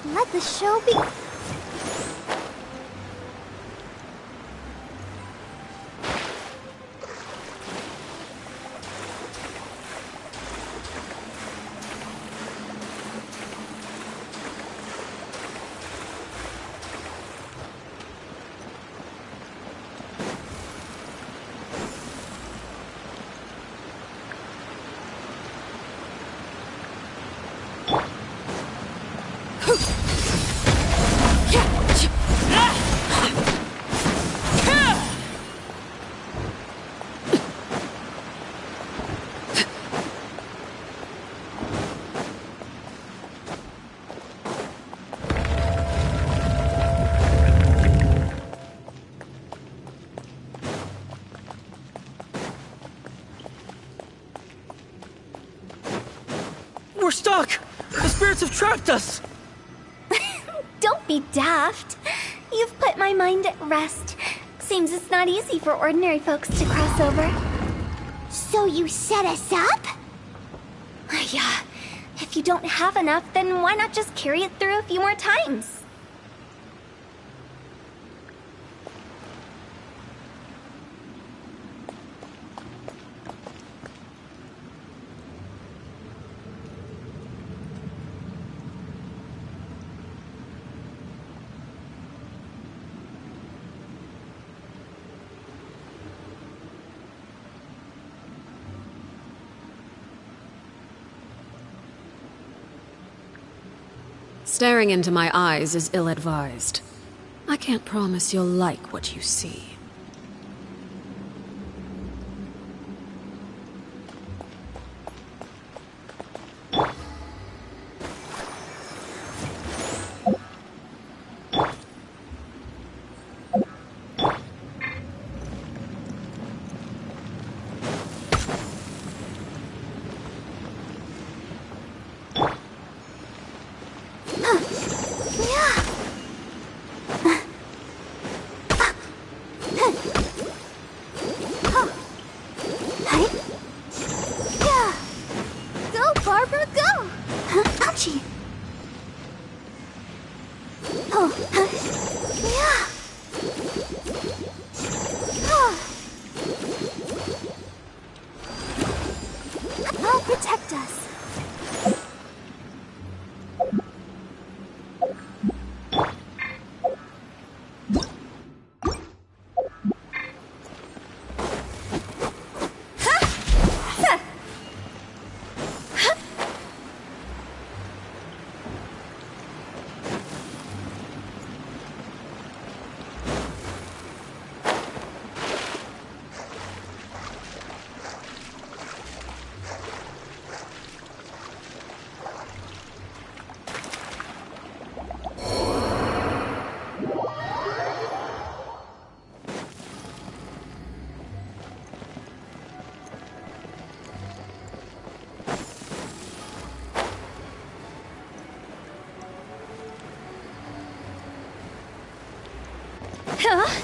Let the show be. We're stuck! The spirits have trapped us! Don't be daft. You've put my mind at rest. Seems it's not easy for ordinary folks to cross over. So you set us up? Yeah. If you don't have enough, then why not just carry it through a few more times? Staring into my eyes is ill-advised. I can't promise you'll like what you see. Huh?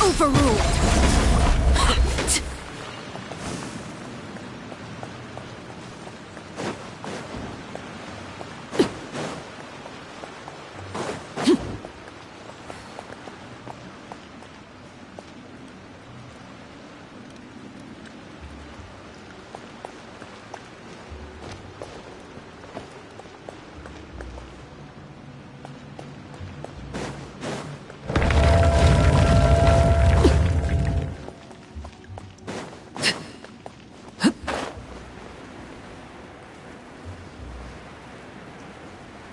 Overruled.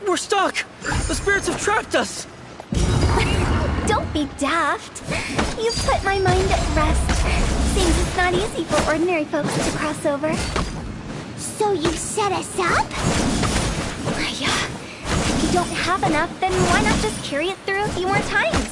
We're stuck! The spirits have trapped us! Don't be daft. You've put my mind at rest. Seems it's not easy for ordinary folks to cross over. So you set us up? Yeah. If you don't have enough, then why not just carry it through a few more times?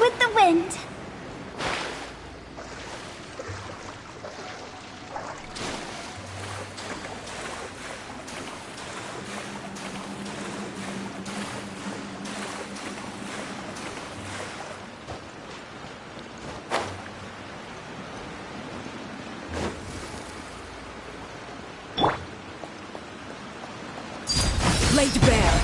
With the wind. Laid bare.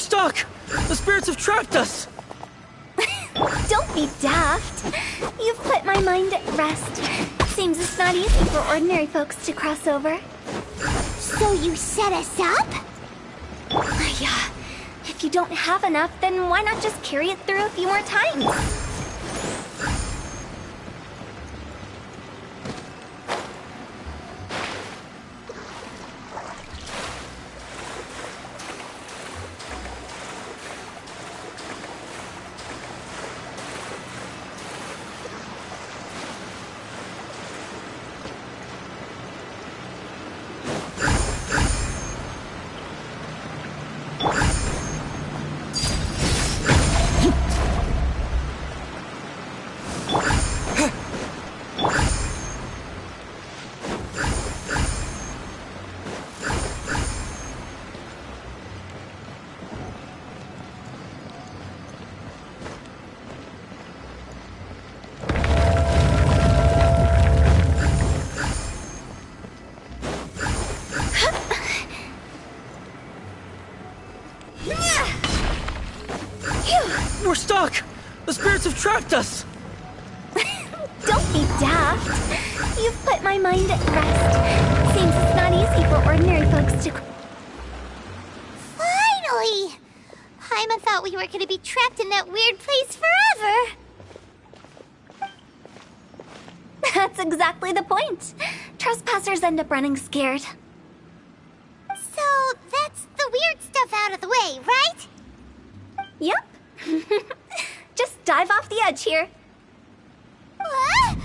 stuck! The spirits have trapped us! Don't be daft. You've put my mind at rest. Seems it's not easy for ordinary folks to cross over. So you set us up? Yeah. If you don't have enough, then why not just carry it through a few more times? We're stuck! The spirits have trapped us! Don't be daft. You've put my mind at rest. Seems it's not easy for ordinary folks to... Finally! Paimon thought we were gonna be trapped in that weird place forever. That's exactly the point. Trespassers end up running scared. So that's the weird stuff out of the way, right? Yep. Just dive off the edge here. What?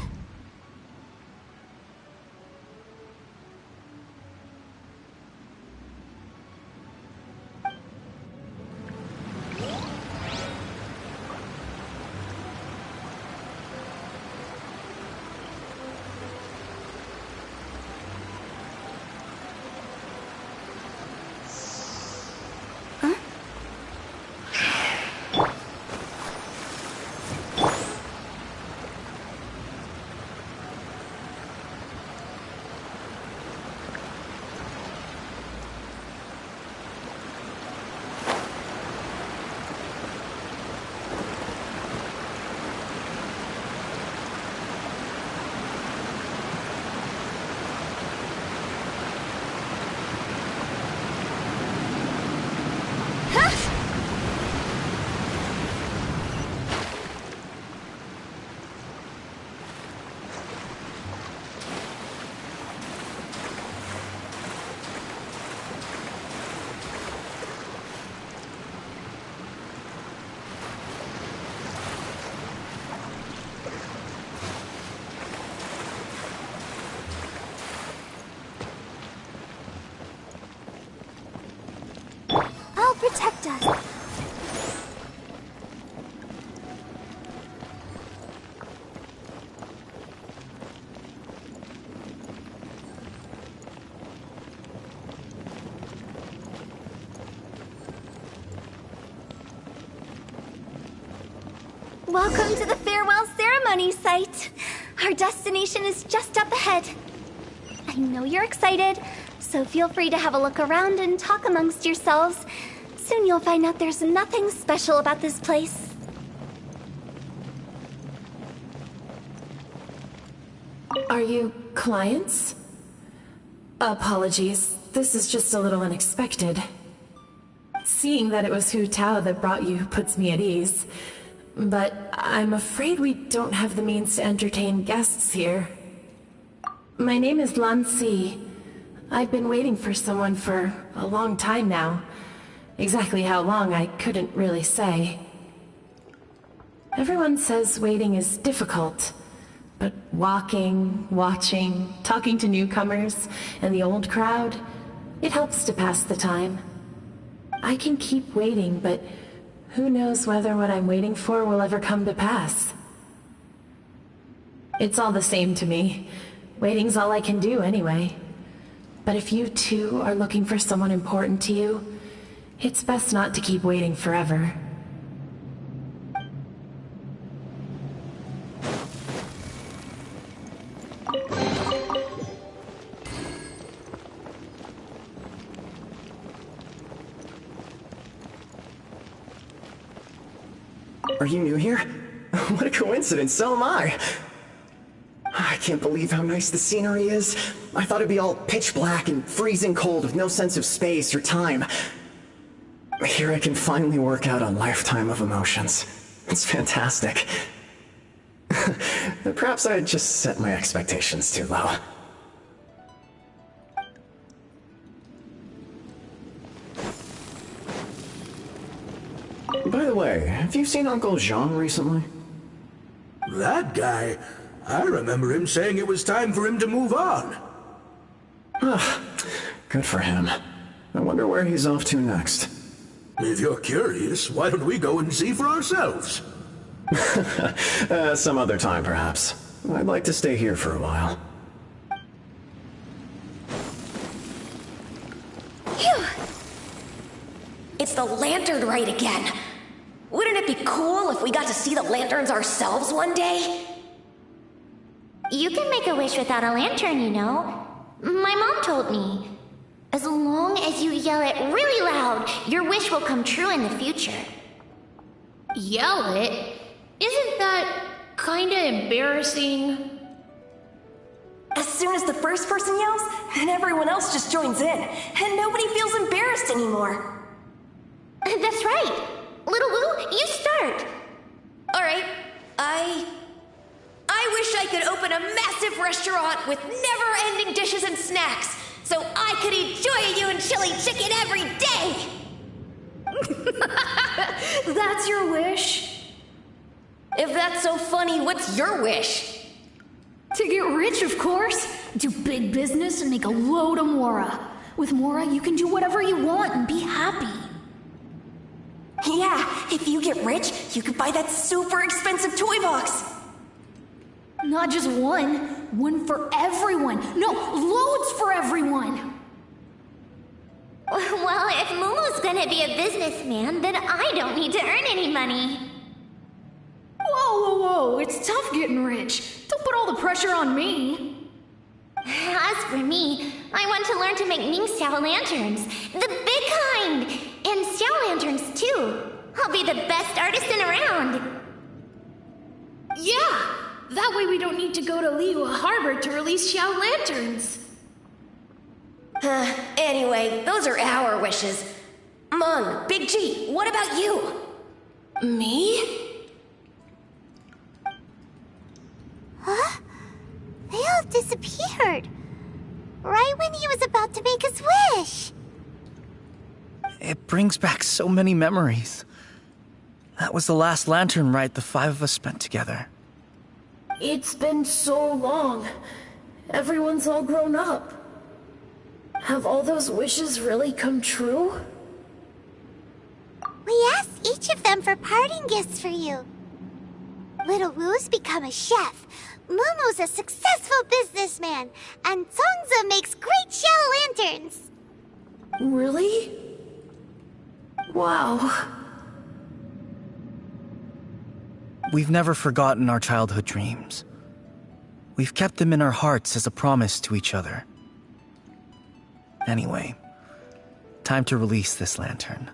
I'll protect us. Welcome to the farewell ceremony site. Our destination is just up ahead. I know you're excited, so feel free to have a look around and talk amongst yourselves. Soon you'll find out there's nothing special about this place. Are you clients? Apologies, this is just a little unexpected. Seeing that it was Hu Tao that brought you puts me at ease. But I'm afraid we don't have the means to entertain guests here. My name is Lan Si. I've been waiting for someone for a long time now. Exactly how long, I couldn't really say. Everyone says waiting is difficult, but walking, watching, talking to newcomers and the old crowd, it helps to pass the time. I can keep waiting, but who knows whether what I'm waiting for will ever come to pass. It's all the same to me. Waiting's all I can do anyway. But if you too are looking for someone important to you, it's best not to keep waiting forever. Are you new here? What a coincidence, so am I. I can't believe how nice the scenery is. I thought it'd be all pitch black and freezing cold with no sense of space or time. Here I can finally work out a lifetime of emotions. It's fantastic. Perhaps I just set my expectations too low. By the way, have you seen Uncle Jean recently? That guy? I remember him saying it was time for him to move on. Good for him. I wonder where he's off to next. If you're curious, why don't we go and see for ourselves? Some other time, perhaps. I'd like to stay here for a while. Phew! It's the lantern rite again. Wouldn't it be cool if we got to see the lanterns ourselves one day? You can make a wish without a lantern, you know. My mom told me. As long as you yell it really loud, your wish will come true in the future. Yell it? Isn't that kinda embarrassing? As soon as the first person yells, then everyone else just joins in, and nobody feels embarrassed anymore. That's right. Little Wu, you start. Alright, I wish I could open a massive restaurant with never-ending dishes and snacks, so I could eat Joy-Yun chili chicken every day! That's your wish? If that's so funny, what's your wish? To get rich, of course. Do big business and make a load of Mora. With Mora, you can do whatever you want and be happy. Yeah, if you get rich, you could buy that super expensive toy box. Not just one. One for everyone. No, loads for everyone. Well, if Momo's gonna be a businessman, then I don't need to earn any money. Whoa. It's tough getting rich. Don't put all the pressure on me. As for me, I want to learn to make Ming Xiao lanterns. The big kind! And Xiao lanterns, too. I'll be the best artisan around. Yeah! That way we don't need to go to Liyue Harbor to release Xiao lanterns. Anyway, those are our wishes. Mung, Big G, what about you? Me? Huh? They all disappeared. Right when he was about to make his wish. It brings back so many memories. That was the last lantern rite the five of us spent together. It's been so long. Everyone's all grown up. Have all those wishes really come true? We asked each of them for parting gifts for you. Little Wu's become a chef. Momo's a successful businessman. And Songza makes great Xiao lanterns. Really? Wow. We've never forgotten our childhood dreams. We've kept them in our hearts as a promise to each other. Anyway, time to release this lantern.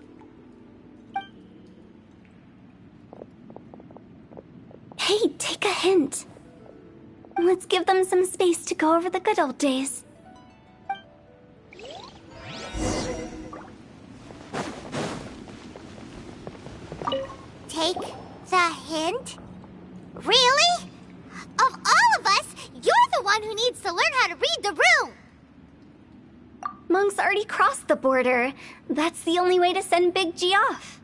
Hey, take a hint. Let's give them some space to go over the good old days. Take the hint? Really? Of all of us, you're the one who needs to learn how to read the room! Monk's already crossed the border. That's the only way to send Big G off.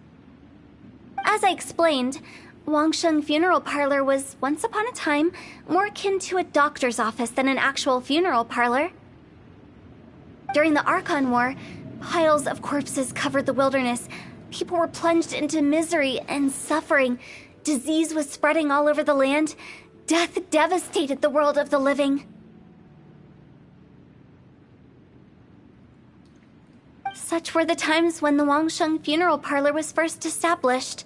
As I explained, Wangsheng Funeral Parlor was, once upon a time, more akin to a doctor's office than an actual funeral parlor. During the Archon War, piles of corpses covered the wilderness. People were plunged into misery and suffering. Disease was spreading all over the land. Death devastated the world of the living. Such were the times when the Wangsheng Funeral Parlor was first established.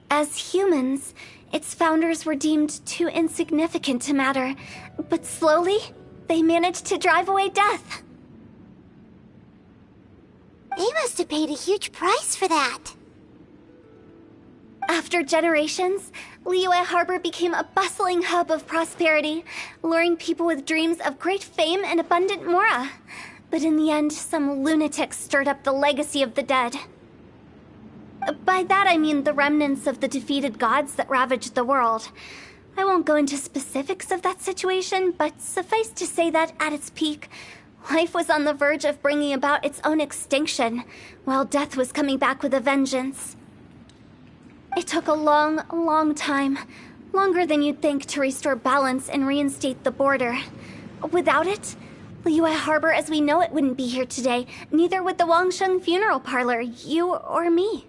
As humans, its founders were deemed too insignificant to matter, but slowly, they managed to drive away death. They must have paid a huge price for that. After generations, Liyue Harbor became a bustling hub of prosperity, luring people with dreams of great fame and abundant mora. But in the end, some lunatics stirred up the legacy of the dead. By that I mean the remnants of the defeated gods that ravaged the world. I won't go into specifics of that situation, but suffice to say that at its peak, life was on the verge of bringing about its own extinction, while death was coming back with a vengeance. It took a long, long time, longer than you'd think, to restore balance and reinstate the border. Without it, Liyue Harbor as we know it wouldn't be here today, neither would the Wangsheng Funeral Parlor, you or me.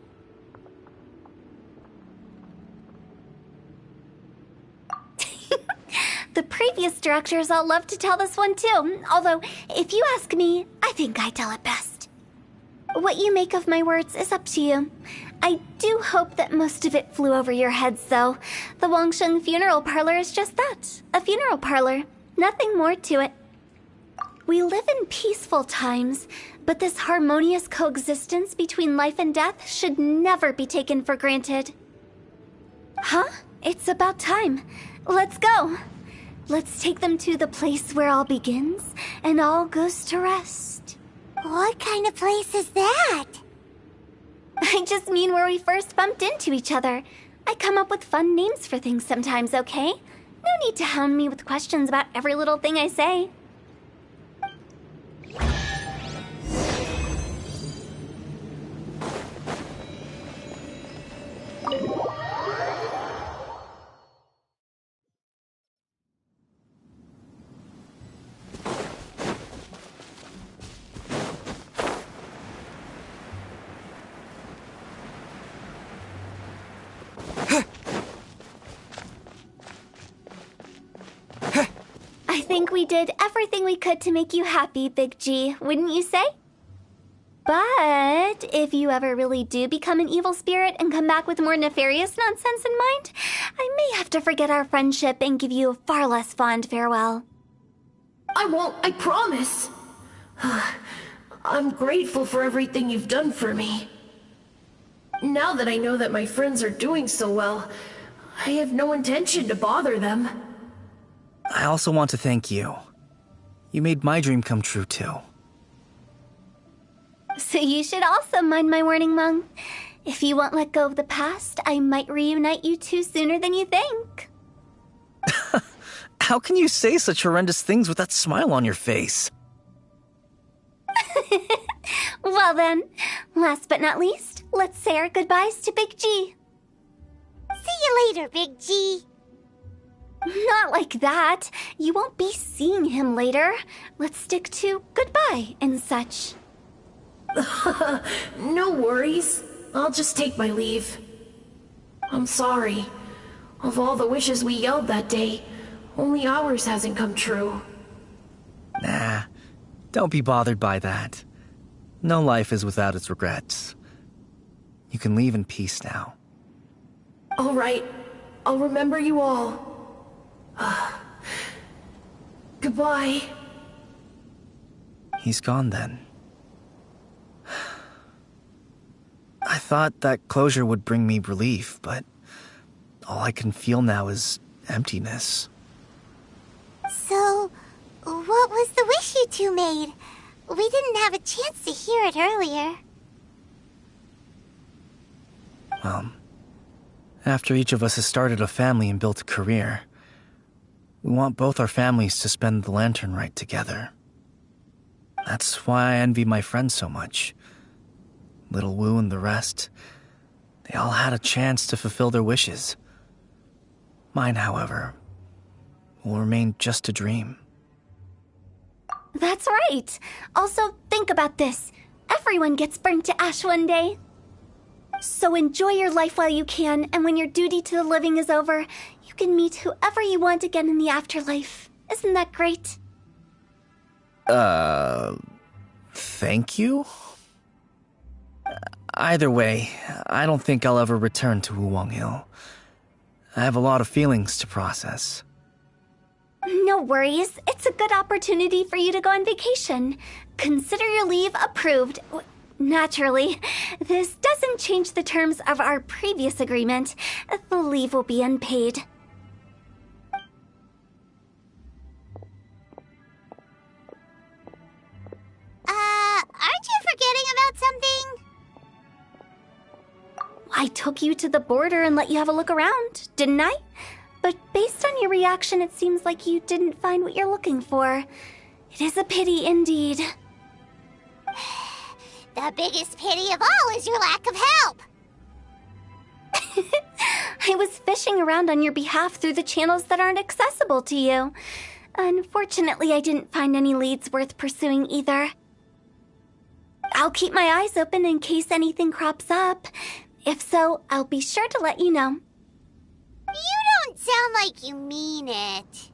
The previous directors all love to tell this one too, although, if you ask me, I think I tell it best. What you make of my words is up to you. I do hope that most of it flew over your heads, though. The Wangsheng Funeral Parlor is just that, a funeral parlor. Nothing more to it. We live in peaceful times, but this harmonious coexistence between life and death should never be taken for granted. Huh? It's about time. Let's go. Let's take them to the place where all begins and all goes to rest. What kind of place is that? I just mean where we first bumped into each other. I come up with fun names for things sometimes, okay? No need to hound me with questions about every little thing I say. I think we did everything we could to make you happy, Big G, wouldn't you say? But if you ever really do become an evil spirit and come back with more nefarious nonsense in mind, I may have to forget our friendship and give you a far less fond farewell. I won't, I promise. I'm grateful for everything you've done for me. Now that I know that my friends are doing so well, I have no intention to bother them. I also want to thank you. You made my dream come true, too. So you should also mind my warning, Mung. If you won't let go of the past, I might reunite you two sooner than you think. How can you say such horrendous things with that smile on your face? Well then, last but not least, let's say our goodbyes to Big G. See you later, Big G. Not like that. You won't be seeing him later. Let's stick to goodbye and such. No worries. I'll just take my leave. I'm sorry. Of all the wishes we yelled that day, only ours hasn't come true. Nah, don't be bothered by that. No life is without its regrets. You can leave in peace now. All right. I'll remember you all. Goodbye. He's gone then. I thought that closure would bring me relief, but all I can feel now is emptiness. So, what was the wish you two made? We didn't have a chance to hear it earlier. Well, after each of us has started a family and built a career, we want both our families to spend the Lantern Rite together. That's why I envy my friends so much. Little Wu and the rest, they all had a chance to fulfill their wishes. Mine, however, will remain just a dream. That's right. Also, think about this. Everyone gets burnt to ash one day. So enjoy your life while you can, and when your duty to the living is over, you can meet whoever you want again in the afterlife. Isn't that great? Thank you? Either way, I don't think I'll ever return to Wuwang Hill. I have a lot of feelings to process. No worries. It's a good opportunity for you to go on vacation. Consider your leave approved. Naturally, this doesn't change the terms of our previous agreement. The leave will be unpaid. Aren't you forgetting about something? I took you to the border and let you have a look around, didn't I? But based on your reaction, it seems like you didn't find what you're looking for. It is a pity indeed. The biggest pity of all is your lack of help. I was fishing around on your behalf through the channels that aren't accessible to you. Unfortunately, I didn't find any leads worth pursuing either. I'll keep my eyes open in case anything crops up. If so, I'll be sure to let you know. You don't sound like you mean it.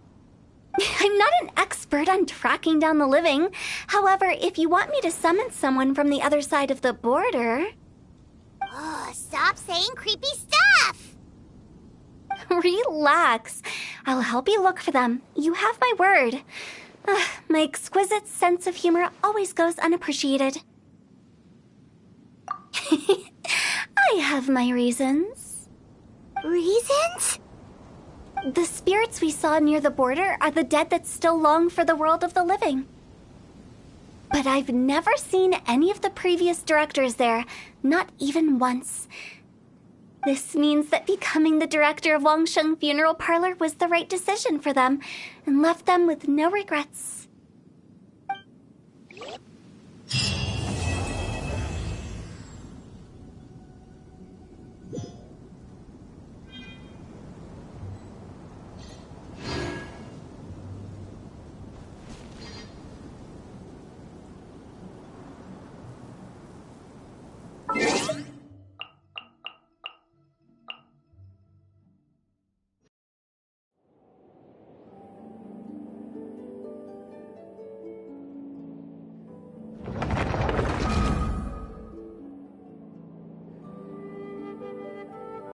I'm not an expert on tracking down the living. However, if you want me to summon someone from the other side of the border... Oh, stop saying creepy stuff! Relax. I'll help you look for them. You have my word. My exquisite sense of humor always goes unappreciated. I have my reasons. Reasons? The spirits we saw near the border are the dead that still long for the world of the living. But I've never seen any of the previous directors there, not even once. This means that becoming the director of Wangsheng Funeral Parlor was the right decision for them, and left them with no regrets.